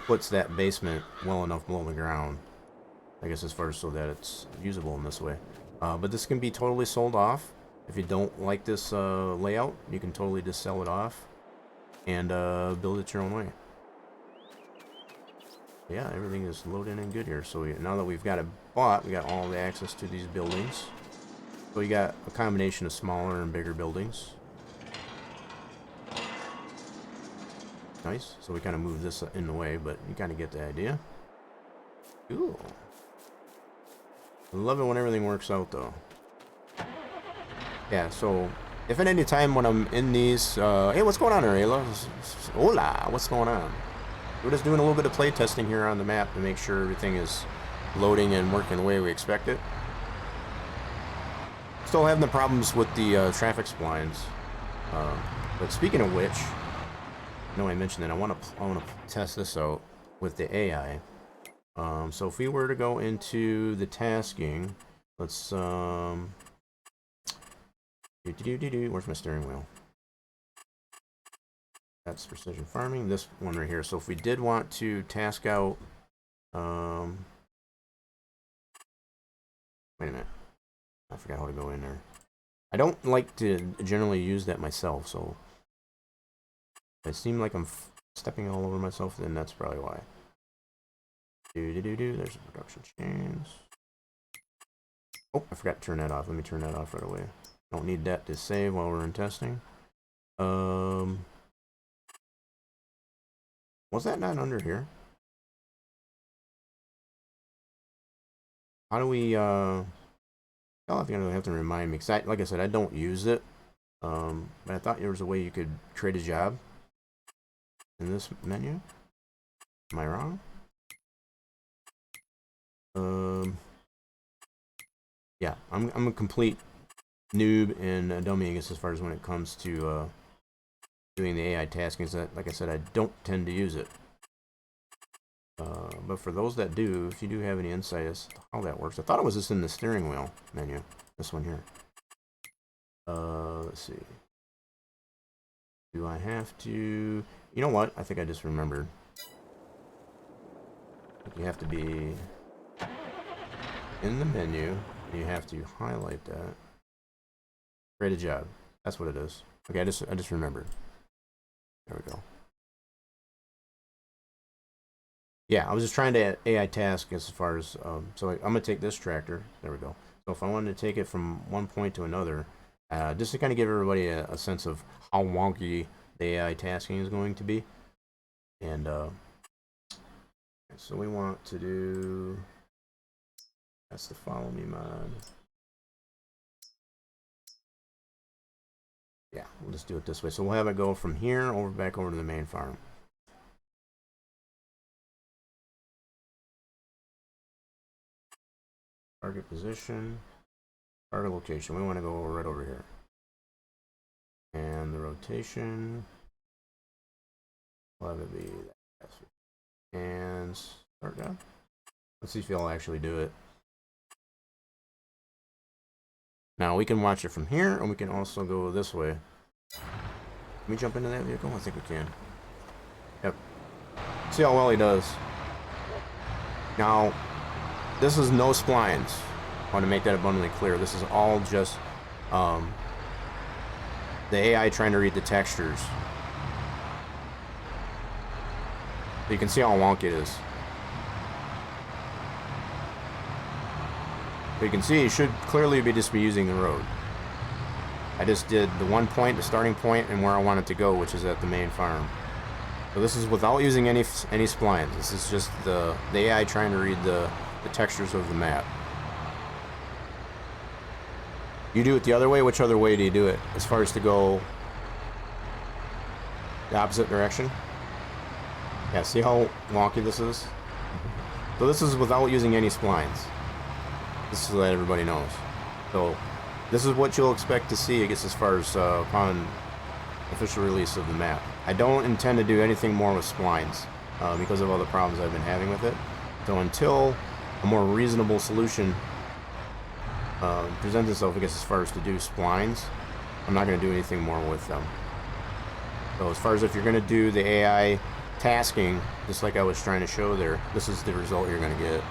puts that basement well enough below the ground, I guess, as far as so that it's usable in this way. But this can be totally sold off. If you don't like this layout, you can totally just sell it off and build it your own way. Yeah, everything is loading in good here. So now that we've got it bought, we got all the access to these buildings. So you got a combination of smaller and bigger buildings. Nice. So we kind of move this in the way, but you kind of get the idea. Cool. I love it when everything works out, though. Yeah, so if at any time when I'm in these, hey, what's going on, Ariela? Hola, what's going on? We're just doing a little bit of play testing here on the map to make sure everything is loading and working the way we expect it. Still having the problems with the traffic splines. But speaking of which, I know I mentioned that I want to test this out with the AI. So if we were to go into the tasking, let's where's my steering wheel? That's precision farming. This one right here. So if we did want to task out, wait a minute. I forgot how to go in there. I don't like to generally use that myself, so if it seems like I'm stepping all over myself, then that's probably why. There's the production chains. Oh, I forgot to turn that off. Let me turn that off right away. Don't need that to save while we're in testing. Was that not under here? How do we, I'll have to remind me, because like I said, I don't use it. But I thought there was a way you could create a job in this menu. Am I wrong? Yeah, I'm a complete noob and a dummy, I guess, as far as when it comes to doing the AI tasking. That, like I said, I don't tend to use it. But for those that do, if you do have any insight as to how that works, I thought it was just in the steering wheel menu. This one here. Let's see. Do I have to? You know what? I think I just remembered. You have to be in the menu. You have to highlight that. Create a job. That's what it is. Okay, I just remembered. There we go. Yeah, I was just trying to AI task as far as so I'm gonna take this tractor. There we go. So if I wanted to take it from one point to another, just to kind of give everybody a sense of how wonky the AI tasking is going to be, and so we want to do. That's the follow me mod. Yeah, we'll just do it this way. So we'll have it go from here back over to the main farm. Target position, target location. We want to go right over here. And the rotation, we'll have it be that. And start down. Let's see if he'll actually do it. Now we can watch it from here, and we can also go this way. Can we jump into that vehicle? I think we can. Yep. See how well he does. Now, this is no splines. I want to make that abundantly clear. This is all just the AI trying to read the textures. So you can see how wonky it is. But you can see it should clearly be using the road. I just did the one point, the starting point, and where I want it to go, which is at the main farm. So this is without using any splines. This is just the AI trying to read the textures of the map. You do it the other way. Which other way do you do it? As far as to go the opposite direction? Yeah, see how wonky this is? So this is without using any splines. This is to let everybody knows. So this is what you'll expect to see, I guess, as far as upon official release of the map. I don't intend to do anything more with splines because of all the problems I've been having with it. So until a more reasonable solution presents itself, I guess, as far as to do splines, I'm not going to do anything more with them. So as far as if you're going to do the AI tasking, just like I was trying to show there, this is the result you're going to get.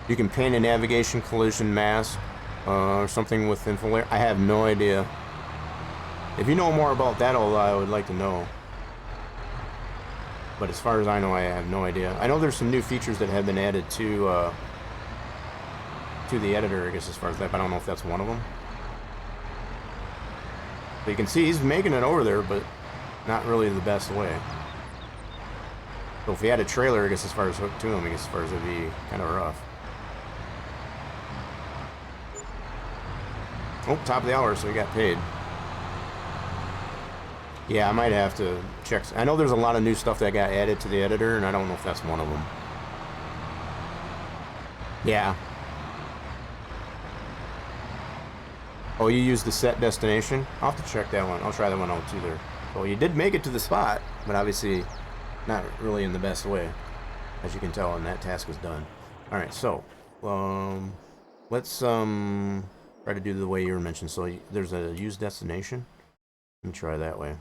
You can paint a navigation collision mask or something with info layer. I have no idea. If you know more about that, I would like to know. But as far as I know, I have no idea. I know there's some new features that have been added to the editor, I guess, as far as that, but I don't know if that's one of them. So you can see he's making it over there, but not really the best way. So if we had a trailer, I guess, as far as hooked to him, I guess, as far as it'd be kind of rough. Oh, top of the hour, so we got paid. Yeah, I might have to check. I know there's a lot of new stuff that got added to the editor, and I don't know if that's one of them. Yeah. Oh, you used the set destination? I'll have to check that one. I'll try that one out too there. Well, you did make it to the spot, but obviously not really in the best way, as you can tell, and that task is done. Alright, so, let's try try to do the way you were mentioned. So there's a use destination. Let me try that way.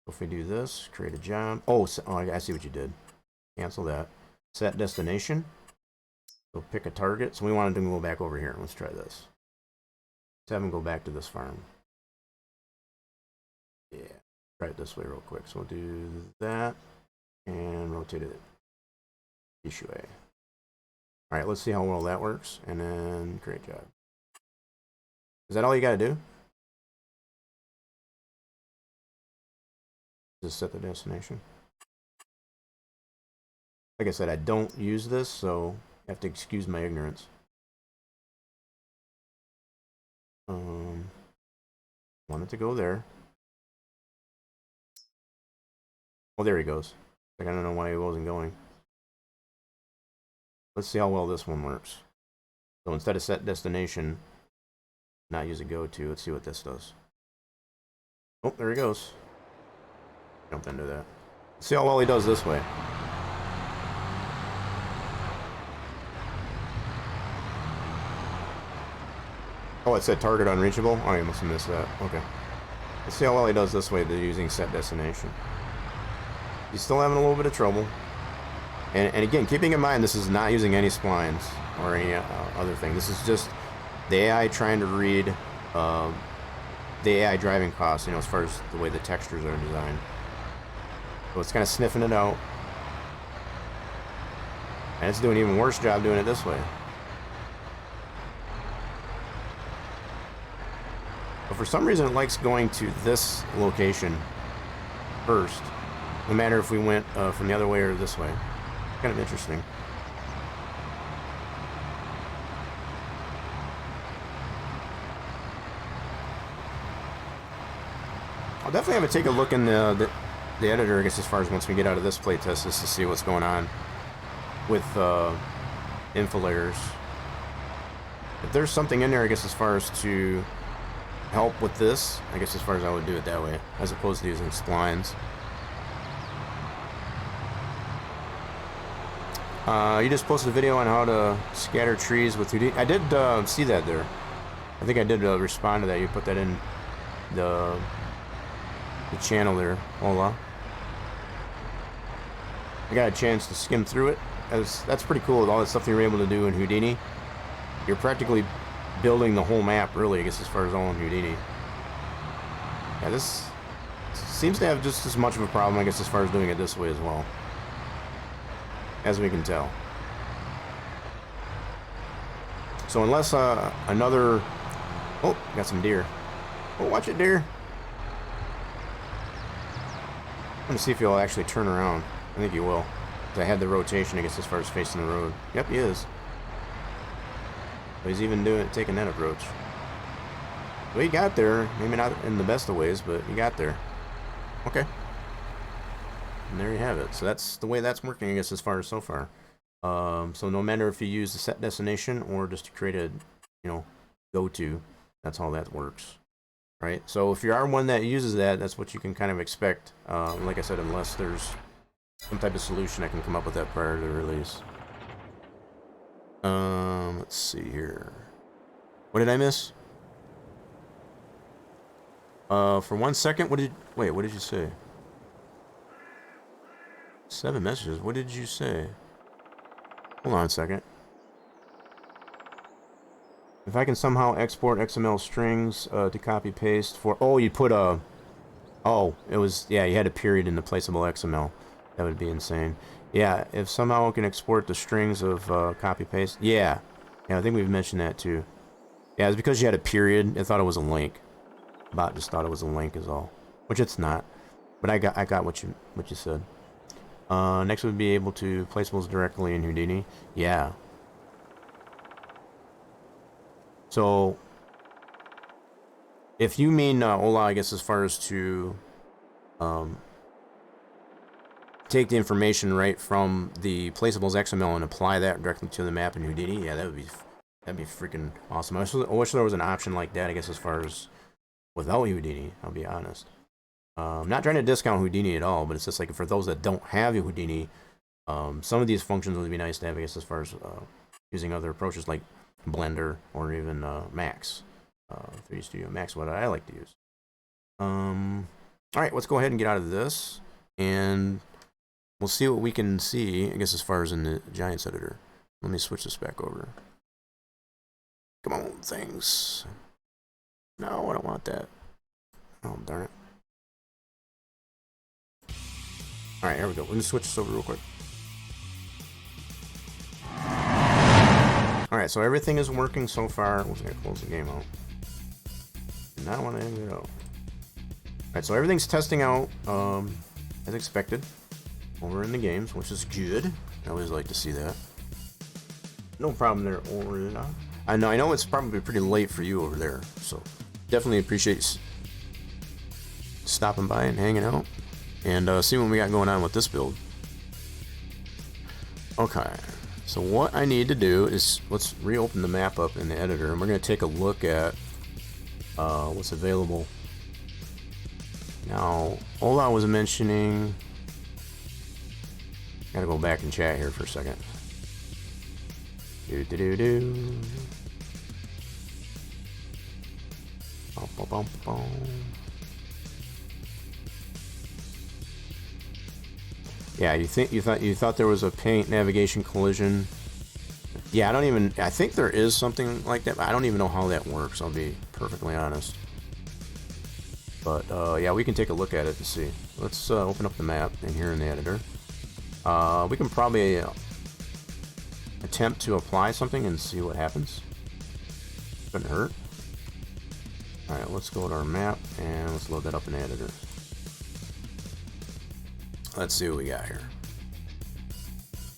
If we do this, create a job. Oh, I see what you did. Cancel that. Set destination. So pick a target. So we wanted to go back over here. Let's try this. Let's have him go back to this farm. Yeah. Try it this way real quick. So we'll do that and rotate it issue A. All right, let's see how well that works, and then create job. Is that all you got to do? Just set the destination. Like I said, I don't use this, so you have to excuse my ignorance. Want it to go there. Oh, there he goes. Like, I don't know why he wasn't going. Let's see how well this one works. So instead of set destination, not use a go to, let's see what this does. Oh, there he goes. Jump into that. Let's see how well he does this way. Oh, it said target unreachable? Oh, you must have missed that. Okay. Let's see how well he does this way using set destination. He's still having a little bit of trouble. And again, keeping in mind, this is not using any splines or any other thing. This is just the AI trying to read the AI driving costs, you know, as far as the way the textures are designed. So it's kind of sniffing it out. And it's doing an even worse job doing it this way. But for some reason, it likes going to this location first, no matter if we went from the other way or this way. Kind of interesting. I'll definitely have to take a look in the editor, I guess, as far as once we get out of this playtest, just to see what's going on with info layers. If there's something in there, I guess, as far as to help with this, I guess as far as I would do it that way, as opposed to using splines. You just posted a video on how to scatter trees with 2D. I did see that there. I think I did respond to that. You put that in the channel there. Hola. I got a chance to skim through it. That's pretty cool with all the stuff that you're able to do in Houdini. You're practically building the whole map, really, I guess, as far as all in Houdini. Yeah, this seems to have just as much of a problem, I guess, as far as doing it this way as well, as we can tell. So unless another... Oh, got some deer. Oh, watch it, deer. I'm gonna see if he'll actually turn around. I think he will. Because I had the rotation, I guess, as far as facing the road. Yep, he is. But he's even taking that approach. Well, he got there. Maybe not in the best of ways, but he got there. Okay. And there you have it. So that's the way that's working, I guess, as far as so far. So no matter if you use the set destination or just to create a, you know, go-to, that's how that works. Right? So if you are one that uses that, that's what you can kind of expect. Like I said, unless there's some type of solution I can come up with that prior to the release. Let's see here. What did I miss? For 1 second, what did you say? 7 messages. What did you say? Hold on a second. If I can somehow export XML strings to copy paste for... Oh, you put a... Oh, it was... Yeah, you had a period in the placeable XML. That would be insane. Yeah, if somehow I can export the strings of copy paste. Yeah. Yeah, I think we've mentioned that too. Yeah, it's because you had a period. I thought it was a link. Bot just thought it was a link is all. Which it's not. But I got what you said. Next would be able to placeables directly in Houdini. Yeah. So, if you mean, Ola, I guess as far as to take the information right from the placeables XML and apply that directly to the map in Houdini, yeah, that'd be freaking awesome. I wish there was an option like that, I guess, as far as without Houdini, I'll be honest. I'm not trying to discount Houdini at all, but it's just like for those that don't have Houdini, some of these functions would be nice to have, I guess, as far as using other approaches like Blender or even Max. 3D Studio Max, what I like to use. All right, let's go ahead and get out of this, and we'll see what we can see, I guess, as far as in the Giants editor. Let me switch this back over. Come on, things. No, I don't want that. Oh, darn it. All right, here we go. Let me switch this over real quick. All right, so everything is working so far. I'm just gonna close the game out. Not want to end it out. All right, so everything's testing out as expected over in the games, which is good. I always like to see that. No problem there, Orla. I know it's probably pretty late for you over there, so definitely appreciate stopping by and hanging out and see what we got going on with this build. Okay, so what I need to do is let's reopen the map up in the editor, and we're going to take a look at what's available. Now, Ola was mentioning. Gotta go back and chat here for a second. Do. Bum. Yeah, you thought there was a paint navigation collision. Yeah, I think there is something like that, but I don't even know how that works, I'll be perfectly honest. But yeah, we can take a look at it to see. Let's open up the map in here in the editor. We can probably attempt to apply something and see what happens. Couldn't hurt. Alright, let's go to our map and let's load that up in the editor. Let's see what we got here.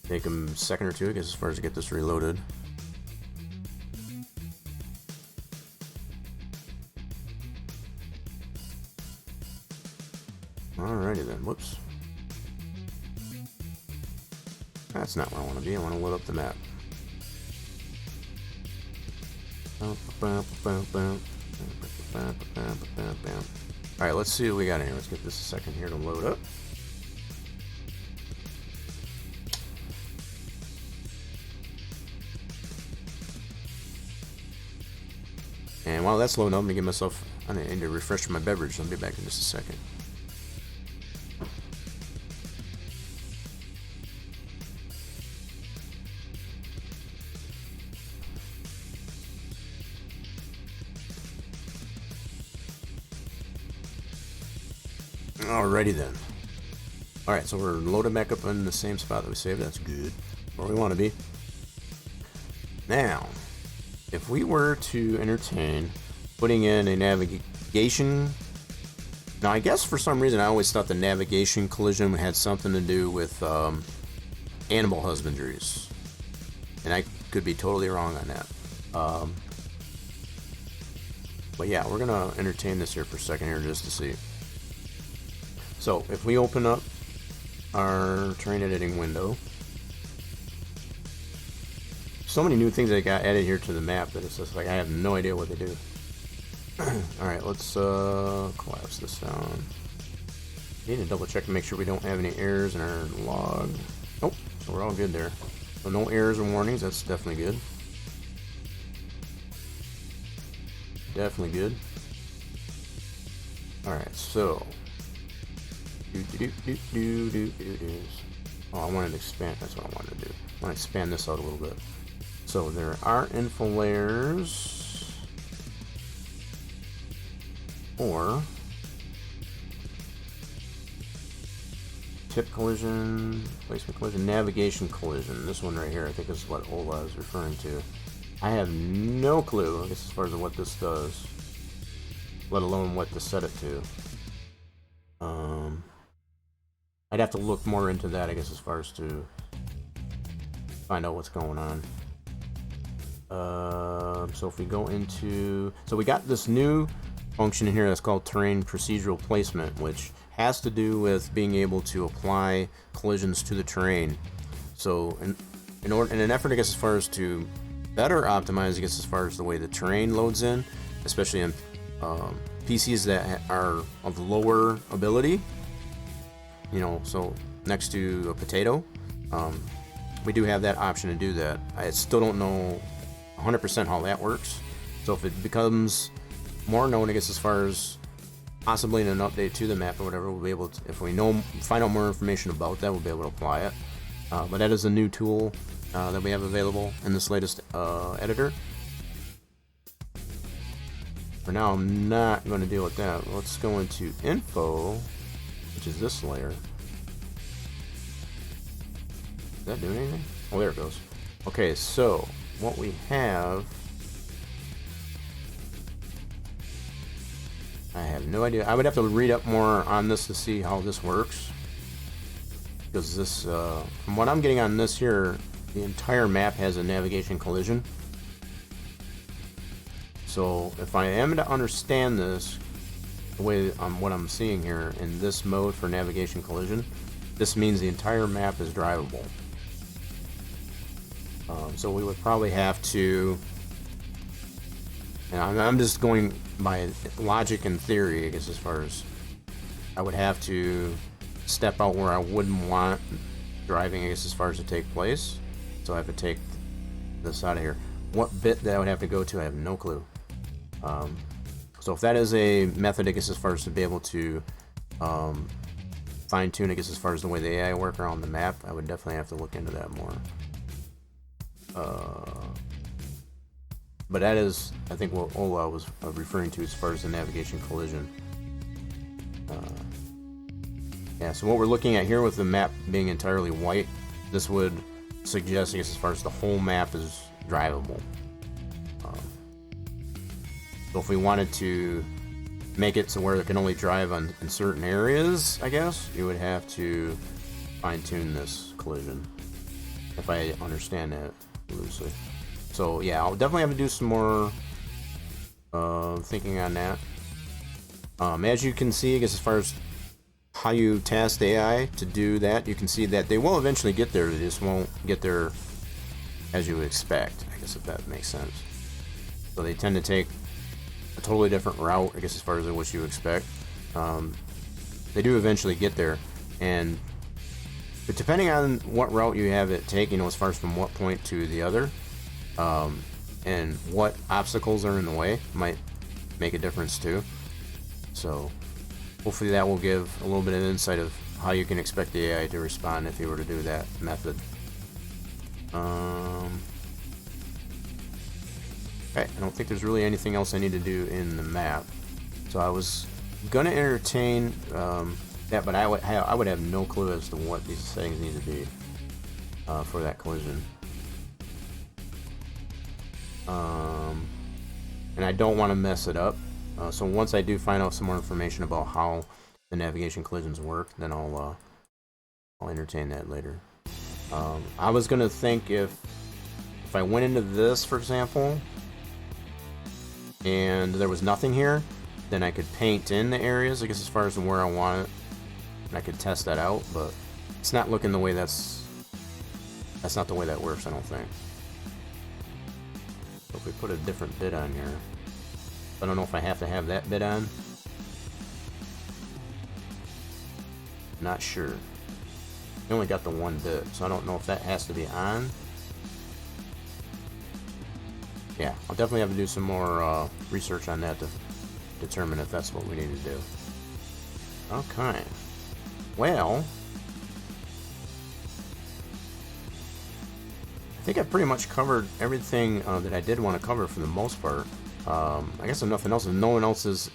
Take a second or two, I guess, as far as to get this reloaded. Alrighty then, whoops. That's not where I want to be, I want to load up the map. Alright, let's see what we got in here. Let's give this a second here to load up. And while that's loading up, I'm going to give myself, I need to refresh my beverage. I'll be back in just a second. Alrighty then. Alright, so we're loaded back up in the same spot that we saved. That's good. Where we want to be. Now, if we were to entertain putting in a navigation... Now, I guess for some reason I always thought the navigation collision had something to do with animal husbandries. And I could be totally wrong on that. But yeah, we're going to entertain this here for a second here just to see. So, if we open up our terrain editing window, so many new things that got added here to the map that it's just like I have no idea what they do. Alright, let's collapse this down. Need to double check to make sure we don't have any errors in our log. Nope, so we're all good there. So no errors or warnings, that's definitely good. Definitely good. Alright, so oh, I wanted to expand. That's what I wanted to do. I want to expand this out a little bit. So there are info layers, or tip collision, placement collision, navigation collision. This one right here, I think this is what Ola is referring to. I have no clue, I guess, as far as what this does, let alone what to set it to. I'd have to look more into that, I guess, as far as to find out what's going on. So if we go into... So we got this new function in here that's called terrain procedural placement, which has to do with being able to apply collisions to the terrain. So in an effort, I guess, as far as to better optimize, I guess, as far as the way the terrain loads in, especially in PCs that are of lower ability, you know, so next to a potato, we do have that option to do that. I still don't know 100% how that works. So if it becomes more known, I guess, as far as possibly in an update to the map or whatever, we'll be able to, if we find out more information about that, we'll be able to apply it. But that is a new tool that we have available in this latest editor. For now, I'm not going to deal with that. Let's go into info, which is this layer. Is that doing anything? Oh, there it goes. Okay, so what we have, I have no idea. I would have to read up more on this to see how this works. Because this, from what I'm getting on this here, the entire map has a navigation collision. So if I am to understand this, the way what I'm seeing here in this mode for navigation collision, this means the entire map is drivable. So we would probably have to, and I'm just going by logic and theory, I guess, as far as I would have to step out where I wouldn't want driving, I guess, as far as to take place. So I have to take this out of here. What bit that I would have to go to, I have no clue. So if that is a method, I guess, as far as to be able to fine tune, I guess, as far as the way the AI work around the map, I would definitely have to look into that more. But that is, I think, what Ola was referring to as far as the navigation collision. Yeah, so what we're looking at here with the map being entirely white, this would suggest, I guess, as far as the whole map is drivable. So if we wanted to make it so where it can only drive in certain areas, I guess, you would have to fine-tune this collision, if I understand that loosely. So yeah, I'll definitely have to do some more thinking on that. As you can see, I guess, as far as how you task the AI to do that, you can see that they will eventually get there, they just won't get there as you would expect, I guess, if that makes sense. So they tend to take a totally different route, I guess, as far as what you expect. They do eventually get there, but depending on what route you have it take, as far as from what point to the other, and what obstacles are in the way, might make a difference too. So hopefully that will give a little bit of insight of how you can expect the AI to respond if you were to do that method. Okay, I don't think there's really anything else I need to do in the map. So I was gonna entertain that, but I would have no clue as to what these settings need to be for that collision. And I don't want to mess it up. So once I do find out some more information about how the navigation collisions work, then I'll entertain that later. I was gonna think if I went into this, for example, and there was nothing here, then I could paint in the areas, I guess, as far as where I want it, and I could test that out. But it's not looking the way that's not the way that works, I don't think. So if we put a different bit on here, I don't know if I have to have that bit on. Not sure. I only got the one bit, so I don't know if that has to be on. Yeah, I'll definitely have to do some more research on that to determine if that's what we need to do. Okay. Well, I think I pretty much covered everything that I did want to cover for the most part. I guess if nothing else, if no one else is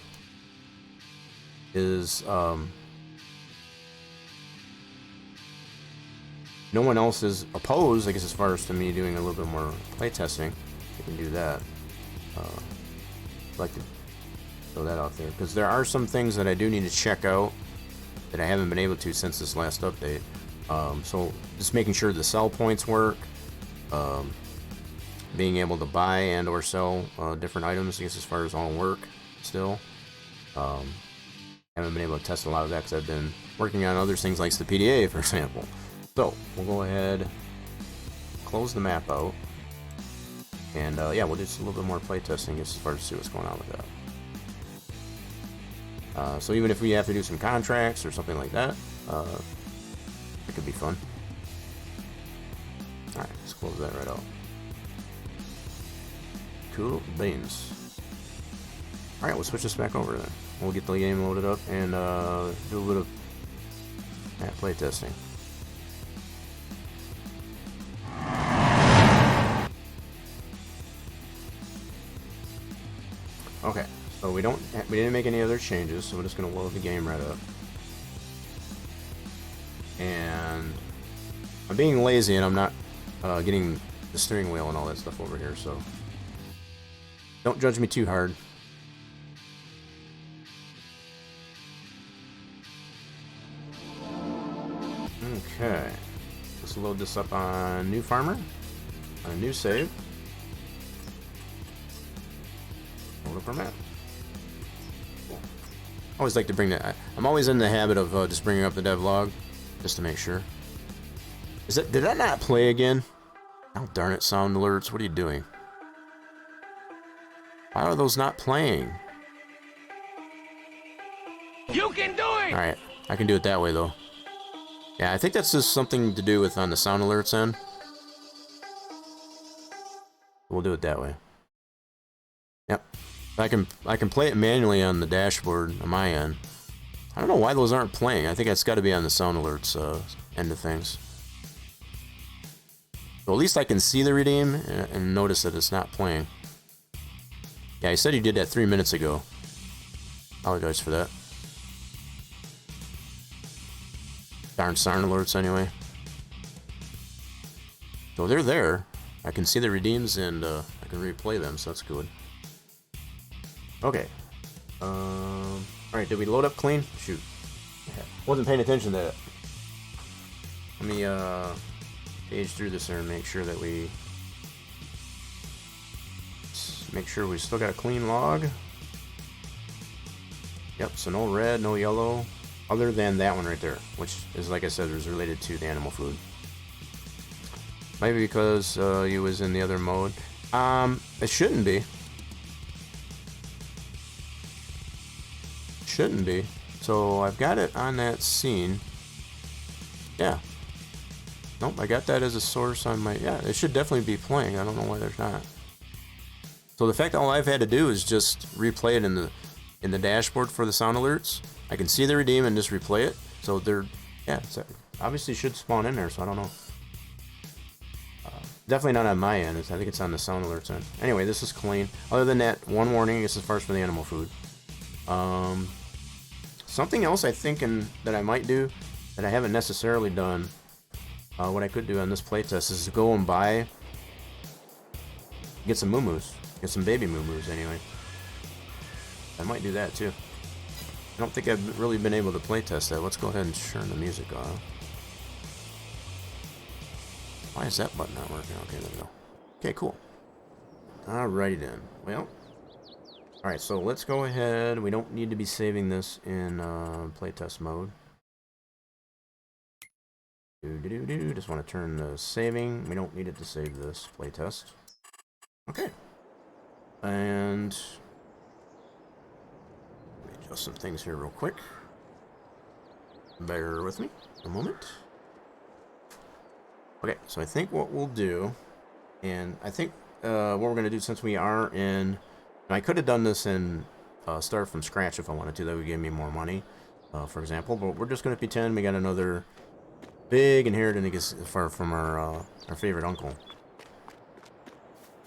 no one else is opposed, I guess, as far as to me doing a little bit more playtesting, I can do that. I'd like to throw that out there, because there are some things that I do need to check out that I haven't been able to since this last update. So just making sure the sell points work, being able to buy and or sell different items, I guess, as far as all work still. Haven't been able to test a lot of that because I've been working on other things like the PDA, for example. So we'll go ahead, close the map out, and yeah, we'll do just a little bit more playtesting as far as see what's going on with that. So even if we have to do some contracts or something like that, it could be fun. Alright, let's close that right out. Cool beans. Alright, we'll switch this back over then. We'll get the game loaded up and do a bit of play testing. Okay, so we didn't make any other changes, so we're just gonna load the game right up. And I'm being lazy and I'm not getting the steering wheel and all that stuff over here, so don't judge me too hard. Okay, let's load this up on New Farmer, on a new save. Load up our map. Cool. I always like to bring that. I'm always in the habit of just bringing up the devlog, just to make sure. Did that not play again? Oh darn it! Sound alerts. What are you doing? Why are those not playing? You can do it! Alright, I can do it that way though. Yeah, I think that's just something to do with on the sound alerts end. We'll do it that way. Yep. I can play it manually on the dashboard on my end. I don't know why those aren't playing. I think that's got to be on the sound alerts end of things. So at least I can see the redeem and notice that it's not playing. Yeah, he said he did that 3 minutes ago. Apologize for that. Darn sound alerts anyway. So they're there. I can see the redeems and I can replay them, so that's good. Okay. Alright, did we load up clean? Shoot. Wasn't paying attention to that. Let me page through this here and make sure that we still got a clean log. Yep, so no red, no yellow, other than that one right there, which is, like I said, is related to the animal food. Maybe because he was in the other mode. It shouldn't be. Shouldn't be. So I've got it on that scene. Yeah. Nope, I got that as a source on my... Yeah, it should definitely be playing. I don't know why there's not. So the fact that all I've had to do is just replay it in the dashboard for the sound alerts. I can see the redeem and just replay it. So they're... Yeah, so obviously should spawn in there, so I don't know. Definitely not on my end. I think it's on the sound alerts end. Anyway, this is clean. Other than that, one warning, this is first for the animal food. Something else I think that I might do that I haven't necessarily done, what I could do on this playtest is to go and get some moo-moos. Get some baby moo-moos anyway. I might do that too. I don't think I've really been able to playtest that. Let's go ahead and turn the music off. Why is that button not working? Okay, there we go. Okay, cool. Alrighty then. Well, alright, so let's go ahead. We don't need to be saving this in playtest mode. Just want to turn the saving. We don't need it to save this playtest. Okay. And let me adjust some things here real quick. Bear with me a moment. Okay, so I think what we'll do, and I think what we're going to do, since we are in... I could have done this in start from scratch if I wanted to. That would give me more money, for example. But we're just going to pretend we got another big inheritance from our favorite uncle.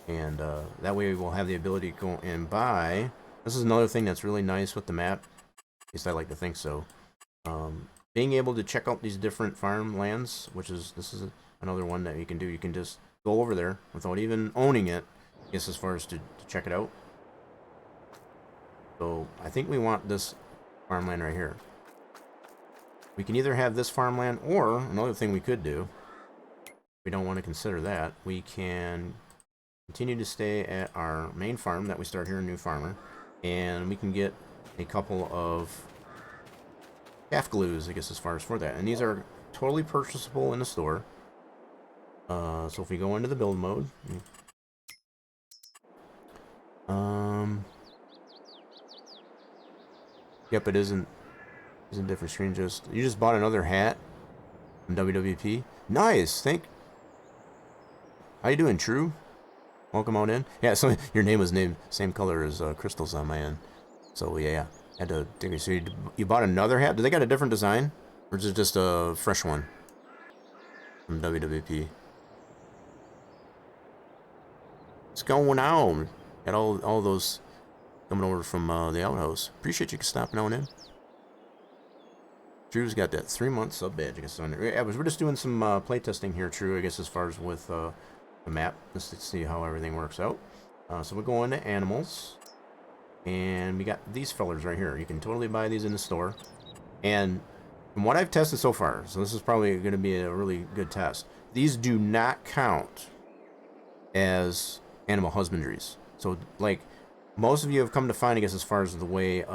And that way we'll have the ability to go and buy. This is another thing that's really nice with the map. At least I like to think so. Being able to check out these different farmlands, this is another one that you can do. You can just go over there without even owning it, I guess, as far as to check it out. So I think we want this farmland right here. We can either have this farmland, or another thing we could do, if we don't want to consider that, we can continue to stay at our main farm that we start here in New Farmer, and we can get a couple of calf glues, I guess, as far as for that. And these are totally purchasable in the store. So if we go into the build mode, yep, it isn't different screen. You just bought another hat from WWP. Nice, how you doing, True? Welcome on in. Yeah, so your name was named same color as Crystal's on my end. So yeah, had to dig. So you bought another hat? Do they got a different design, or is it just a fresh one from WWP? What's going on? Got all those coming over from the outhouse. Appreciate you stopping on in. Drew's got that 3-month sub badge, I guess, on there. Yeah, we're just doing some playtesting here, Drew, I guess, as far as with the map, just to see how everything works out. So we'll go into animals, and we got these fellers right here. You can totally buy these in the store. And from what I've tested so far, so this is probably going to be a really good test, these do not count as animal husbandries. So, like, most of you have come to find, I guess, as far as the way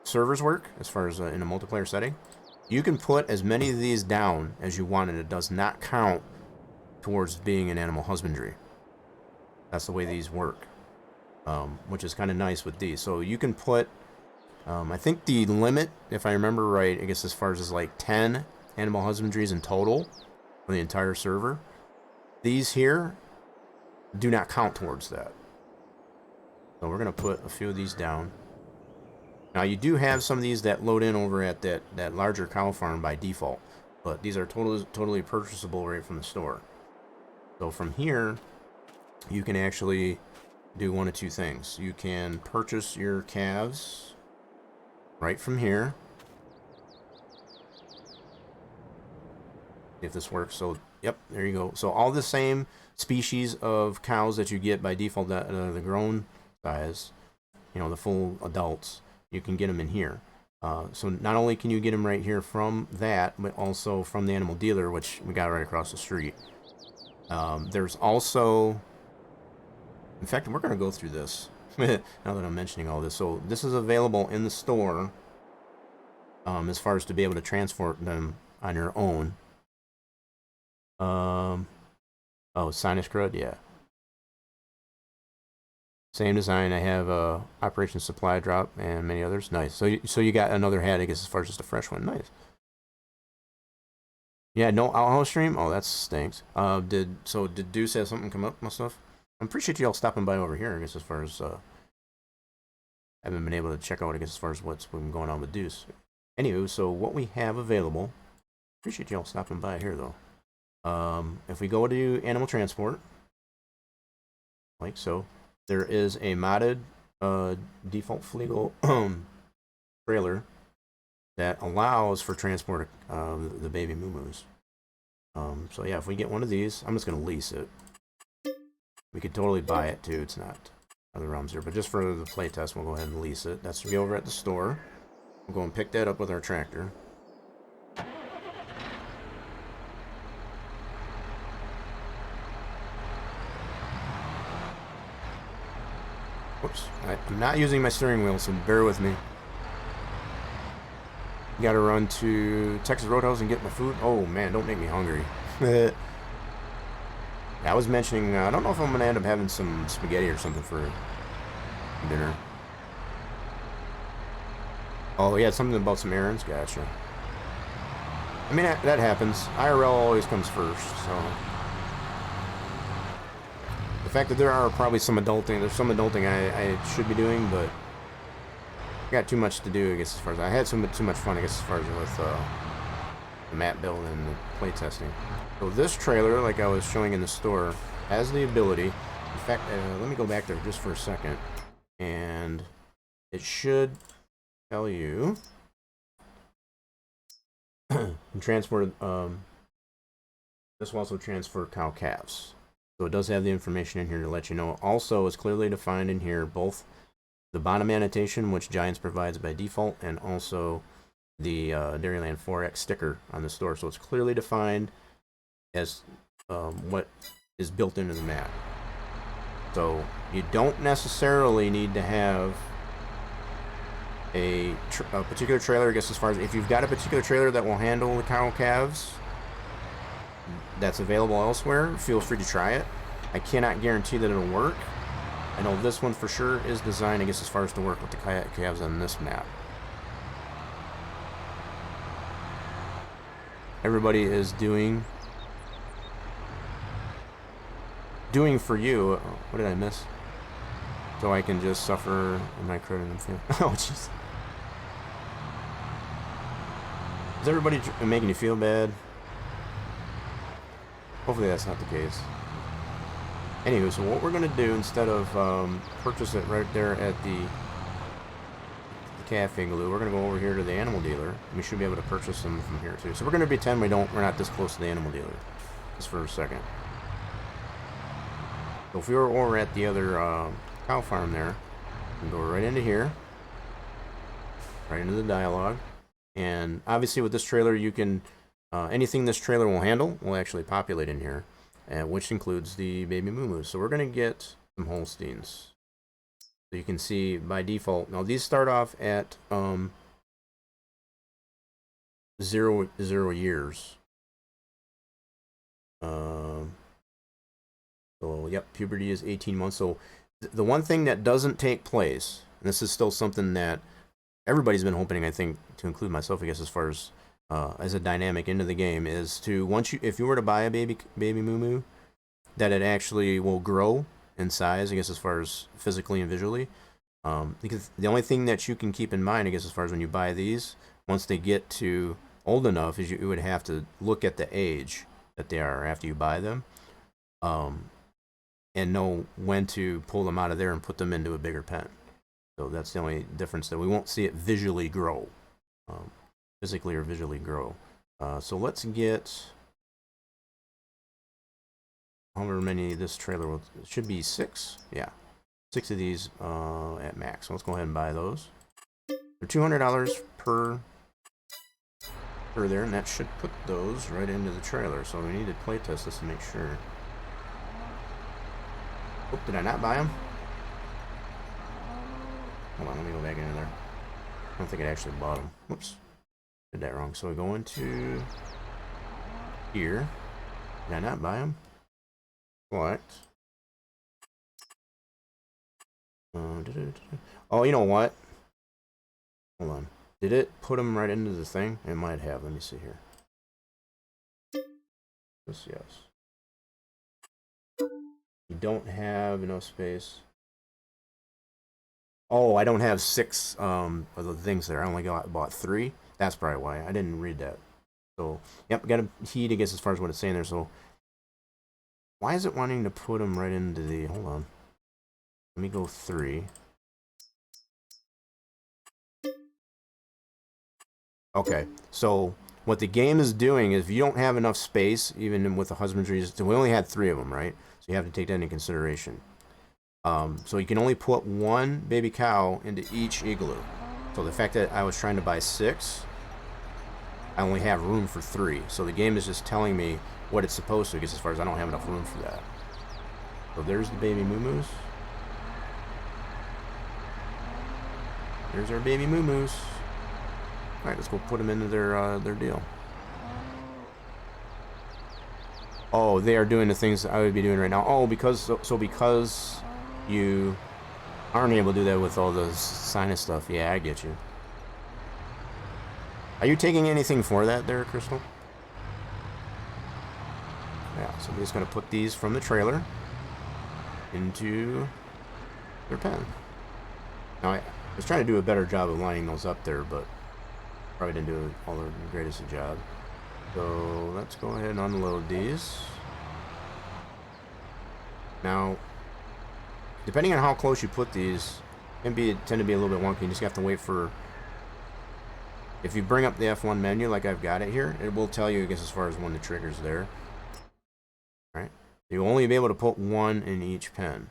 servers work, as far as in a multiplayer setting, you can put as many of these down as you want, and it does not count towards being an animal husbandry. That's the way these work, which is kind of nice with these. So you can put, I think the limit, if I remember right, I guess as far as is like 10 animal husbandries in total for the entire server. These here do not count towards that. So we're going to put a few of these down. Now, you do have some of these that load in over at that larger cow farm by default, but these are totally purchasable right from the store. So from here, you can actually do one of two things. You can purchase your calves right from here. If this works. So, yep, there you go. So all the same species of cows that you get by default, the grown size, you know, the full adults, you can get them in here. So not only can you get them right here from that, but also from the animal dealer, which we got right across the street. There's also, in fact, we're going to go through this now that I'm mentioning all this. So this is available in the store as far as to be able to transport them on your own. Oh, Sinus Crud, yeah. Same design. I have Operation Supply Drop and many others. Nice. So you got another hat, I guess, as far as just a fresh one. Nice. Yeah, no outhouse stream? Oh, that stinks. Did Deuce have something come up, my stuff? I appreciate you all stopping by over here, I guess, as far as I haven't been able to check out, I guess, as far as what's been going on with Deuce. Anywho, so what we have available, appreciate you all stopping by here, though. If we go to animal transport, like so, there is a modded default legal trailer that allows for transport of the baby moo-moos. So yeah, if we get one of these, I'm just going to lease it. We could totally buy it too, it's not other realms here, but just for the playtest, we'll go ahead and lease it. That's to be over at the store. We'll go and pick that up with our tractor. Whoops, I'm not using my steering wheel, so bear with me. Gotta run to Texas Roadhouse and get my food. Oh man, don't make me hungry. I was mentioning, I don't know if I'm gonna end up having some spaghetti or something for dinner. Oh yeah, something about some errands, gotcha. I mean, that happens. IRL always comes first, so. The fact that there are probably there's some adulting I should be doing, but I got too much to do, I guess, as far as I had too much fun, I guess, as far as with the map build and the play testing. So this trailer, like I was showing in the store, has the ability. In fact, let me go back there just for a second, and it should tell you transport. This will also transfer cow calves. So it does have the information in here to let you know. Also, it's clearly defined in here both the bottom annotation, which Giants provides by default, and also the Dairyland 4X sticker on the store. So it's clearly defined as what is built into the map. So you don't necessarily need to have a particular trailer, I guess, as far as if you've got a particular trailer that will handle the cow calves that's available elsewhere, feel free to try it. I cannot guarantee that it'll work. I know this one for sure is designed, I guess, as far as to work with the calves on this map. Everybody is doing for you. What did I miss? so I can just suffer in my credit and feel. Oh, jeez. Is everybody making you feel bad? Hopefully that's not the case. Anywho, so what we're going to do, instead of purchase it right there at the cafe glue, we're going to go over here to the animal dealer. We should be able to purchase them from here too. So we're going to pretend we're not this close to the animal dealer. Just for a second. So if we were over at the other cow farm there, we can go right into here. Right into the dialogue. And obviously with this trailer you can, anything this trailer will handle will actually populate in here. Which includes the baby moo-moos. So we're going to get some Holsteins. So you can see by default, now these start off at 0 years. So yep, puberty is 18 months. So the one thing that doesn't take place, and this is still something that everybody's been hoping, I think, to include myself, I guess, as far as a dynamic into the game, is to if you were to buy a baby moo-moo, that it actually will grow in size, I guess, as far as physically and visually. Because the only thing that you can keep in mind, I guess, as far as when you buy these, once they get to old enough, is you would have to look at the age that they are after you buy them, and know when to pull them out of there and put them into a bigger pen. So that's the only difference, that we won't see it visually grow, physically or visually grow. So let's get however many this trailer will. It should be 6. Yeah, 6 of these at max. So let's go ahead and buy those. They're $200 per there, and that should put those right into the trailer. So we need to play test this to make sure. Oh, did I not buy them? Hold on, let me go back into there. I don't think it actually bought them. Whoops, did that wrong. So we go into here. Did I not buy them? What? Oh, you know what? Hold on. Did it put them right into the thing? It might have. Let me see here. Yes. You don't have enough space. Oh, I don't have 6 of the things there. I only bought 3. That's probably why. I didn't read that. So, yep, got a heat, I guess, as far as what it's saying there. So, why is it wanting to put them right into the... Hold on. Let me go 3. Okay, so what the game is doing is, if you don't have enough space, even with the husbandry, we only had 3 of them, right? So you have to take that into consideration. So you can only put 1 baby cow into each igloo. So the fact that I was trying to buy 6, I only have room for 3. So the game is just telling me what it's supposed to, because as far as I don't have enough room for that. So there's the baby moo-moos. There's our baby moo-moos. Alright, let's go put them into their deal. Oh, they are doing the things that I would be doing right now. Oh, because you aren't able to do that with all the sinus stuff. Yeah, I get you. Are you taking anything for that there, Crystal? Yeah, so we're just going to put these from the trailer into their pen. Now, I was trying to do a better job of lining those up there, but probably didn't do all the greatest job. So let's go ahead and unload these. Now, depending on how close you put these, tend to be a little bit wonky. You just have to wait for... If you bring up the F1 menu like I've got it here, it will tell you, I guess, as far as when the trigger's there. Right? You'll only be able to put 1 in each pen.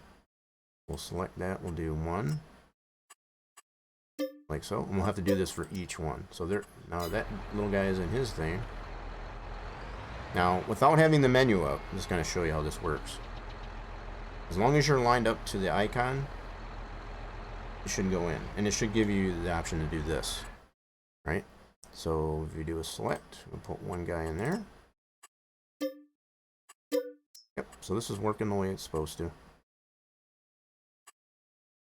We'll select that. We'll do 1. Like so. And we'll have to do this for each one. So there. Now that little guy is in his thing. Now, without having the menu up, I'm just going to show you how this works. As long as you're lined up to the icon, it should go in. And it should give you the option to do this. Right? So if you do a select, we'll put 1 guy in there. Yep, so this is working the way it's supposed to.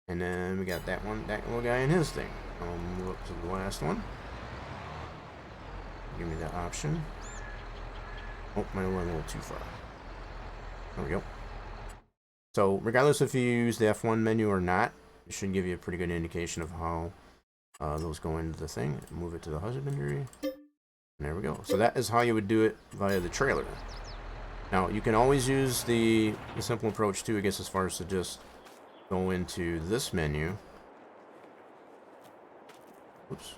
And then we got that little guy in his thing. I'll move up to the last one. Give me that option. Oh, might have went a little too far. There we go. So regardless if you use the F1 menu or not, it should give you a pretty good indication of how those go into the thing. Move it to the husbandry. And there we go. So that is how you would do it via the trailer. Now, you can always use the simple approach too, I guess, as far as to just go into this menu. Oops.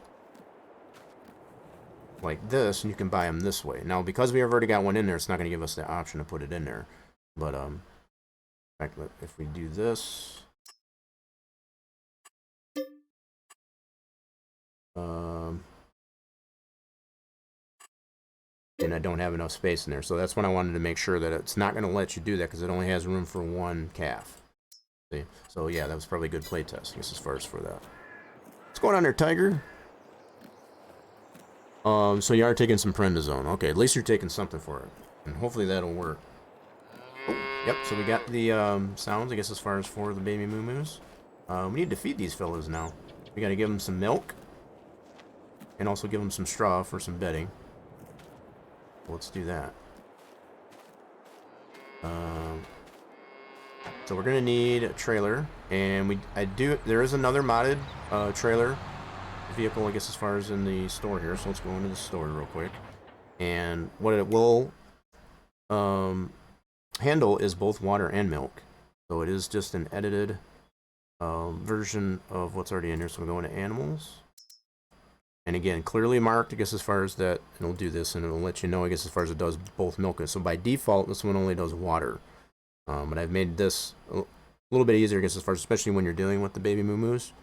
Like this, and you can buy them this way. Now, because we have already got one in there, it's not going to give us the option to put it in there. But, in fact, if we do this... and I don't have enough space in there. So that's when I wanted to make sure that it's not going to let you do that because it only has room for one calf. See? So yeah, that was probably a good play test, I guess, as far as for that. What's going on there, Tiger? So you are taking some prednisone. Okay, at least you're taking something for it. And hopefully that'll work. Oh, yep, so we got the sounds, I guess, as far as for the baby moo-moos. We need to feed these fellows now. We got to give them some milk. And also give them some straw for some bedding. Let's do that. So we're gonna need a trailer, and there is another modded trailer vehicle, I guess, as far as in the store here. So let's go into the store real quick. And what it will handle is both water and milk. So it is just an edited version of what's already in here. So we'll go into animals. And again, clearly marked, I guess, as far as that, and it'll do this, and it'll let you know, I guess, as far as it does both milk. So by default, this one only does water. But I've made this a little bit easier, I guess, as far as, especially when you're dealing with the baby moo-moos,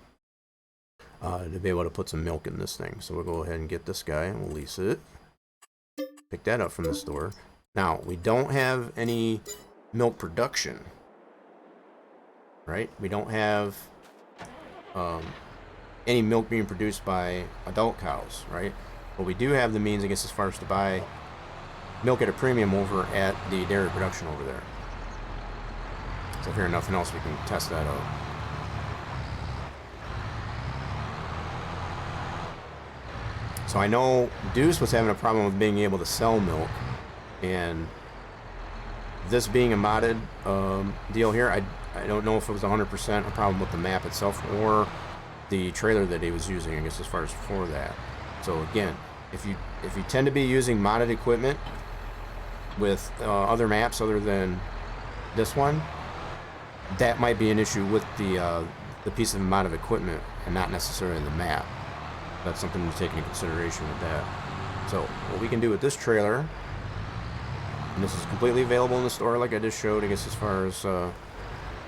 to be able to put some milk in this thing. So we'll go ahead and get this guy, and we'll lease it. Pick that up from the store. Now, we don't have any milk production, right? We don't have... any milk being produced by adult cows, right? But we do have the means, I guess, as far as to buy milk at a premium over at the dairy production over there. So if there's nothing else, we can test that out. So I know Deuce was having a problem with being able to sell milk, and this being a modded deal here, I don't know if it was 100% a problem with the map itself or the trailer that he was using, I guess, as far as for that. So again, if you tend to be using modded equipment with other maps other than this one, that might be an issue with the piece of modded equipment and not necessarily the map. That's something to take into consideration with that. So what we can do with this trailer, and this is completely available in the store, like I just showed, I guess, as far as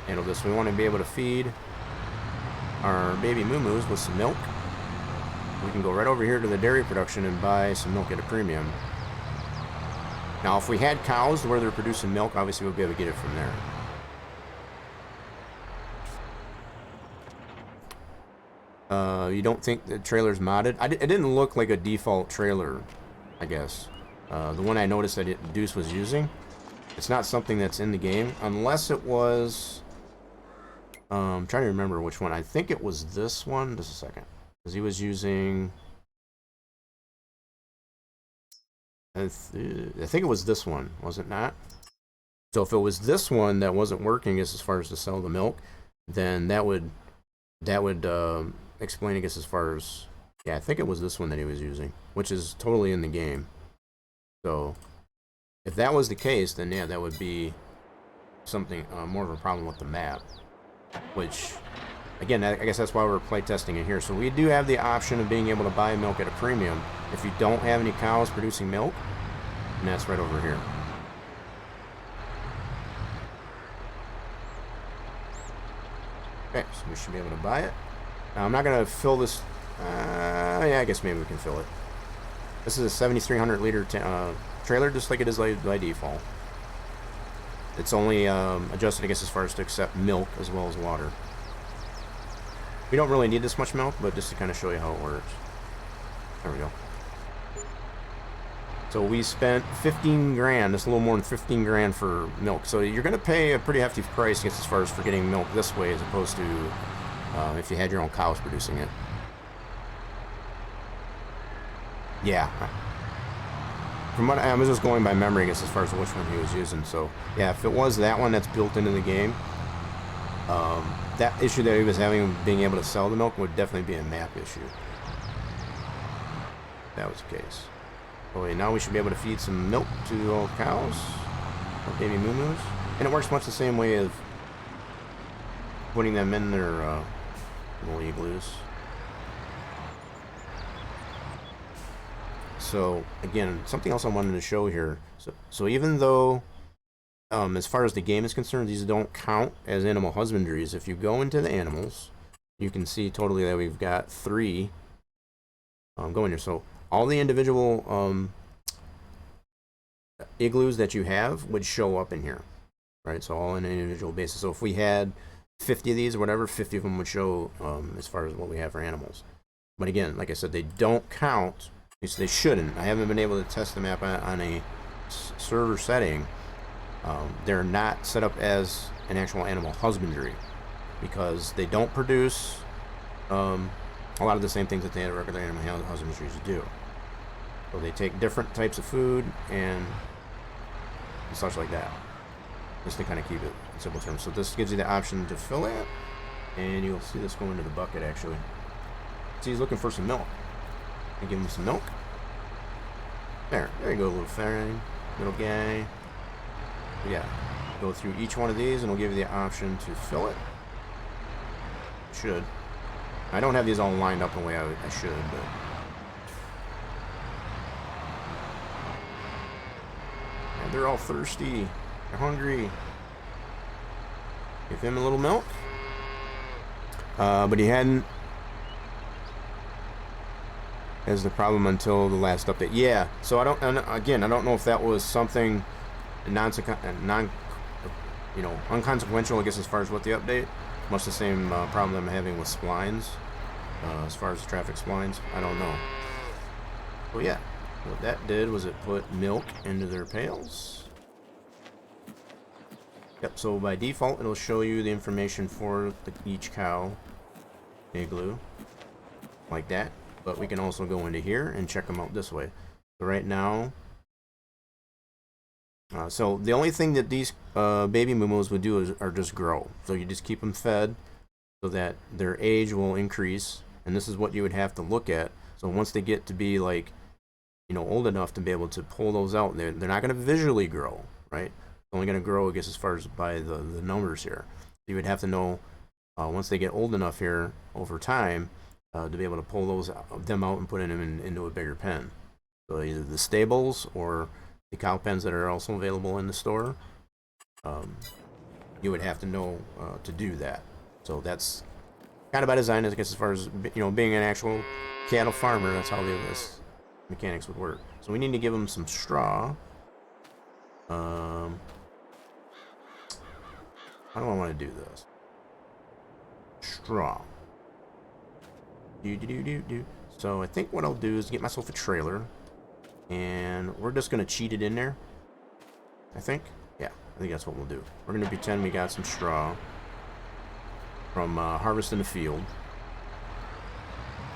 handle this. We want to be able to feed our baby moo-moos with some milk. We can go right over here to the dairy production and buy some milk at a premium. Now, if we had cows where they're producing milk, obviously we'll be able to get it from there. You don't think the trailer's modded? It didn't look like a default trailer, I guess. The one I noticed that Deuce was using, it's not something that's in the game, unless it was... I'm trying to remember which one. I think it was this one. Just a second. Because he was using... I think it was this one, was it not? So if it was this one that wasn't working as far as to sell the milk, then that would explain, I guess, as far as... Yeah, I think it was this one that he was using, which is totally in the game. So if that was the case, then yeah, that would be something more of a problem with the map. Which, again, I guess that's why we're playtesting it here. So we do have the option of being able to buy milk at a premium if you don't have any cows producing milk, and that's right over here. Okay, so we should be able to buy it. Now, I'm not going to fill this... yeah, I guess maybe we can fill it. This is a 7,300 liter trailer, just like it is by default. It's only adjusted, I guess, as far as to accept milk as well as water. We don't really need this much milk, but just to kind of show you how it works. There we go. So we spent 15 grand, just a little more than 15 grand for milk. So you're going to pay a pretty hefty price, I guess, as far as for getting milk this way, as opposed to if you had your own cows producing it. Yeah. From what I was just going by memory, I guess, as far as which one he was using. So yeah, if it was that one that's built into the game, That issue that he was having being able to sell the milk would definitely be a map issue. If that was the case. Okay, now we should be able to feed some milk to all cows, or baby moo-moos, and it works much the same way of putting them in their little igloos. So again, something else I wanted to show here. So even though as far as the game is concerned, these don't count as animal husbandries. If you go into the animals, you can see totally that we've got 3 going here. So all the individual igloos that you have would show up in here, right? So all on an individual basis. So if we had 50 of these or whatever, 50 of them would show as far as what we have for animals. But again, like I said, they don't count. At least they shouldn't. I haven't been able to test the map on a server setting. They're not set up as an actual animal husbandry because they don't produce a lot of the same things that the regular animal husbandries do. So they take different types of food and such like that, just to kind of keep it in simple terms. So this gives you the option to fill it, and you'll see this go into the bucket actually. See, he's looking for some milk. I give him some milk. There you go, little fairy, little guy. Yeah, go through each one of these and it'll give you the option to fill it. Should. I don't have these all lined up the way I should, but and they're all thirsty. They're hungry. Give him a little milk. But he hadn't as the problem until the last update. Yeah, so I don't know if that was something unconsequential, I guess, as far as what the update. Much the same problem I'm having with splines, as far as the traffic splines. I don't know. Well, yeah, what that did was it put milk into their pails. Yep, so by default, it'll show you the information for each cow igloo, like that. But we can also go into here and check them out this way. So right now, so the only thing that these baby moo-moos would do are just grow. So you just keep them fed so that their age will increase, and this is what you would have to look at. So once they get to be like, old enough to be able to pull those out, they're not going to visually grow, right? They're only going to grow, I guess, as far as by the numbers here. You would have to know once they get old enough here over time to be able to pull them out and put them into a bigger pen. So either the stables or the cow pens that are also available in the store, you would have to know to do that. So that's kind of by design, I guess, as far as being an actual cattle farmer. That's how this mechanics would work. So we need to give them some straw. How do I want to do this? Straw. So I think what I'll do is get myself a trailer, and we're just gonna cheat it in there. I think that's what we'll do. We're gonna pretend we got some straw from harvest in the field.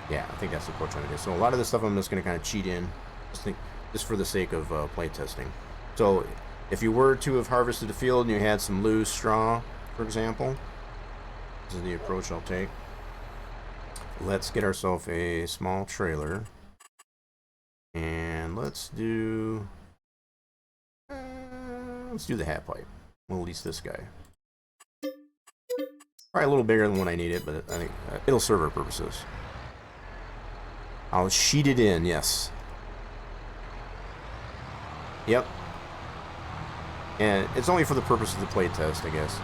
Yeah, I think that's what we're trying to do. So a lot of this stuff I'm just gonna kind of cheat in, just for the sake of play testing. So if you were to have harvested the field and you had some loose straw, for example, this is the approach I'll take. Let's get ourselves a small trailer, and let's do the hat pipe. We'll lease this guy. Probably a little bigger than what I needed, but I think it'll serve our purposes. I'll sheet it in, yes. Yep. And it's only for the purpose of the play test, I guess.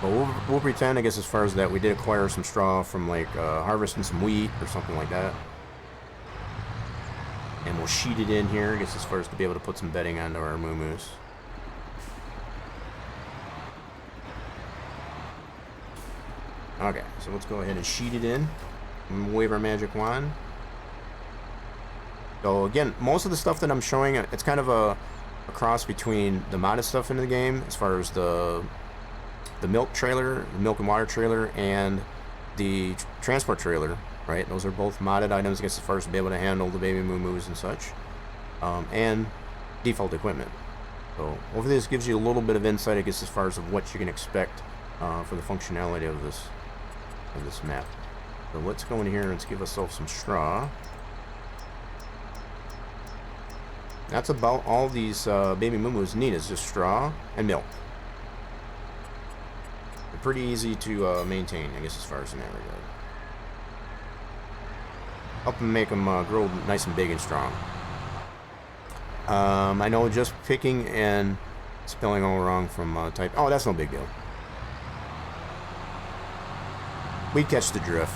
But we'll pretend, I guess, as far as that, we did acquire some straw from, like, harvesting some wheat or something like that. And we'll sheet it in here, I guess, as far as to be able to put some bedding onto our moo-moos. Okay, so let's go ahead and sheet it in. And wave our magic wand. So, again, most of the stuff that I'm showing, it's kind of a cross between the modded stuff in the game, as far as the milk trailer, the milk and water trailer, and the transport trailer, right? Those are both modded items, I guess, as far as to be able to handle the baby moo-moos and such, and default equipment. So hopefully this gives you a little bit of insight, I guess, as far as of what you can expect for the functionality of this map. So let's go in here and let's give ourselves some straw. That's about all these baby moo-moos need, is just straw and milk. They're pretty easy to maintain, I guess, as far as in that regard. Help them make them grow nice and big and strong. I know just picking and spelling all wrong from type. Oh, that's no big deal. We catch the drift.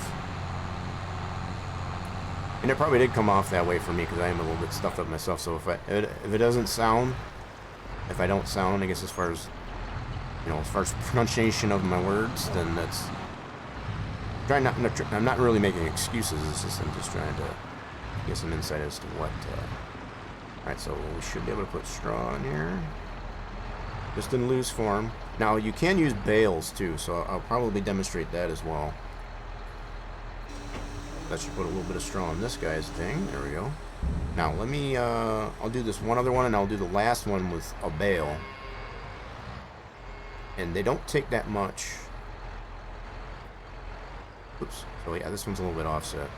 And it probably did come off that way for me because I am a little bit stuffed up myself. So if it doesn't sound, if I don't sound, I guess as far as, you know, as far as pronunciation of my words, then that's. I'm not really making excuses. It's just I'm just trying to get some insight as to what. Alright, so we should be able to put straw in here. Just in loose form. Now, you can use bales, too, so I'll probably demonstrate that as well. That should put a little bit of straw in this guy's thing. There we go. Now, let me, I'll do this one other one, and I'll do the last one with a bale. And they don't take that much. Oops. So, yeah, this one's a little bit offset.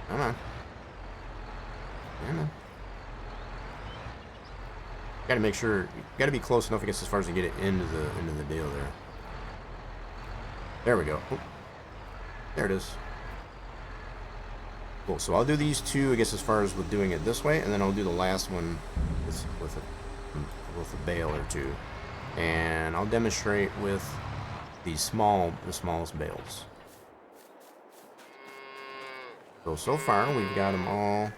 Come on. Come on. Gotta make sure, gotta be close enough, I guess, as far as to get it into the deal there. There we go. Oh, there it is. Cool. So I'll do these two, I guess, as far as with doing it this way, and then I'll do the last one with a bale or two, and I'll demonstrate with the smallest bales. So far we've got them all.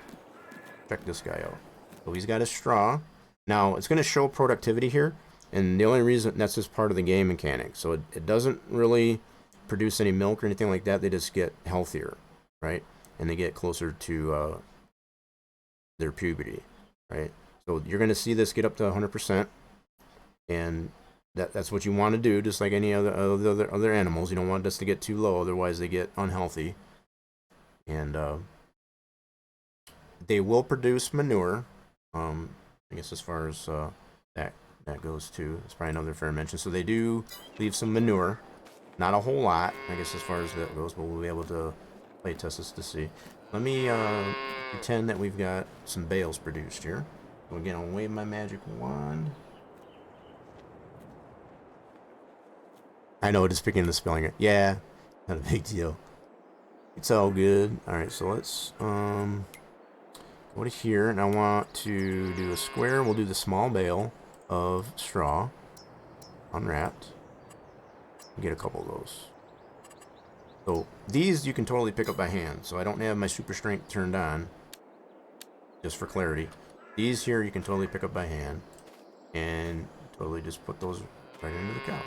Check this guy out. So he's got his straw. Now it's going to show productivity here, and the only reason that's just part of the game mechanic. So it doesn't really produce any milk or anything like that. They just get healthier, right? And they get closer to their puberty, right? So you're going to see this get up to 100%, and that's what you want to do. Just like any other animals, you don't want this to get too low, otherwise they get unhealthy. And they will produce manure. I guess as far as that goes too, it's probably another fair mention. So they do leave some manure, not a whole lot, I guess, as far as that goes, but we'll be able to play test this to see. Let me pretend that we've got some bales produced here. So again, I'll wave my magic wand. I know, just picking the spelling. Yeah, not a big deal. It's all good. All right, so let's go to here, and I want to do a square. We'll do the small bale of straw, unwrapped. Get a couple of those. So these you can totally pick up by hand. So I don't have my super strength turned on, just for clarity. These here you can totally pick up by hand, and totally just put those right into the cow.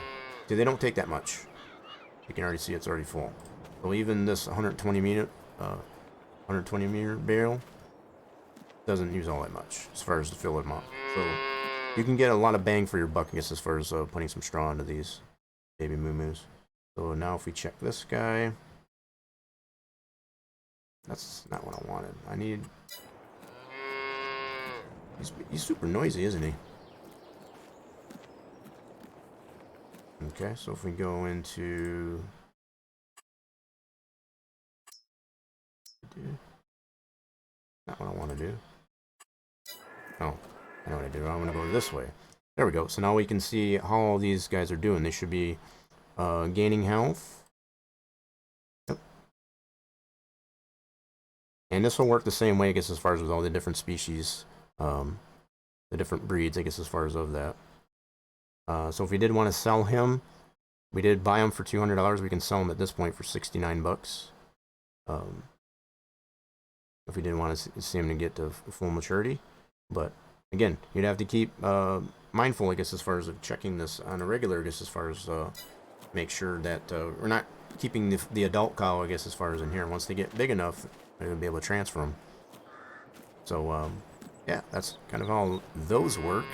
See, they don't take that much. You can already see it's already full. So even this 120 meter barrel doesn't use all that much as far as to fill them up. So you can get a lot of bang for your buck, I guess, as far as putting some straw into these baby moo-moos. So now if we check this guy, that's not what I wanted. I need. He's super noisy, isn't he? Okay, so if we go into. Not what I want to do. Oh, I know what I do. I want to go this way. There we go. So now we can see how all these guys are doing. They should be gaining health. Yep. And this will work the same way, I guess, as far as with all the different species, the different breeds, I guess, as far as of that. So if we did want to sell him, we did buy him for $200. We can sell him at this point for $69. If we didn't want to see him to get to full maturity. But again, you'd have to keep mindful, I guess, as far as checking this on a regular, I guess, as far as make sure that we're not keeping the adult cow, I guess, as far as in here. Once they get big enough, they're going to be able to transfer them. So, yeah, that's kind of how those work.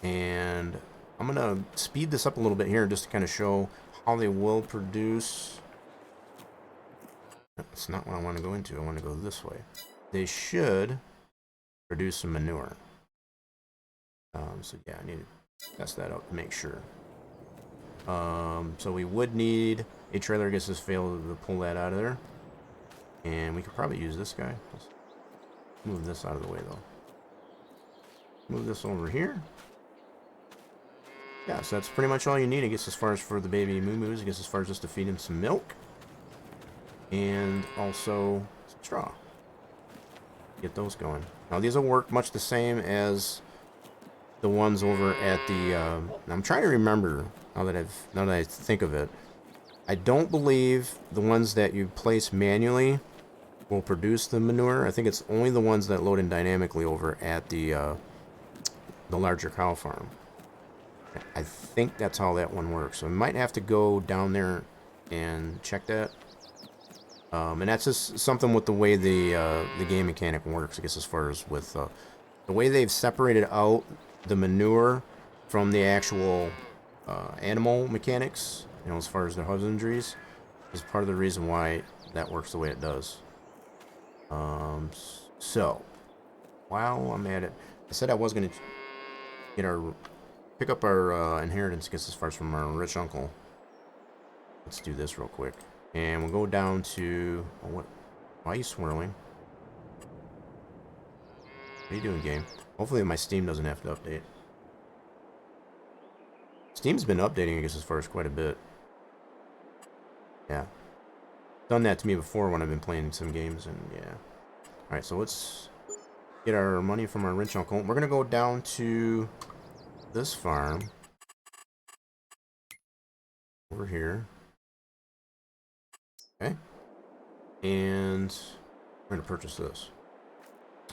And I'm going to speed this up a little bit here just to kind of show how they will produce. That's not what I want to go into. I want to go this way. They should produce some manure. So yeah, I need to test that out to make sure. So we would need a trailer, I guess, this failed to pull that out of there. And we could probably use this guy. Let's move this out of the way, though. Move this over here. Yeah, so that's pretty much all you need, I guess, as far as for the baby moo-moos. I guess as far as just to feed him some milk. And also some straw. Get those going. Now, these will work much the same as the ones over at the... I'm trying to remember, now that I think of it. I don't believe the ones that you place manually will produce the manure. I think it's only the ones that load in dynamically over at the larger cow farm. I think that's how that one works. So I might have to go down there and check that. And that's just something with the way the game mechanic works, I guess, as far as with the way they've separated out the manure from the actual animal mechanics, you know, as far as their husbandries, is part of the reason why that works the way it does. So, while I'm at it, I said I was going to pick up our inheritance, I guess, as far as from our rich uncle. Let's do this real quick. And we'll go down to... Oh, why are you swirling? What are you doing, game? Hopefully my Steam doesn't have to update. Steam's been updating, I guess, as far as quite a bit. Yeah. Done that to me before when I've been playing some games, and yeah. Alright, so let's get our money from our rich uncle. We're going to go down to this farm. Over here. Okay. And we're going to purchase this.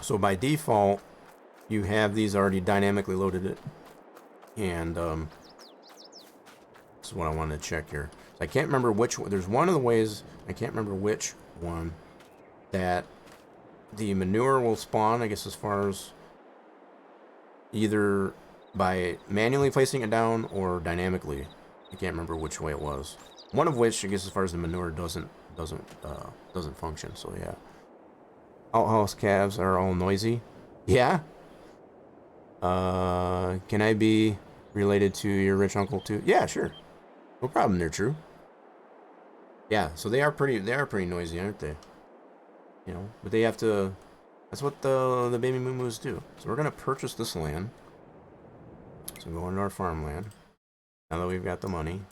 So by default, you have these already dynamically loaded and this is what I wanted to check here. I can't remember which one. There's one of the ways, I can't remember which one, that the manure will spawn, I guess, as far as either by manually placing it down or dynamically. I can't remember which way it was. One of which, I guess, as far as the manure doesn't function. So yeah. Outhouse calves are all noisy. Yeah. Can I be related to your rich uncle too? Yeah, sure. No problem. They're true. Yeah. So they are pretty noisy, aren't they? You know, but they have to. That's what the baby moo-moos do. So we're gonna purchase this land. So go into our farmland. Now that we've got the money.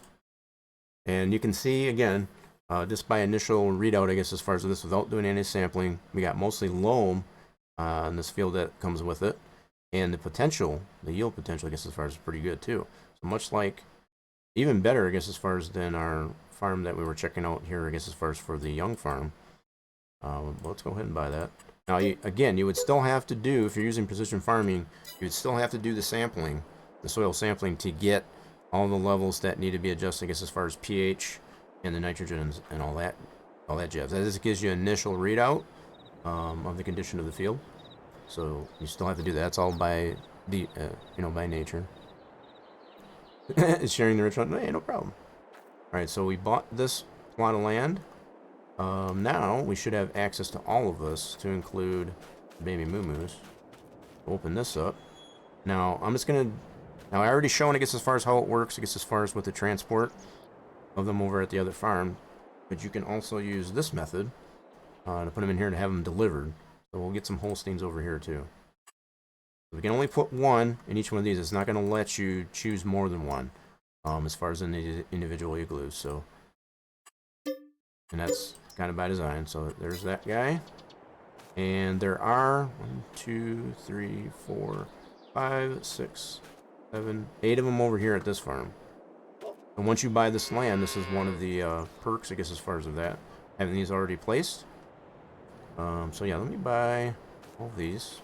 And you can see, again, just by initial readout, I guess, as far as this, without doing any sampling, we got mostly loam in this field that comes with it. And the potential, the yield potential, I guess, as far as is pretty good, too. So much like, even better, I guess, as far as than our farm that we were checking out here, I guess, as far as for the young farm. Let's go ahead and buy that. Now, again, you would still have to do, if you're using precision farming, you would still have to do the sampling, the soil sampling, to get all the levels that need to be adjusted, I guess, as far as pH and the nitrogen and all that jazz. That just gives you an initial readout of the condition of the field. So you still have to do that. That's all by by nature. Sharing the rich one, hey, no problem. All right, so we bought this plot of land. Now we should have access to all of this, to include baby moo-moos. Open this up. Now I'm just gonna. Now I already shown, I guess, as far as how it works. I guess as far as with the transport of them over at the other farm, but you can also use this method to put them in here to have them delivered. So we'll get some Holsteins over here too. We can only put one in each one of these. It's not going to let you choose more than one as far as in the individual igloos. So, and that's kind of by design. So there's that guy. And there are 1, 2, 3, 4, 5, 6, 7, 8 of them over here at this farm. And once you buy this land, this is one of the perks, I guess, as far as of that. Having these already placed. So yeah, let me buy all these.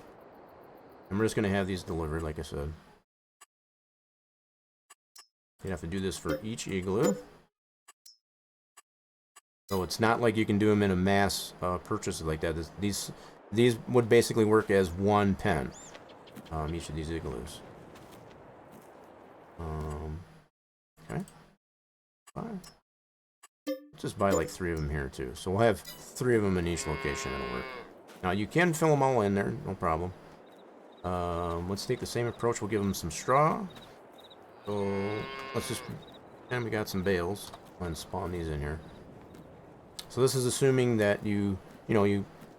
And we're just going to have these delivered, like I said. You have to do this for each igloo. So it's not like you can do them in a mass purchase like that. These would basically work as one pen. Each of these igloos. Okay. Fine. Just buy like 3 of them here too. So we'll have 3 of them in each location. That'll work. Now you can fill them all in there, no problem. Let's take the same approach. We'll give them some straw. So let's just, and we got some bales. And spawn these in here. So this is assuming that you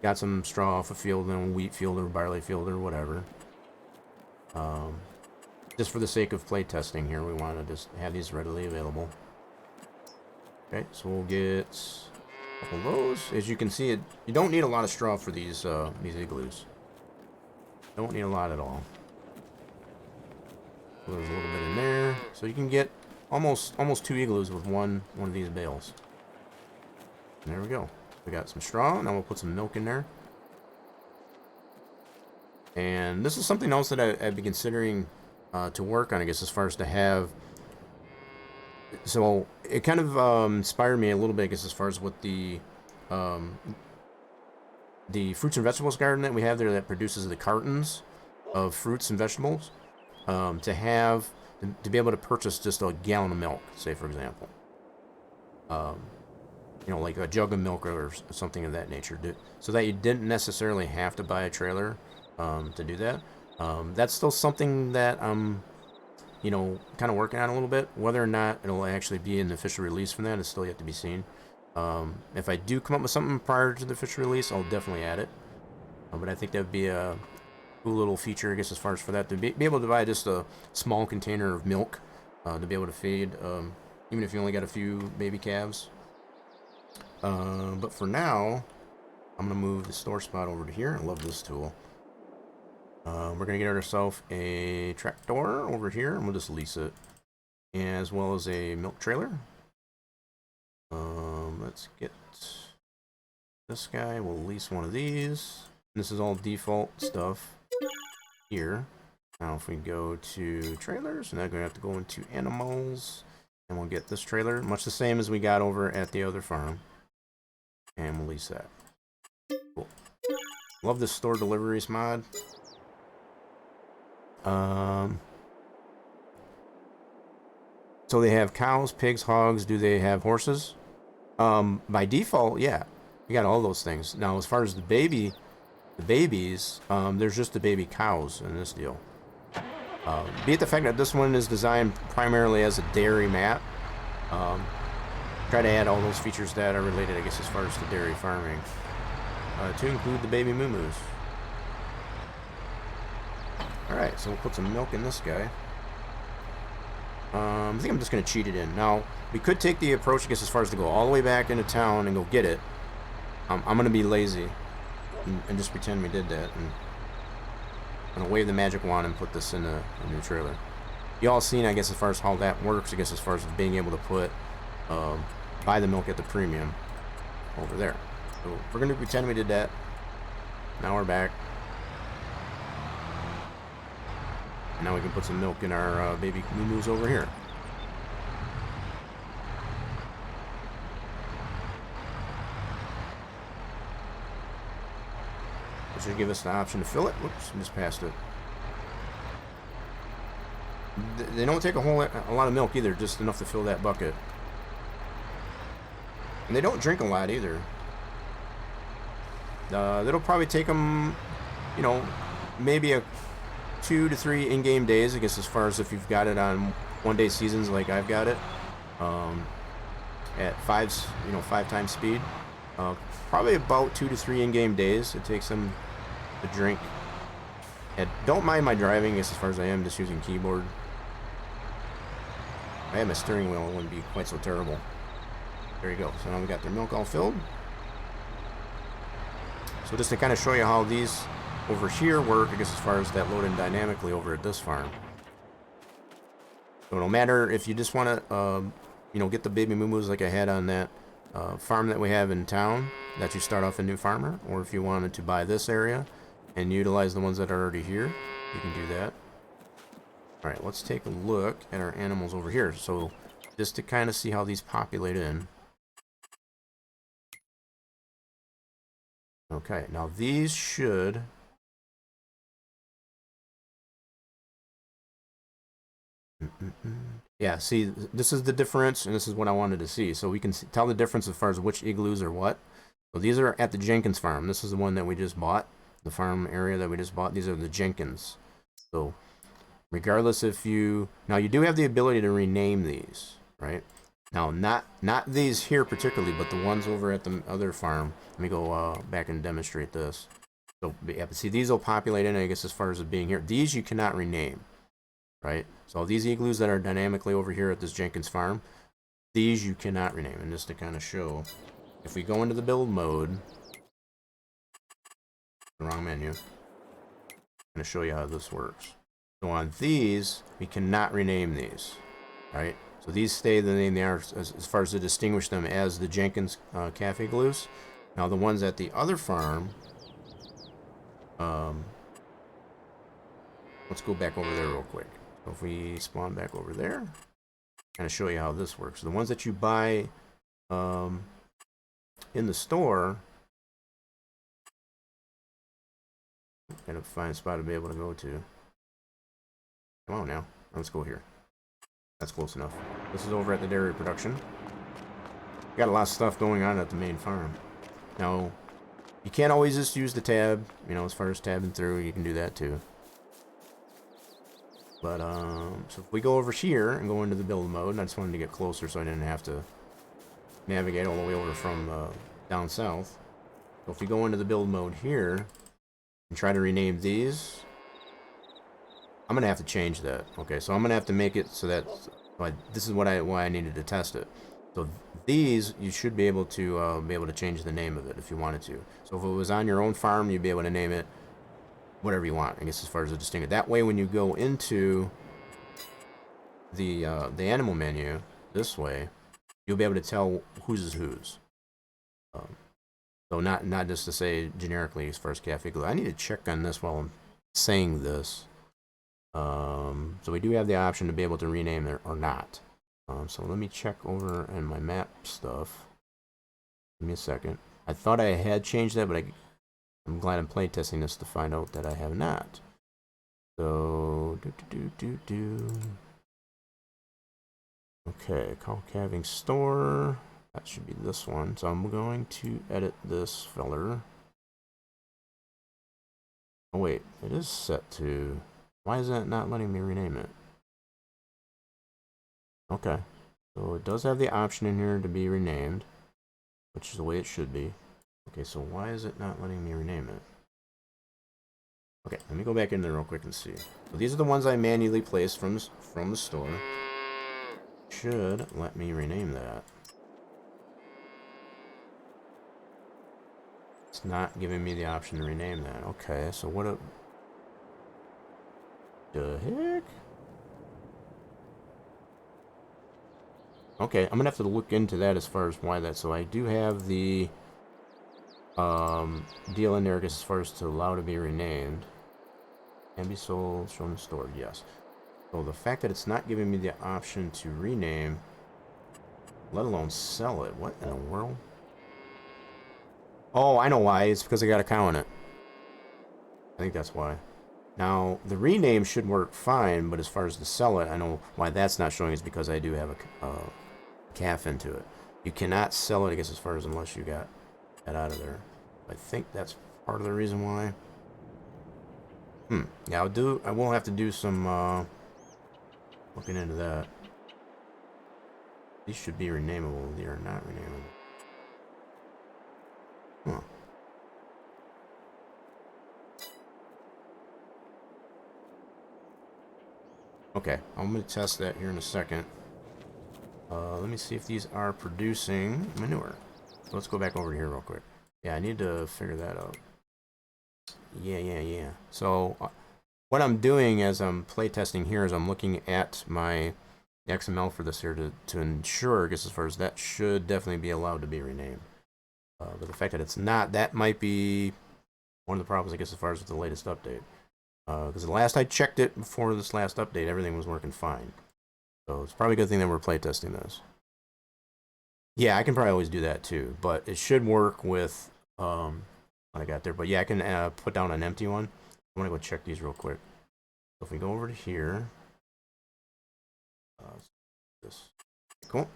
got some straw off a field, and a wheat field or barley field or whatever. Just for the sake of play testing here, we want to just have these readily available. Okay, so we'll get a couple of those. As you can see, you don't need a lot of straw for these igloos. Don't need a lot at all. So there's a little bit in there, so you can get almost 2 igloos with one of these bales. And there we go. We got some straw. Now we'll put some milk in there. And this is something else that I've been considering to work on, I guess, as far as to have. So it kind of inspired me a little bit, I guess, as far as what the fruits and vegetables garden that we have there that produces the cartons of fruits and vegetables, to be able to purchase just a gallon of milk, say for example, like a jug of milk or something of that nature, so that you didn't necessarily have to buy a trailer to do that. That's still something that I'm kind of working on a little bit. Whether or not it'll actually be an official release from that is still yet to be seen. If I do come up with something prior to the official release, I'll definitely add it. But I think that would be a cool little feature, I guess, as far as for that, to be able to buy just a small container of milk to be able to feed, even if you only got a few baby calves. But for now, I'm going to move the store spot over to here. I love this tool. We're going to get ourselves a tractor over here, and we'll just lease it, as well as a milk trailer. Let's get this guy. We'll lease one of these. This is all default stuff here. Now if we go to trailers, and then we're going to have to go into animals, and we'll get this trailer, much the same as we got over at the other farm, and we'll lease that. Cool. Love this store deliveries mod. So they have cows, pigs, hogs. Do they have horses? By default, yeah, we got all those things. Now, as far as the babies, there's just the baby cows in this deal. Be it the fact that this one is designed primarily as a dairy mat. Try to add all those features that are related, I guess, as far as the dairy farming, to include the baby moo-moos. Alright, so we'll put some milk in this guy. I think I'm just going to cheat it in. Now, we could take the approach, I guess, as far as to go all the way back into town and go get it. I'm going to be lazy and just pretend we did that. And I'm going to wave the magic wand and put this in a new trailer. You all seen, I guess, as far as how that works, I guess, as far as being able to put, buy the milk at the premium over there. So we're going to pretend we did that. Now we're back. Now we can put some milk in our baby moo-moos over here. This should give us the option to fill it. Whoops, just passed it. They don't take a lot of milk either, just enough to fill that bucket. And they don't drink a lot either. That'll probably take them, maybe 2 to 3 in-game days, I guess, as far as if you've got it on one-day seasons like I've got it, at 5 times speed. Probably about 2 to 3 in-game days it takes them to drink. And don't mind my driving, I guess, as far as I am just using keyboard. If I had my steering wheel, it wouldn't be quite so terrible. There you go. So now we got their milk all filled. So just to kind of show you how these over here work, I guess, as far as that loading dynamically over at this farm. So no matter if you just want to, get the baby moo-moos like I had on that farm that we have in town, that you start off a new farmer, or if you wanted to buy this area and utilize the ones that are already here, you can do that. Alright, let's take a look at our animals over here. So just to kind of see how these populate in. Okay, now these should... Yeah, see, this is the difference, and this is what I wanted to see. So we can tell the difference as far as which igloos are what. So these are at the Jenkins farm. This is the one that we just bought. the farm area that we just bought. These are the Jenkins. So regardless if you... Now, you do have the ability to rename these, right? Now, not these here particularly, but the ones over at the other farm. Let me go back and demonstrate this. So, yeah, but see, these will populate in, I guess, as far as it being here. These you cannot rename, right? So these igloos that are dynamically over here at this Jenkins farm, these you cannot rename. And just to kind of show, if we go into the build mode, the wrong menu, I'm going to show you how this works. So on these, we cannot rename these, right? So these stay the name they are as far as to distinguish them as the Jenkins Cafe Glues. Now the ones at the other farm, let's go back over there real quick. So if we spawn back over there, kind of show you how this works. So the ones that you buy in the store, gotta find a spot to be able to go to. Come on now, let's go here. That's close enough. This is over at the dairy production. Got a lot of stuff going on at the main farm. Now, you can't always just use the tab, you know, as far as tabbing through, you can do that too. But, so if we go over here and go into the build mode, and I just wanted to get closer so I didn't have to navigate all the way over from down south. So if we go into the build mode here and try to rename these, I'm gonna have to change that. Okay, so I'm gonna have to make it so that this is why I needed to test it. So these you should be able to change the name of it if you wanted to. So if it was on your own farm, you'd be able to name it whatever you want. I guess as far as the distinct. That way, when you go into the animal menu this way, you'll be able to tell whose is whose. So not just to say generically as far as Cafe Glue. I need to check on this while I'm saying this. So we do have the option to be able to rename it or not. So let me check over in my map stuff. Give me a second. I thought I had changed that, but I'm glad I'm playtesting this to find out that I have not. So okay, call calving store. That should be this one. So I'm going to edit this feller. Oh wait, it is set to... Why is that not letting me rename it? Okay, so it does have the option in here to be renamed, which is the way it should be. Okay, so why is it not letting me rename it? Okay, let me go back in there real quick and see. So these are the ones I manually placed from the store. Should let me rename that. It's not giving me the option to rename that. Okay, so what the heck? Okay, I'm gonna have to look into that as far as why that. So I do have the deal in there as far as to allow to be renamed. Can be sold, shown and stored, yes. So the fact that it's not giving me the option to rename, let alone sell it, what in the world? Oh, I know why. It's because I got a cow in it. I think that's why. Now, the rename should work fine, but as far as to sell it, I know why that's not showing is because I do have a calf into it. You cannot sell it, I guess, as far as unless you got that out of there. I think that's part of the reason why. Yeah, I will have to do some looking into that. These should be renameable. They are not renameable. Huh. Okay, I'm going to test that here in a second. Let me see if these are producing manure. So let's go back over here real quick. Yeah, I need to figure that out. Yeah. So what I'm doing as I'm playtesting here is I'm looking at my XML for this here to ensure, I guess as far as that should definitely be allowed to be renamed. But the fact that it's not, that might be one of the problems, I guess, as far as with the latest update. Because the last I checked it before this last update, everything was working fine. So it's probably a good thing that we're playtesting this. Yeah, I can probably always do that too, but it should work with what I got there. But yeah, I can put down an empty one. I'm gonna go check these real quick. So if we go over to here, this cool.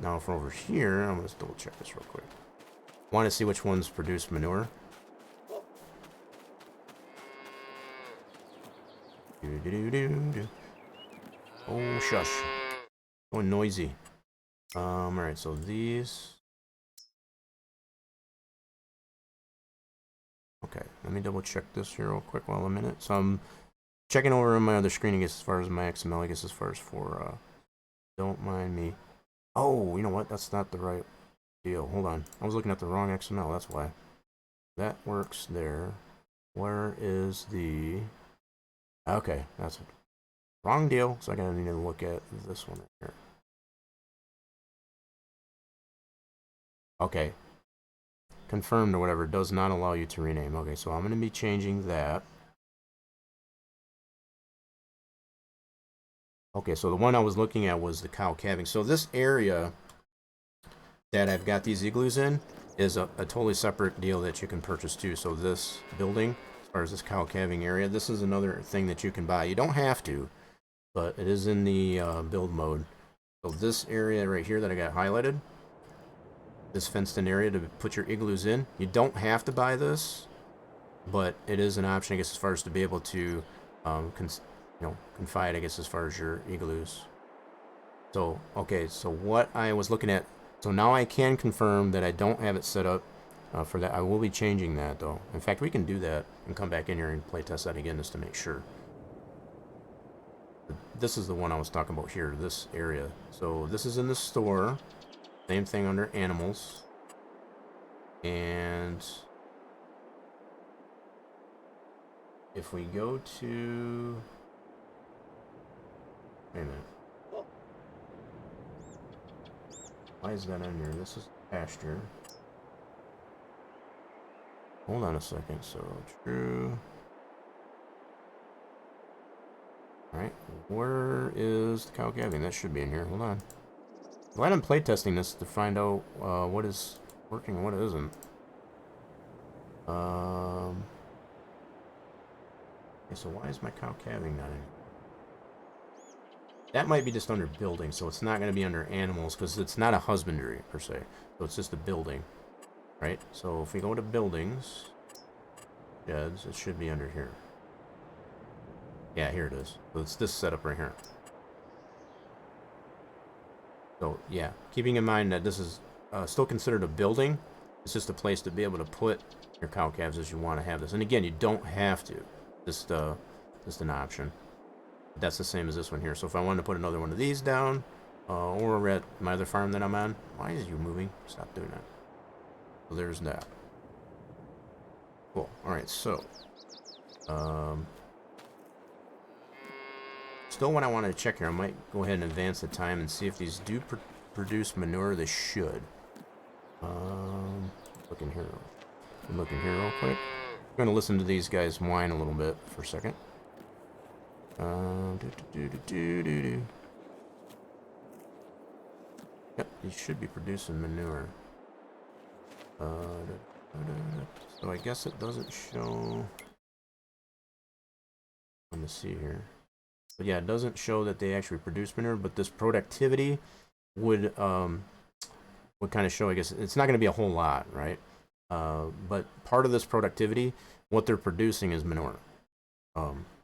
Now from over here, I'm gonna just double check this real quick. Want to see which ones produce manure? Do-do-do-do-do. Oh, shush. Oh, noisy. Alright, so these... Okay, let me double check this here real quick while I'm in it. So I'm checking over on my other screen, I guess, as far as my XML, I guess, as far as for, don't mind me. Oh, you know what? That's not the right deal. Hold on. I was looking at the wrong XML, that's why. That works there. Where is the... Okay, that's wrong deal, so I gotta need to look at this one right here. Okay. Confirmed or whatever does not allow you to rename. Okay, so I'm gonna be changing that. Okay, so the one I was looking at was the cow calving. So this area that I've got these igloos in is a totally separate deal that you can purchase too. So this building, as far as this cow calving area, this is another thing that you can buy. You don't have to, but it is in the build mode. So this area right here that I got highlighted, this fenced in area to put your igloos in, you don't have to buy this, but it is an option, I guess, as far as to be able to confide, I guess, as far as your igloos. So, okay, so what I was looking at, so now I can confirm that I don't have it set up for that. I will be changing that, though. In fact, we can do that and come back in here and play test that again just to make sure. This is the one I was talking about here, this area. So this is in the store. Same thing under animals. And if we go to... Wait a minute. Why is that in here? This is pasture. Hold on a second. So, true. Alright. Where is the cow calving? That should be in here. Hold on. Glad I'm playtesting this to find out what is working and what isn't. Okay, so why is my cow calving not in here? That might be just under building, so it's not going to be under animals, because it's not a husbandry, per se. So it's just a building, right? So if we go to buildings, sheds, it should be under here. Yeah, here it is. So it's this setup right here. So, yeah, keeping in mind that this is still considered a building, it's just a place to be able to put your cow calves as you want to have this. And again, you don't have to. Just an option. That's the same as this one here. So if I wanted to put another one of these down, or at my other farm that I'm on, why is you moving? Stop doing that. So there's that. Cool. Alright, so still what I want to check here, I might go ahead and advance the time and see if these do produce manure. They should. Look in here. Look in here real quick. I'm going to listen to these guys whine a little bit for a second. Yep, he should be producing manure. So I guess it doesn't show. Let me see here. But yeah, it doesn't show that they actually produce manure, but this productivity would kind of show, I guess, it's not going to be a whole lot, right? But part of this productivity, what they're producing is manure.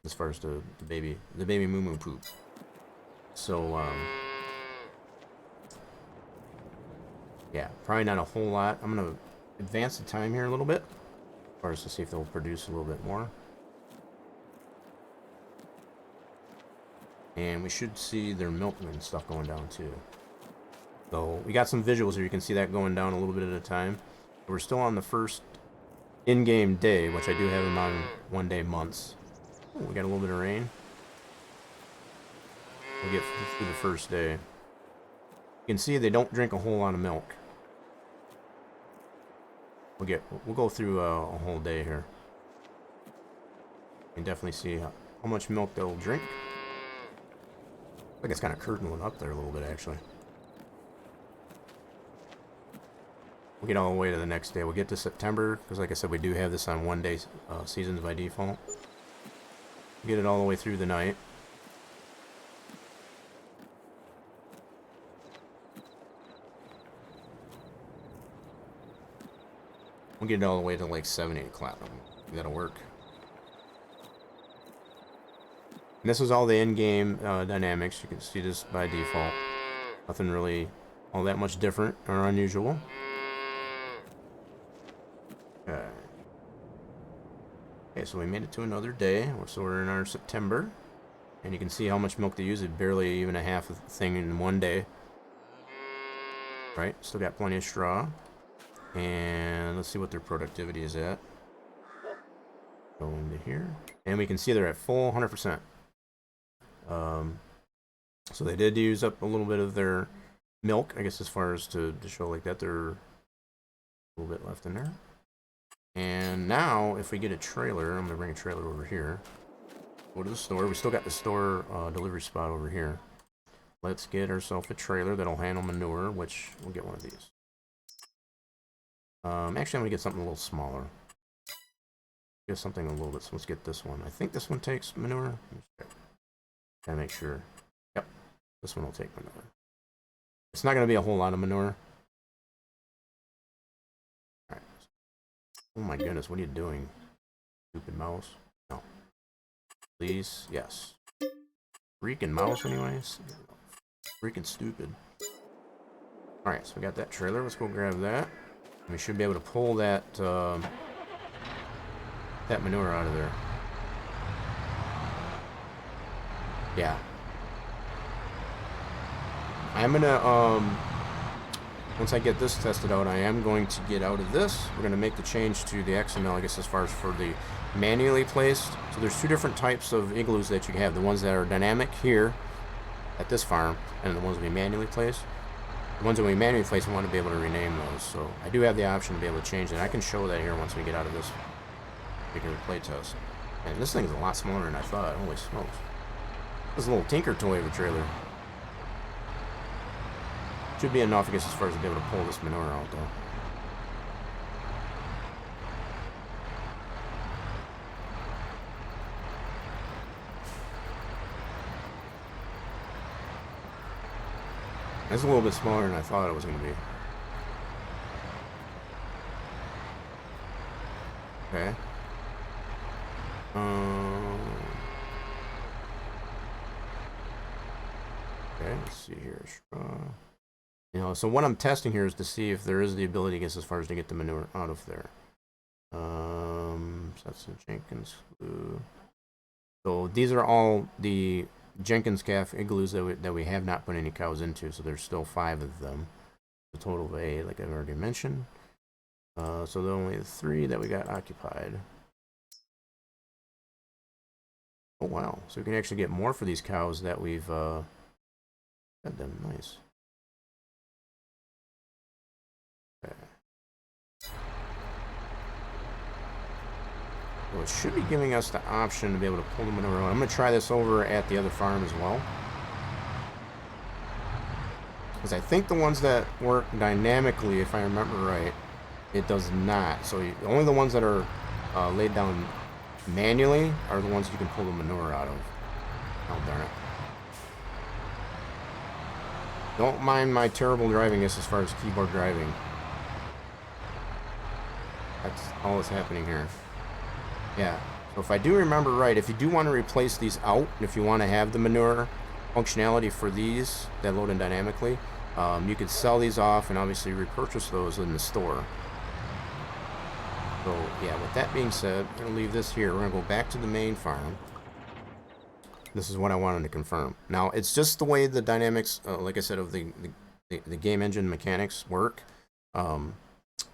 As far as the baby moo poop. So, yeah, probably not a whole lot. I'm going to advance the time here a little bit, as far as to see if they'll produce a little bit more. And we should see their milk and stuff going down too. So we got some visuals here. You can see that going down a little bit at a time. We're still on the first in-game day, which I do have them on 1 day months. Ooh, we got a little bit of rain. We'll get through the first day. You can see they don't drink a whole lot of milk. We'll go through a whole day here. You can definitely see how much milk they'll drink. I think it's kind of curtaining up there a little bit, actually. We'll get all the way to the next day. We'll get to September, because like I said, we do have this on 1 day seasons by default. Get it all the way through the night. We'll get it all the way to like 7, 8 o'clock. That'll work. And this is all the in-game dynamics. You can see this by default. Nothing really all that much different or unusual. Okay. Okay, so we made it to another day. So we're in our September. And you can see how much milk they use. It's barely even a half of the thing in one day. Right, still got plenty of straw. And let's see what their productivity is at. Go into here. And we can see they're at full 100%. So they did use up a little bit of their milk, I guess, as far as to show like that. There's a little bit left in there. And now, if we get a trailer, I'm going to bring a trailer over here. Go to the store. We still got the store delivery spot over here. Let's get ourselves a trailer that'll handle manure, which we'll get one of these. Actually, I'm going to get something a little smaller. Get something a little bit, so let's get this one. I think this one takes manure. Gotta make sure. Yep, this one will take manure. It's not going to be a whole lot of manure. Alright. Oh my goodness, what are you doing? Stupid mouse. No. Please, yes. Freaking mouse anyways. Freaking stupid. Alright, so we got that trailer. Let's go grab that. We should be able to pull that that manure out of there. Yeah. I'm gonna once I get this tested out, I am going to get out of this. We're gonna make the change to the XML, I guess, as far as for the manually placed. So there's two different types of igloos that you can have. The ones that are dynamic here at this farm, and the ones that we manually place. The ones that we manually place, we want to be able to rename those. So I do have the option to be able to change that. I can show that here once we get out of this particular playtest. And this thing's a lot smaller than I thought. Holy smokes. This is a little tinker toy of a trailer. Should be enough, I guess, as far as to be able to pull this manure out, though. It's a little bit smaller than I thought it was going to be. Okay. Okay, let's see here. You know, so what I'm testing here is to see if there is the ability, I guess, as far as to get the manure out of there. So that's the Jenkins glue. So these are all the Jenkins calf igloos that we have not put any cows into, so there's still 5 of them. A total of 8, like I've already mentioned. So there are only 3 that we got occupied. Oh wow! So we can actually get more for these cows that we've got them. Nice. Okay. Well, it should be giving us the option to be able to pull the manure on. I'm going to try this over at the other farm as well. Because I think the ones that work dynamically, if I remember right, it does not. So only the ones that are laid down manually are the ones you can pull the manure out of. Oh, darn it. Don't mind my terrible driving as far as keyboard driving. That's all that's happening here. Yeah, so if I do remember right, if you do want to replace these out, if you want to have the manure functionality for these that load in dynamically, you could sell these off and obviously repurchase those in the store. So yeah, with that being said, I'm going to leave this here. We're going to go back to the main farm. This is what I wanted to confirm. Now, it's just the way the dynamics, like I said, of the game engine mechanics work.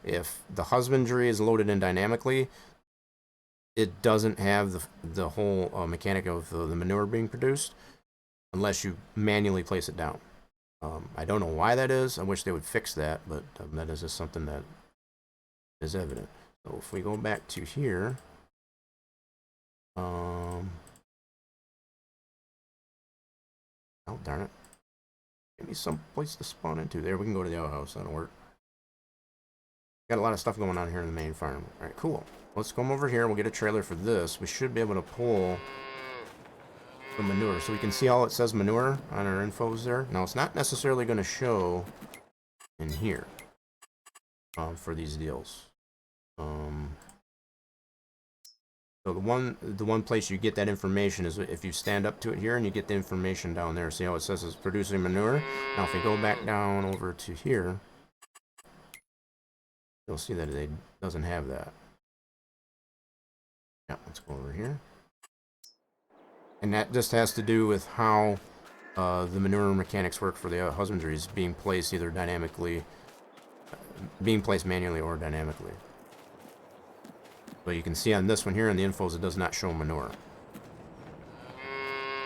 If the husbandry is loaded in dynamically, it doesn't have the whole mechanic of the manure being produced unless you manually place it down. I don't know why that is. I wish they would fix that, but that is just something that is evident. So if we go back to here, oh darn it. Give me some place to spawn into. There, we can go to the outhouse. That'll work. Got a lot of stuff going on here in the main farm. Alright, cool. Let's come over here. We'll get a trailer for this. We should be able to pull the manure. So we can see all it says manure on our infos there. Now, it's not necessarily going to show in here for these deals. So the one place you get that information is if you stand up to it here and you get the information down there. See how it says it's producing manure? Now if we go back down over to here, you'll see that it doesn't have that. Yeah, let's go over here. And that just has to do with how the manure mechanics work for the husbandries being placed either dynamically, being placed manually or dynamically. But you can see on this one here in the infos, it does not show manure.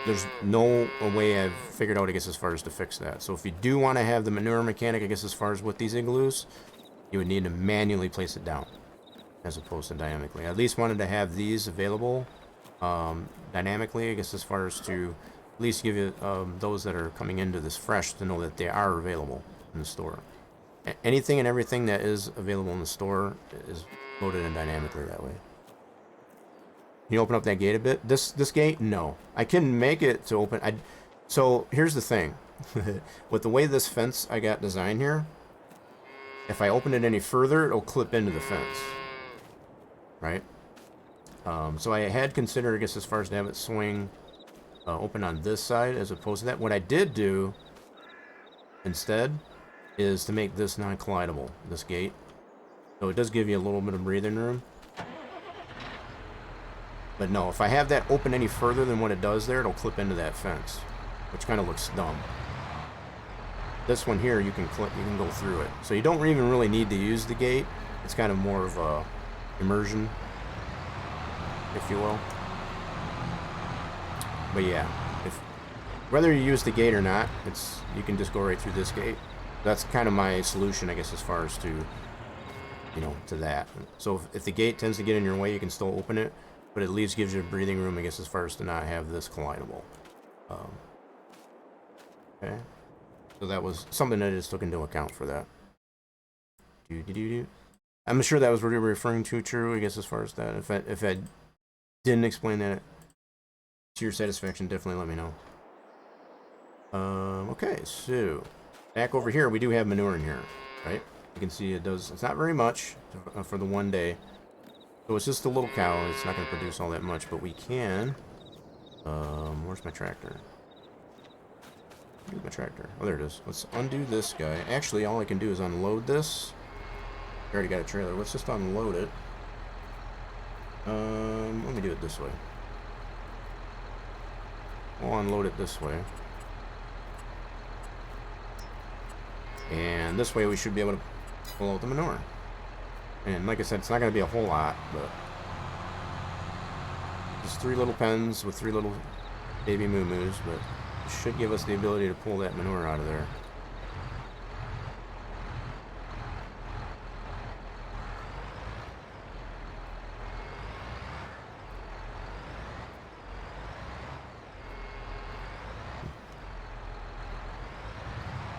There's no way I've figured out, I guess, as far as to fix that. So if you do want to have the manure mechanic, I guess, as far as with these igloos, you would need to manually place it down as opposed to dynamically. I at least wanted to have these available dynamically, I guess, as far as to at least give you those that are coming into this fresh to know that they are available in the store. Anything and everything that is available in the store is loaded in dynamically that way. Can you open up that gate a bit? This gate? No. I can make it to open. So here's the thing. With the way this fence I got designed here, if I open it any further, it'll clip into the fence. Right? So I had considered, I guess, as far as to have it swing open on this side as opposed to that. What I did do instead is to make this non-collidable, this gate. So it does give you a little bit of breathing room. But no, if I have that open any further than what it does there, it'll clip into that fence, which kind of looks dumb. This one here, you can go through it. So you don't even really need to use the gate. It's kind of more of a immersion, if you will. But yeah, whether you use the gate or not, you can just go right through this gate. That's kind of my solution, I guess, as far as to, you know, to that. So if the gate tends to get in your way, you can still open it, but at least gives you breathing room, I guess, as far as to not have this collidable. Okay. So that was something that I just took into account for that. I'm sure that was what you were referring to, true, I guess, as far as that. If I didn't explain that to your satisfaction, definitely let me know. Okay, so back over here, we do have manure in here, right? You can see it's not very much for the one day. So it's just a little cow. It's not going to produce all that much, but we can. Where's my tractor? Where's my tractor? Oh, there it is. Let's undo this guy. Actually, all I can do is unload this. I already got a trailer. Let's just unload it. Let me do it this way. We'll unload it this way. And this way we should be able to pull out the manure. And like I said, it's not going to be a whole lot, but just 3 little pens with 3 little baby moo-moos, but it should give us the ability to pull that manure out of there.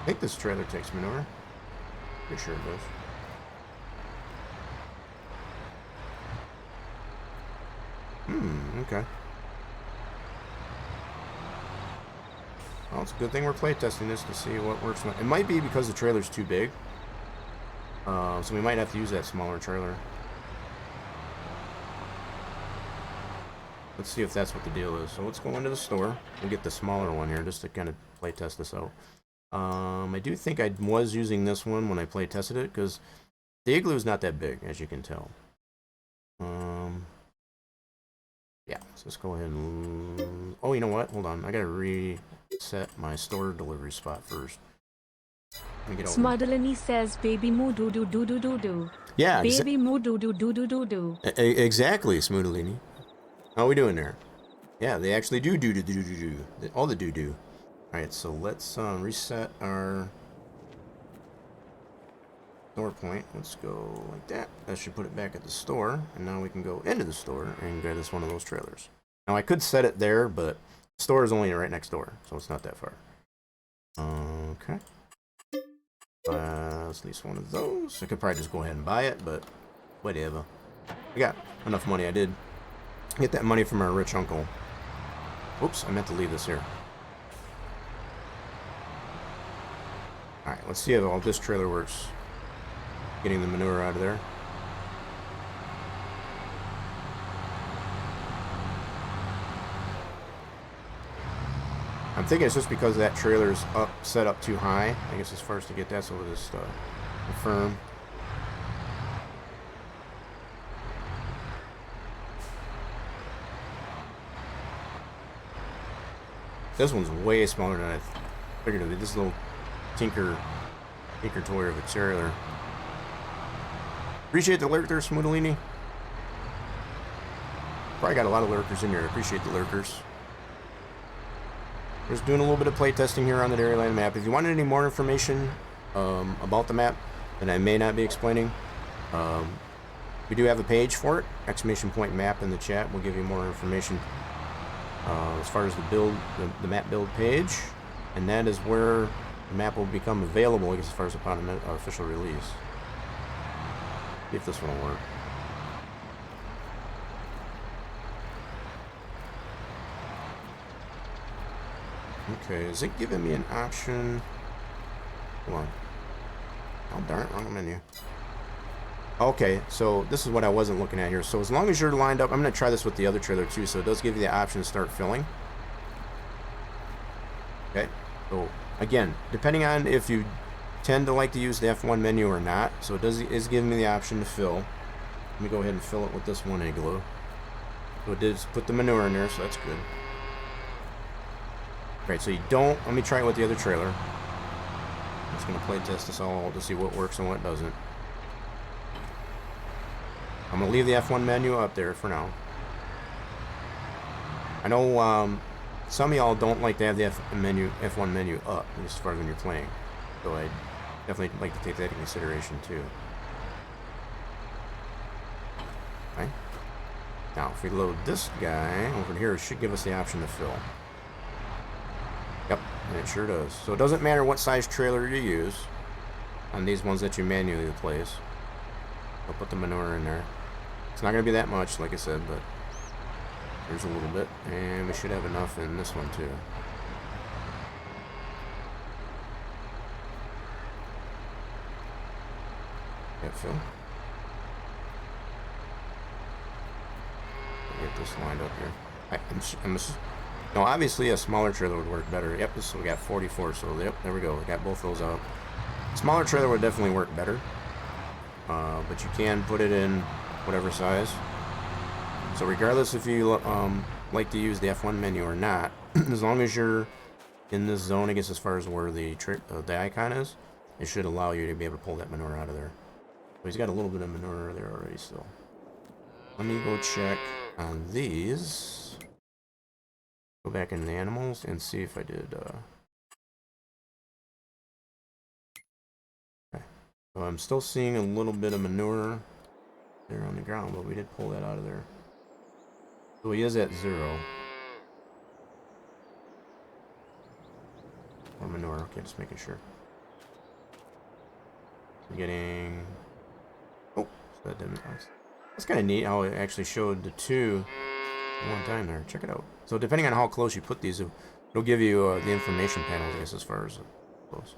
I think this trailer takes manure. Pretty sure it does. Okay. Well, it's a good thing we're playtesting this to see what works. It might be because the trailer's too big. So we might have to use that smaller trailer. Let's see if that's what the deal is. So let's go into the store. We'll get the smaller one here just to kind of playtest this out. I do think I was using this one when I play tested it because the igloo is not that big, as you can tell. Yeah, so let's go ahead and... Oh, you know what? Hold on. I gotta reset my store delivery spot first. Smudlini says, "Baby moo doo doo doo doo doo doo." Yeah, baby moo doo doo doo doo doo doo. Exactly, Smudlini. How are we doing there? Yeah, they actually do do do do do do. All the do do. Alright, so let's reset our store point. Let's go like that. That should put it back at the store. And now we can go into the store and grab this one of those trailers. Now I could set it there, but the store is only right next door, so it's not that far. Okay. Let's lease one of those. I could probably just go ahead and buy it, but whatever. I got enough money. I did get that money from our rich uncle. Oops, I meant to leave this here. Alright, let's see how this trailer works. Getting the manure out of there. I'm thinking it's just because that trailer's set up too high. I guess as far as to get that, so we'll just confirm. This one's way smaller than I figured it would be. This little tinker toy of a trailer. Appreciate the lurk there, Smoodalini. Probably got a lot of lurkers in here. I appreciate the lurkers. Just doing a little bit of play testing here on the Dairyland map. If you wanted any more information about the map that I may not be explaining, we do have a page for it. !map in the chat will give you more information as far as the build, the map build page, and that is where the map will become available, I guess, as far as upon an official release. See if this one will work. Okay, is it giving me an option? Hold on. Oh, darn it, wrong menu. Okay, so this is what I wasn't looking at here. So as long as you're lined up, I'm going to try this with the other trailer too, so it does give you the option to start filling. Okay, so again, depending on if you tend to like to use the F1 menu or not, so it is giving me the option to fill. Let me go ahead and fill it with this one igloo. So it did put the manure in there, so that's good. Right, so you don't, let me try it with the other trailer. I'm just going to play test this all to see what works and what doesn't. I'm going to leave the F1 menu up there for now. I know some of y'all don't like to have the F1 menu up as far as when you're playing. So I definitely like to take that into consideration too. Okay. Now if we load this guy over here, it should give us the option to fill. Yep, and it sure does. So it doesn't matter what size trailer you use on these ones that you manually place. I'll put the manure in there. It's not going to be that much, like I said, but there's a little bit. And we should have enough in this one too. Get fill. Get this lined up here. No, obviously a smaller trailer would work better. Yep, so we got 44, so yep, there we go. We got both those out. Smaller trailer would definitely work better. But you can put it in whatever size. So regardless if you like to use the F1 menu or not, as long as you're in this zone, I guess, as far as where the icon is, it should allow you to be able to pull that manure out of there. So he's got a little bit of manure there already still. Let me go check on these. Go back into the animals and see if I did. Okay. So I'm still seeing a little bit of manure there on the ground, but we did pull that out of there. So he is at 0. Or manure. Okay, just making sure. We're getting. Oh, so that didn't. That's kind of neat how it actually showed the 2 at one time there. Check it out. So depending on how close you put these, it'll give you the information panels, I guess, as far as close.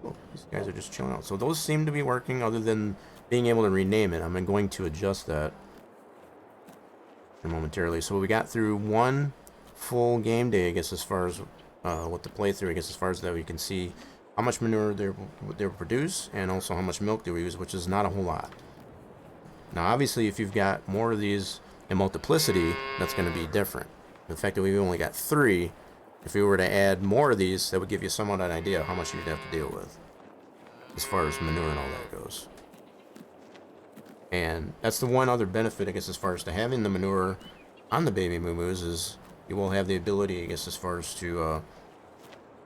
Oh, these guys are just chilling out. So those seem to be working, other than being able to rename it. I'm going to adjust that momentarily. So we got through one full game day, I guess, as far as with the playthrough, I guess, as far as that we can see how much manure they produce and also how much milk they use, which is not a whole lot. Now, obviously, if you've got more of these in multiplicity, that's going to be different. The fact that we've only got 3, if we were to add more of these, that would give you somewhat an idea of how much you'd have to deal with as far as manure and all that goes. And that's the one other benefit, I guess, as far as to having the manure on the baby moo-moos, is you will have the ability, I guess, as far as to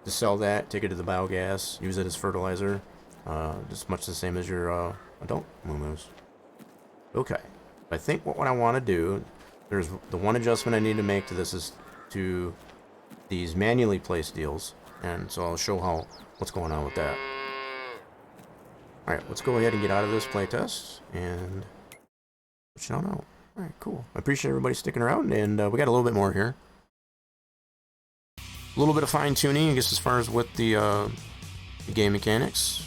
sell that, take it to the biogas, use it as fertilizer, just much the same as your adult moo-moos. Okay, I think what I want to do, there's the one adjustment I need to make to this is to these manually placed deals, and so I'll show what's going on with that. Alright, let's go ahead and get out of this playtest and put you on out. Alright, cool. I appreciate everybody sticking around, and we got a little bit more here. A little bit of fine-tuning, I guess, as far as with the game mechanics.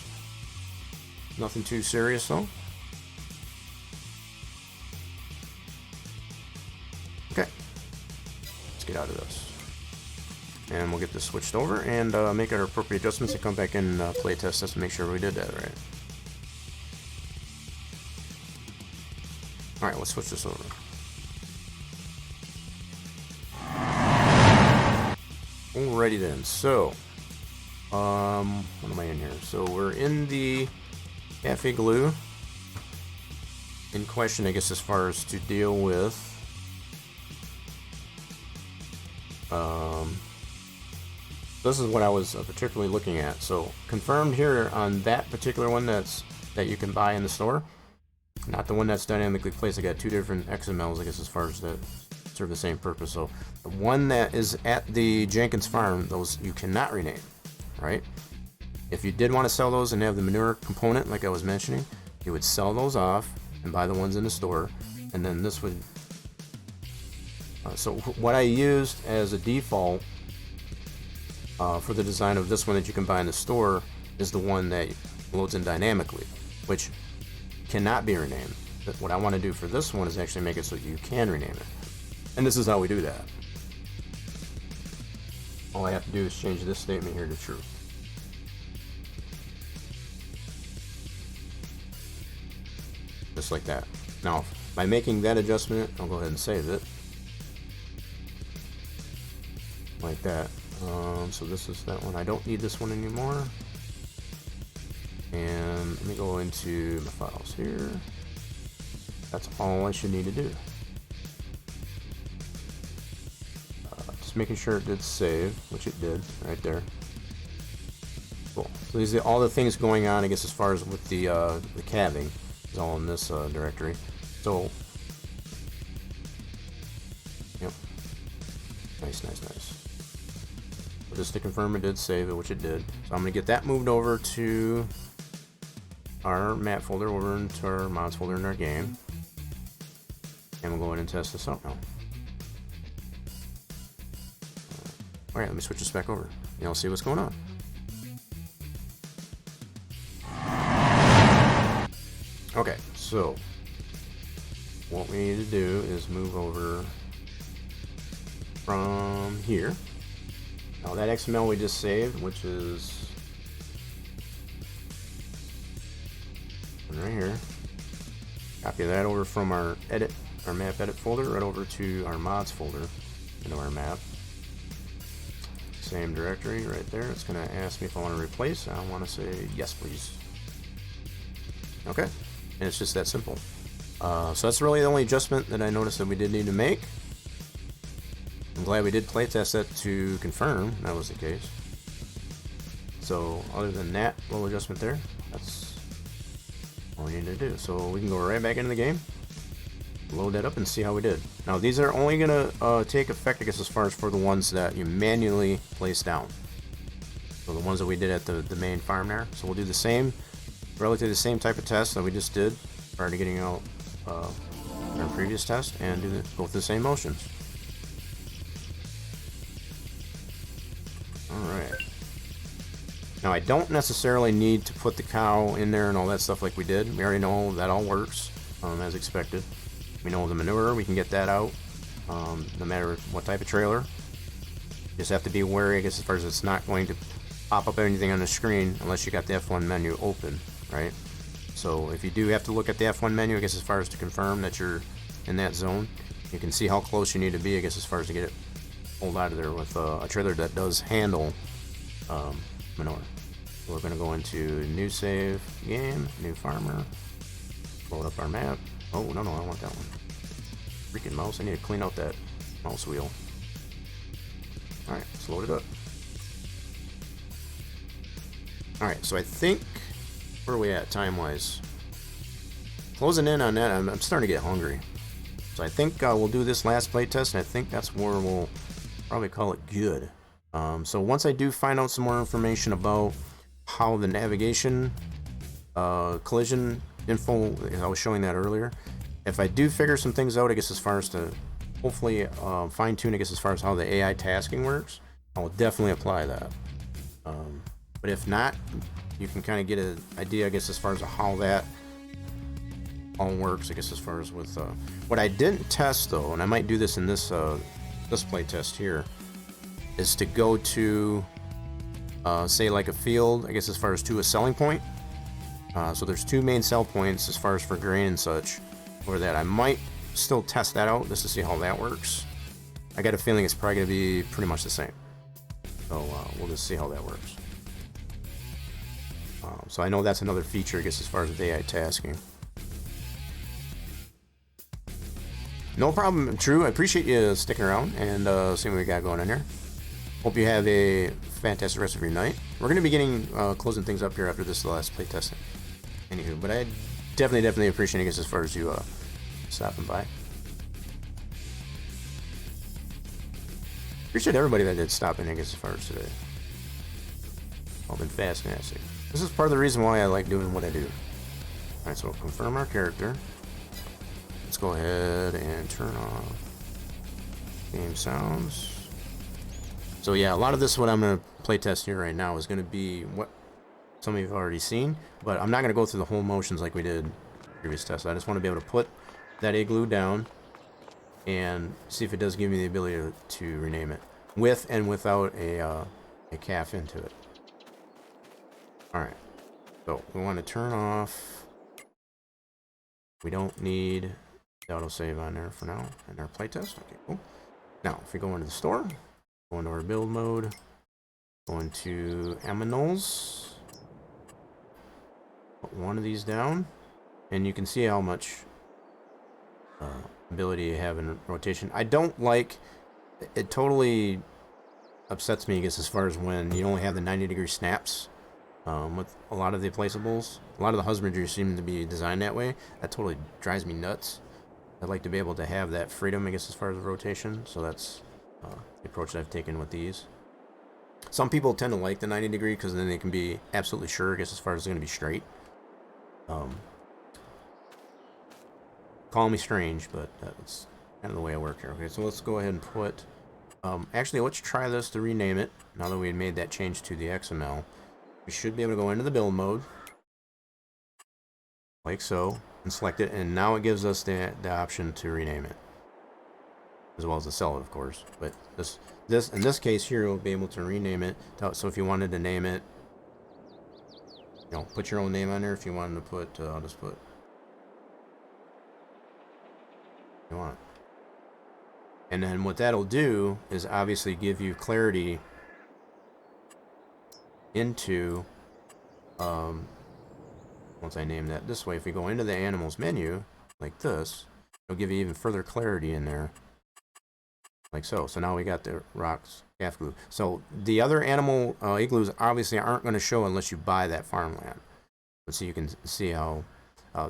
Nothing too serious, though. Okay. Let's get out of this. and we'll get this switched over and make our appropriate adjustments and come back and play test this to make sure we did that right. Alright, let's switch this over. Alrighty then, so what am I in here? So we're in the cafe glue in question, I guess, as far as to deal with this is what I was particularly looking at. So confirmed here on that particular one that you can buy in the store, not the one that's dynamically placed. I got two different XMLs, I guess, as far as that serve the same purpose. So the one that is at the Jenkins farm, those you cannot rename, right? If you did want to sell those and have the manure component, like I was mentioning, you would sell those off and buy the ones in the store, and then this would. So what I used as a default for the design of this one that you can buy in the store is the one that loads in dynamically, which cannot be renamed. But what I want to do for this one is actually make it so you can rename it. And this is how we do that. All I have to do is change this statement here to true. Just like that. Now, by making that adjustment, I'll go ahead and save it. Like that. So this is that one. I don't need this one anymore. And let me go into my files here. That's all I should need to do. Just making sure it did save, which it did right there. Cool. So these are all the things going on, I guess, as far as with the calving. It's all in this directory. So, yep. Nice. Just to confirm it did save it, which it did. So I'm going to get that moved over to our map folder, over into our mods folder in our game. And we'll go ahead and test this out now. Alright, let me switch this back over. And I'll see what's going on. Okay, so what we need to do is move over from here. Now that XML we just saved, which is right here, copy that over from our map edit folder right over to our mods folder into our map. Same directory right there. It's going to ask me if I want to replace. I want to say yes, please. Okay, and it's just that simple. So that's really the only adjustment that I noticed that we did need to make. I'm glad we did play test that to confirm that was the case. So other than that little adjustment there, that's all we need to do. So we can go right back into the game, load that up, and see how we did. Now these are only gonna take effect, I guess, as far as for the ones that you manually place down. So the ones that we did at the main farm there. So we'll do the same, relatively the same type of test that we just did prior to getting out our previous test, and go through the same motions. Alright. Now I don't necessarily need to put the cow in there and all that stuff like we did. We already know that all works as expected. We know the manure, we can get that out no matter what type of trailer. You just have to be wary, I guess, as far as it's not going to pop up anything on the screen unless you got the F1 menu open, right? So if you do have to look at the F1 menu, I guess, as far as to confirm that you're in that zone, you can see how close you need to be, I guess, as far as to get it pulled out of there with a trailer that does handle manure. So we're going to go into new save game, new farmer, load up our map. Oh, no, I want that one. Freaking mouse, I need to clean out that mouse wheel. Alright, let's load it up. Alright, so I think, where are we at time-wise? Closing in on that, I'm starting to get hungry. So I think we'll do this last play test, and I think that's where we'll probably call it good. So once I do find out some more information about how the navigation collision info, I was showing that earlier, if I do figure some things out, I guess, as far as to hopefully fine-tune, I guess, as far as how the AI tasking works, I will definitely apply that. But if not, you can kind of get an idea, I guess, as far as how that all works, I guess, as far as with what I didn't test though, and I might do this in this this play test here, is to go to, say like a field, I guess as far as to a selling point. So there's 2 main sell points as far as for grain and such over that. I might still test that out just to see how that works. I got a feeling it's probably going to be pretty much the same. So we'll just see how that works. So I know that's another feature, I guess, as far as with AI tasking. No problem, True. I appreciate you sticking around and seeing what we got going on here. Hope you have a fantastic rest of your night. We're going to be getting closing things up here after this last play testing. Anywho, but I definitely appreciate it, I guess, as far as you stopping by. Appreciate everybody that did stop in, I guess, as far as today. All been fantastic. This is part of the reason why I like doing what I do. Alright, so we'll confirm our character. Let's go ahead and turn off game sounds. So yeah, a lot of this, what I'm going to play test here right now, is going to be what some of you have already seen, but I'm not going to go through the whole motions like we did previous tests. I just want to be able to put that igloo down and see if it does give me the ability to rename it with and without a calf into it. Alright, so we want to turn off. We don't need the autosave on there for now in our playtest. Okay, cool. Now, if we go into the store, go into our build mode, go into aminals, put one of these down, and you can see how much ability you have in rotation. I don't like it. Totally upsets me, I guess, as far as when you only have the 90-degree snaps with a lot of the placeables. A lot of the husbandry seem to be designed that way. That totally drives me nuts. I'd like to be able to have that freedom, I guess, as far as rotation. So that's the approach that I've taken with these. Some people tend to like the 90-degree because then they can be absolutely sure, I guess, as far as it's going to be straight. Call me strange, but that's kind of the way I work here. Okay, so let's go ahead and put... actually, let's try this to rename it. Now that we had made that change to the XML, we should be able to go into the build mode, like so, and select it, and now it gives us the option to rename it, as well as to sell it, of course. But this in this case here, we'll be able to rename it. So if you wanted to name it, you know, put your own name on there. If you wanted to put, I'll just put you want. And then what that'll do is obviously give you clarity into once I name that this way. If we go into the animals menu like this, it'll give you even further clarity in there, like so. So now we got the rocks calf glue. So the other animal igloos obviously aren't going to show unless you buy that farmland. But so you can see how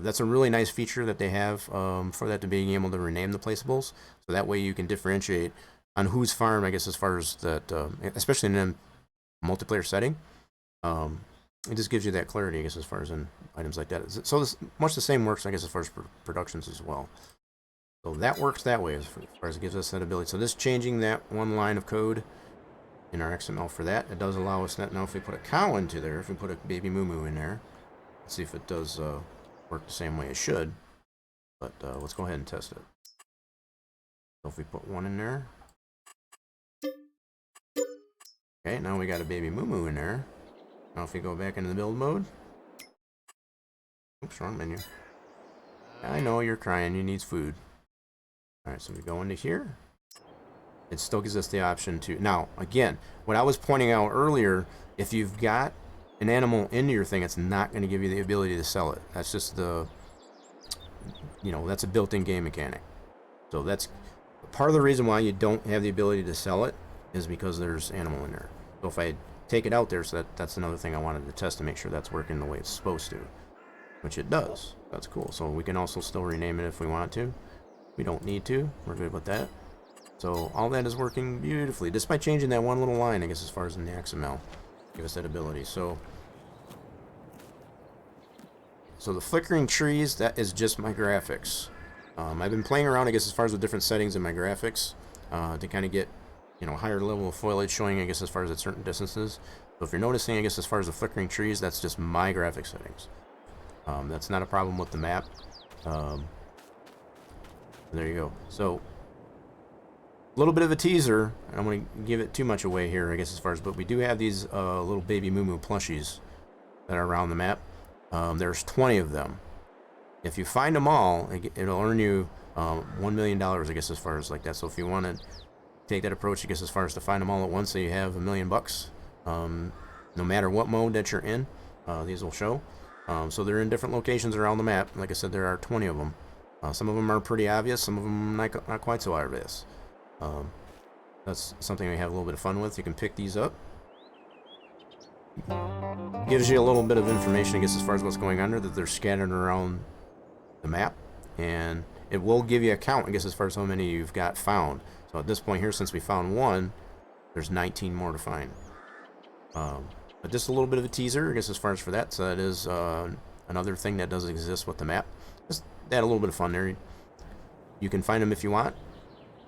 that's a really nice feature that they have for that, to being able to rename the placeables. So that way you can differentiate on whose farm, I guess, as far as that, especially in a multiplayer setting. It just gives you that clarity, I guess, as far as in items like that. So this, much the same works, I guess, as far as productions as well. So that works that way as far as it gives us that ability. So this changing that one line of code in our XML for that, it does allow us that. Now if we put a cow into there, if we put a baby moo in there, let's see if it does work the same way it should. But let's go ahead and test it. So if we put one in there. Okay, now we got a baby moo in there. Now if we go back into the build mode. Oops, wrong menu. I know you're crying, you need food. Alright, so we go into here. It still gives us the option to... Now, again, what I was pointing out earlier, if you've got an animal into your thing, it's not going to give you the ability to sell it. That's just the... You know, that's a built-in game mechanic. So that's... Part of the reason why you don't have the ability to sell it is because there's animal in there. So if I take it out there, so that's another thing I wanted to test to make sure that's working the way it's supposed to, which it does. That's cool. So we can also still rename it if we want to. We don't need to. We're good with that. So all that is working beautifully, just by changing that one little line, I guess, as far as in the XML, give us that ability. So the flickering trees, that is just my graphics. I've been playing around, I guess, as far as the different settings in my graphics to kind of get, you know, higher level of foliage showing, I guess, as far as at certain distances. So if you're noticing, I guess, as far as the flickering trees, that's just my graphic settings. That's not a problem with the map. There you go. So little bit of a teaser. I don't want to give it too much away here, I guess, as far as, but we do have these little baby Moo Moo plushies that are around the map. There's 20 of them. If you find them all, it'll earn you $1 million, I guess, as far as like that. So if you want to take that approach, I guess, as far as to find them all at once, so you have $1 million. No matter what mode that you're in, these will show. So they're in different locations around the map. Like I said, there are 20 of them. Some of them are pretty obvious, some of them not quite so obvious. That's something we have a little bit of fun with. You can pick these up. Gives you a little bit of information, I guess, as far as what's going on there, that they're scattered around the map. And it will give you a count, I guess, as far as how many you've got found. So at this point here, since we found one, there's 19 more to find. But just a little bit of a teaser, I guess, as far as for that. So that is another thing that does exist with the map. Just add a little bit of fun there. You can find them if you want.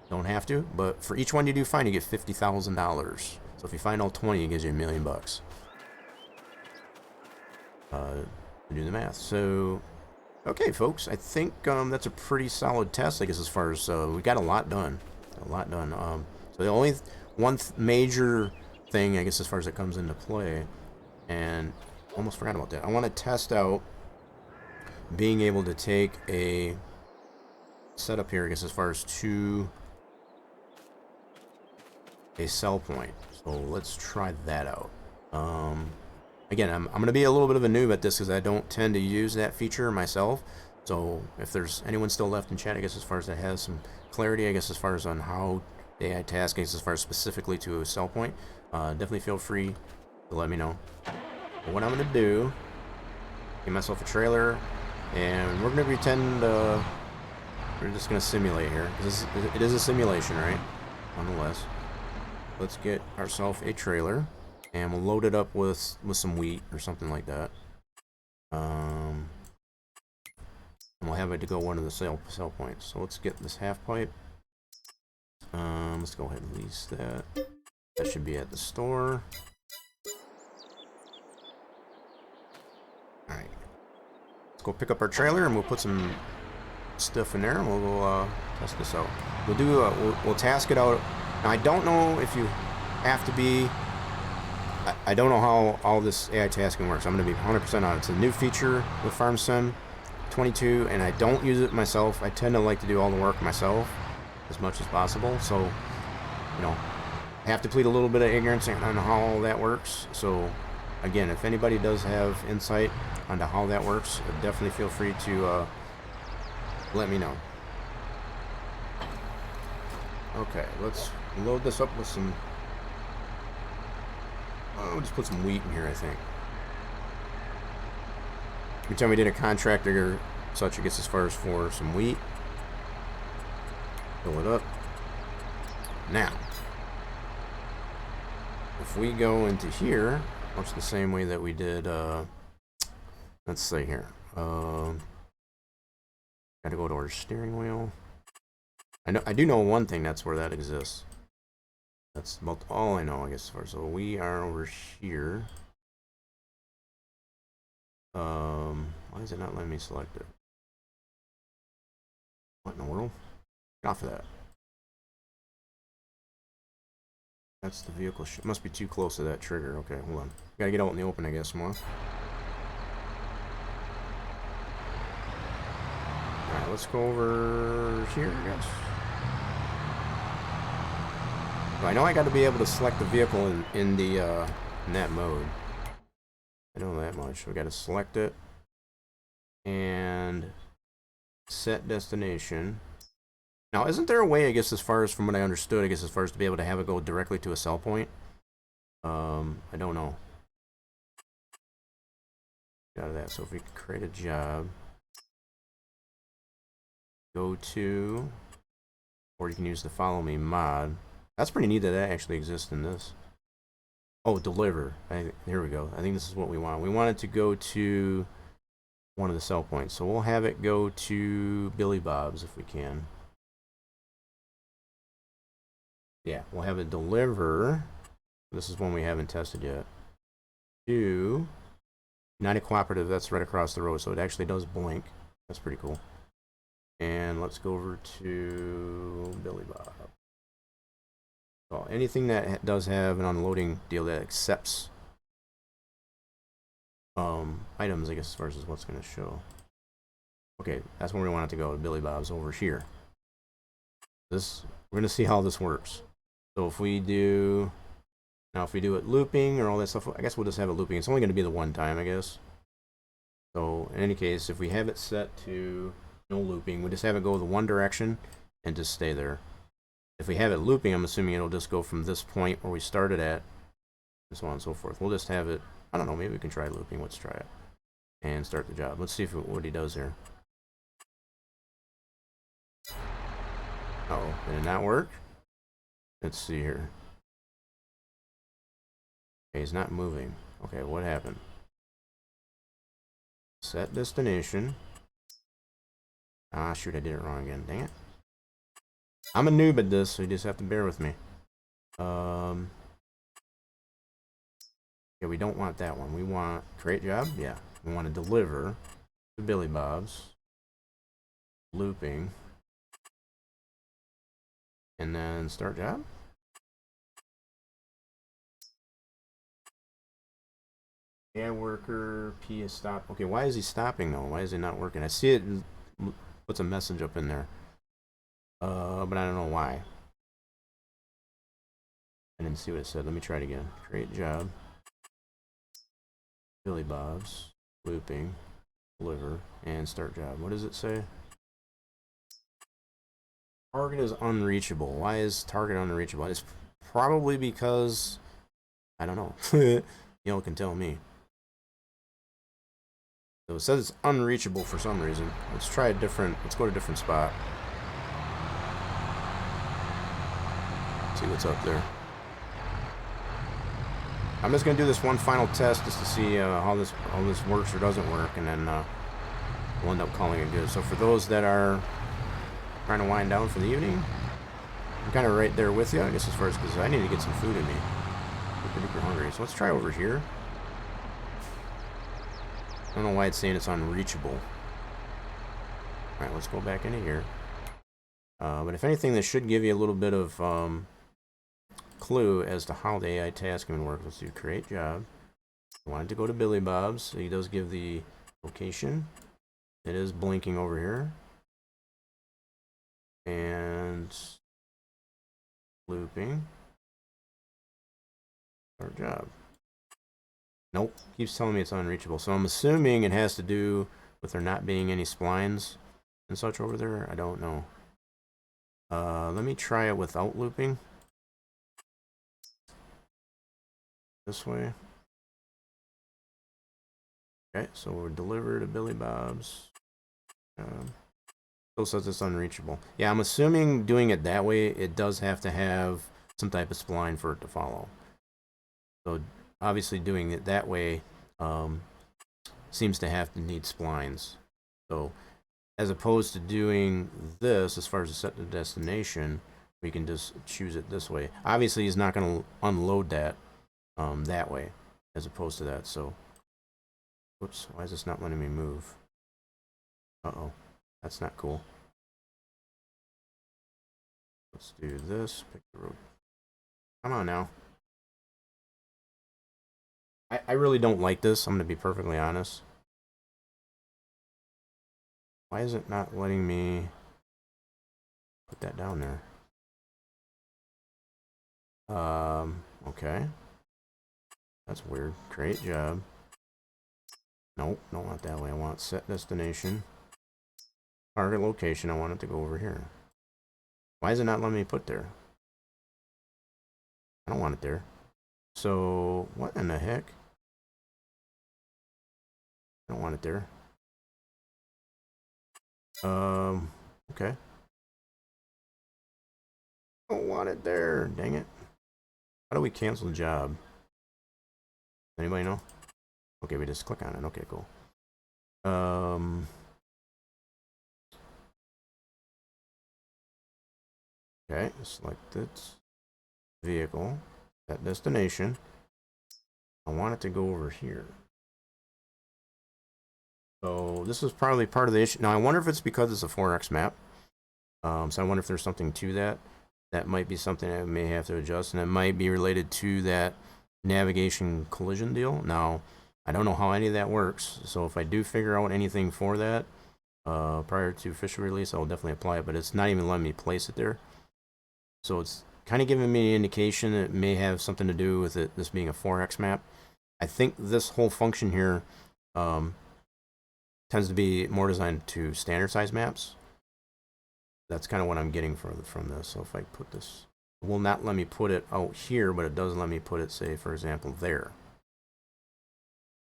Don't have to, but for each one you do find, you get $50,000. So if you find all 20, it gives you $1 million. To do the math. So, okay, folks, I think that's a pretty solid test, I guess, as far as we got a lot done. So the only one major thing, I guess, as far as it comes into play, and almost forgot about that. I want to test out being able to take a setup here, I guess, as far as to a sell point. So let's try that out. Again, I'm going to be a little bit of a noob at this because I don't tend to use that feature myself. So if there's anyone still left in chat, I guess, as far as that has some clarity, I guess, as far as on how the AI task, I guess, as far as specifically to a sell point, definitely feel free to let me know. But what I'm going to do, get myself a trailer, and we're going to pretend we're just going to simulate here. It is a simulation, right? Nonetheless. Let's get ourselves a trailer, and we'll load it up with some wheat or something like that. And we'll have it to go one of the sell points. So let's get this half pipe. Let's go ahead and lease that. That should be at the store. Alright. Let's go pick up our trailer, and we'll put some stuff in there, and we'll go test this out. We'll do we'll task it out. Now, I don't know if you have to be... I don't know how all this AI tasking works. I'm going to be 100% on it. It's a new feature with FarmSim 22, and I don't use it myself. I tend to like to do all the work myself as much as possible. So, you know, I have to plead a little bit of ignorance on how all that works. So, again, if anybody does have insight onto how that works, definitely feel free to let me know. Okay, let's load this up with some... we'll just put some wheat in here, I think. Every time we did a contract or such, it gets as far as for some wheat. Fill it up. Now, if we go into here, much the same way that we did, let's see here. Gotta go to our steering wheel. I do know one thing, that's where that exists. That's about all I know, I guess, as far as. So we are over here. Why is it not letting me select it? What in the world? Get off of that. That's the vehicle. It must be too close to that trigger. Okay, hold on. Gotta get out in the open, I guess, more. Alright, let's go over here, I guess. I know I got to be able to select the vehicle in that mode. I know that much. We got to select it and set destination. Now, isn't there a way, I guess, as far as from what I understood, I guess, as far as to be able to have it go directly to a sell point? I don't know. Get out of that. So if we create a job, go to, or you can use the follow me mod. That's pretty neat that that actually exists in this. Oh, deliver. Here we go. I think this is what we want. We want it to go to one of the sell points. So we'll have it go to Billy Bob's if we can. Yeah, we'll have it deliver. This is one we haven't tested yet. To United Cooperative, that's right across the road. So it actually does blink. That's pretty cool. And let's go over to Billy Bob. So anything that does have an unloading deal that accepts items, I guess, as far as what's going to show. Okay, that's where we want it to go, to Billy Bob's over here. This, we're going to see how this works. So if we do, now if we do it looping or all that stuff, I guess we'll just have it looping. It's only going to be the one time, I guess. So in any case, if we have it set to no looping, we just have it go the one direction and just stay there. If we have it looping, I'm assuming it'll just go from this point where we started at, and so on and so forth. We'll just have it, I don't know, maybe we can try looping. Let's try it. And start the job. Let's see if what he does here. Uh-oh, did it not work? Let's see here. Okay, he's not moving. Okay, what happened? Set destination. Ah, shoot, I did it wrong again. Dang it. I'm a noob at this, so you just have to bear with me. Yeah, we don't want that one. We want create job. Yeah, we want to deliver to Billy Bob's. Looping. And then start job. Yeah, worker P is stop. Okay, why is he stopping though? Why is he not working? I see it puts a message up in there. But I don't know why. I didn't see what it said. Let me try it again. Create job. Billy Bob's. Looping. Deliver. And start job. What does it say? Target is unreachable. Why is target unreachable? It's probably because I don't know. Y'all can tell me. So it says it's unreachable for some reason. Let's try a different. Let's go to a different spot. See what's up there. I'm just gonna do this one final test just to see how this works or doesn't work, and then we'll end up calling it good. So for those that are trying to wind down for the evening, I'm kind of right there with you, I guess, as far as because I need to get some food in me. I'm super hungry. So let's try over here. I don't know why it's saying it's unreachable. Alright, let's go back into here. But if anything, this should give you a little bit of clue as to how the AI tasking works. Let's do create job. I wanted to go to Billy Bob's, so he does give the location. It is blinking over here. And looping. Start job. Nope, keeps telling me it's unreachable. So I'm assuming it has to do with there not being any splines and such over there. I don't know. Let me try it without looping. This way. Okay, so we're delivered to Billy Bob's. Still says it's unreachable. Yeah, I'm assuming doing it that way, it does have to have some type of spline for it to follow. So obviously doing it that way seems to have to need splines. So as opposed to doing this, as far as the set the destination, we can just choose it this way. Obviously, he's not going to unload that that way, as opposed to that. So, whoops, why is this not letting me move? Uh-oh, that's not cool. Let's do this. Pick the road. Come on now. I really don't like this. I'm going to be perfectly honest. Why is it not letting me put that down there? Okay. That's weird. Create job. Nope, don't want that way. I want set destination. Target location. I want it to go over here. Why is it not letting me put there? I don't want it there. So, what in the heck? I don't want it there. Okay. I don't want it there. Dang it. How do we cancel the job? Anybody know? Okay, we just click on it. Okay, cool. Okay, select this vehicle, that destination. I want it to go over here. So this is probably part of the issue. Now I wonder if it's because it's a 4X map. So I wonder if there's something to that. that might be something I may have to adjust, and it might be related to that navigation collision deal. Now, I don't know how any of that works, so if I do figure out anything for that prior to official release, I'll definitely apply it, but it's not even letting me place it there. So it's kind of giving me an indication it may have something to do with it, this being a 4X map. I think this whole function here tends to be more designed to standard size maps. That's kind of what I'm getting from this. So if I put this, it will not let me put it out here, but it does let me put it, say, for example, there.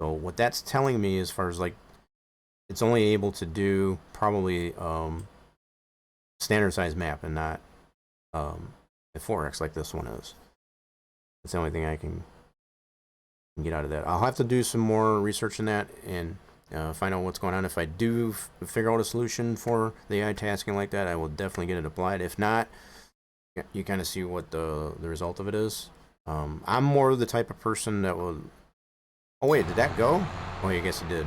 So what that's telling me, as far as like, it's only able to do probably standard size map and not a 4X like this one is. That's the only thing I can get out of that. I'll have to do some more research in that and find out what's going on. If I do figure out a solution for the AI tasking like that, I will definitely get it applied. If not, you kind of see what the result of it is. I'm more the type of person that will... Oh wait, did that go? Oh, I guess it did,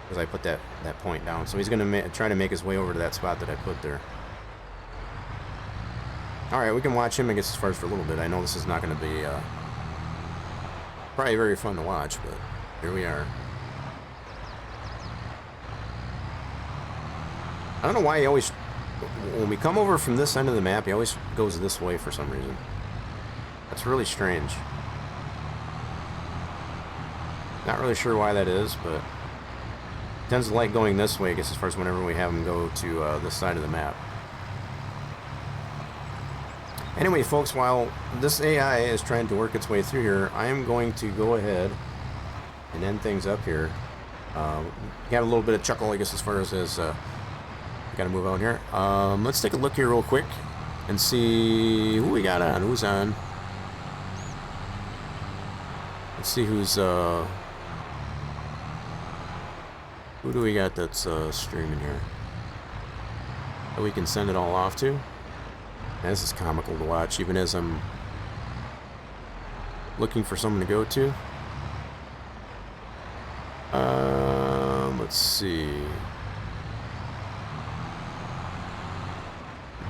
because I put that point down. So he's going to try to make his way over to that spot that I put there. Alright, we can watch him, I guess, as far as for a little bit. I know this is not going to be probably very fun to watch, but here we are. I don't know why he always... When we come over from this end of the map, he always goes this way for some reason. That's really strange. Not really sure why that is, but he tends to like going this way, I guess, as far as whenever we have him go to this side of the map. Anyway, folks, while this AI is trying to work its way through here, I am going to go ahead and end things up here. Got a little bit of chuckle, I guess, as far as got to move out here. Let's take a look here real quick and see who we got on. Who's on? Let's see who's who do we got that's streaming here that we can send it all off to. Man, this is comical to watch, even as I'm looking for someone to go to. Let's see.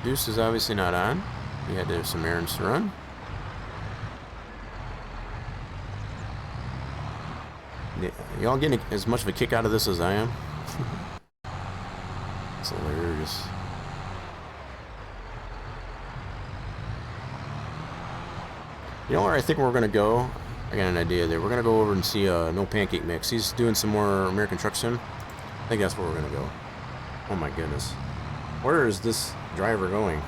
Deuce is obviously not on. He had to have some errands to run. Yeah, y'all getting as much of a kick out of this as I am? It's hilarious. You know where I think we're going to go? I got an idea there. We're going to go over and see No Pancake Mix. He's doing some more American Truck Sim. I think that's where we're going to go. Oh my goodness. Where is this driver going?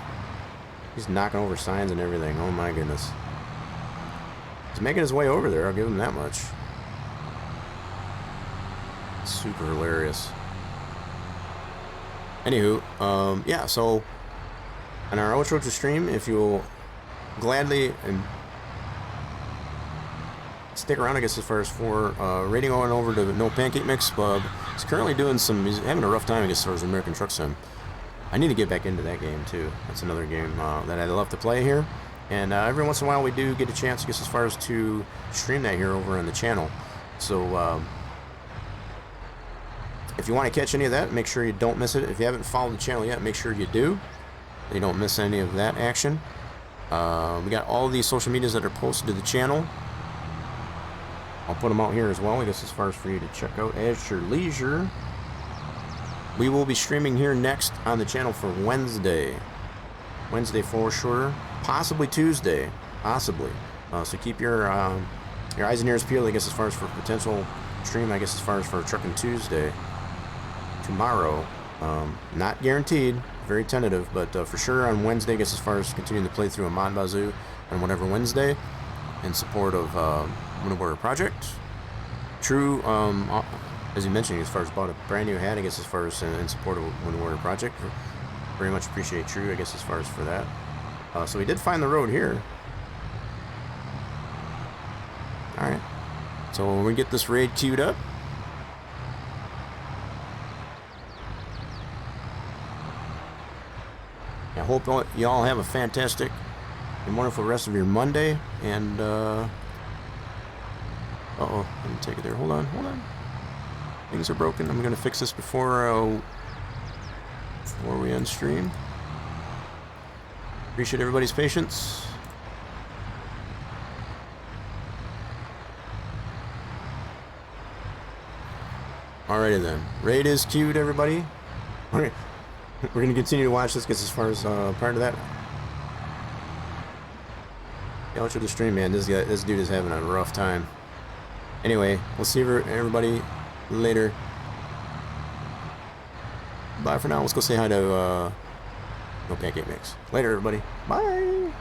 He's knocking over signs and everything. Oh my goodness. He's making his way over there, I'll give him that much. Super hilarious. Anywho, yeah, so on our outro to stream, if you'll gladly and stick around, I guess, as far as for rating on over to No Pancake Mix. He's currently doing he's having a rough time, I guess, as far as American Truck Sim. I need to get back into that game too. That's another game that I love to play here, and every once in a while we do get a chance, I guess, as far as to stream that here over on the channel. So if you want to catch any of that, make sure you don't miss it. If you haven't followed the channel yet, make sure you do, so you don't miss any of that action. We got all these social medias that are posted to the channel. I'll put them out here as well, I guess, as far as for you to check out at your leisure. We will be streaming here next on the channel for Wednesday. Wednesday for sure. Possibly Tuesday. Possibly. So keep your eyes and ears peeled, I guess, as far as for potential stream, I guess, as far as for Truckin' Tuesday. Tomorrow. Not guaranteed. Very tentative, but for sure on Wednesday, I guess, as far as continuing to play through a Mod Bazoo on whatever Wednesday in support of Winter Project. True, as you mentioned, as far as bought a brand new hat, I guess, as far as in support of Winter Project. Very much appreciate True, I guess, as far as for that. So we did find the road here. Alright. So when we get this raid queued up, I hope y'all have a fantastic and wonderful rest of your Monday. And, uh-oh, let me take it there. Hold on. Things are broken. I'm going to fix this before we end stream. Appreciate everybody's patience. Alrighty then. Raid is queued, everybody. We're gonna continue to watch this, because as far as part of that. Yeah, watch the stream, man. This dude is having a rough time. Anyway, we'll see everybody later. Bye for now. Let's go say hi to No Pancake Mix. Later, everybody. Bye.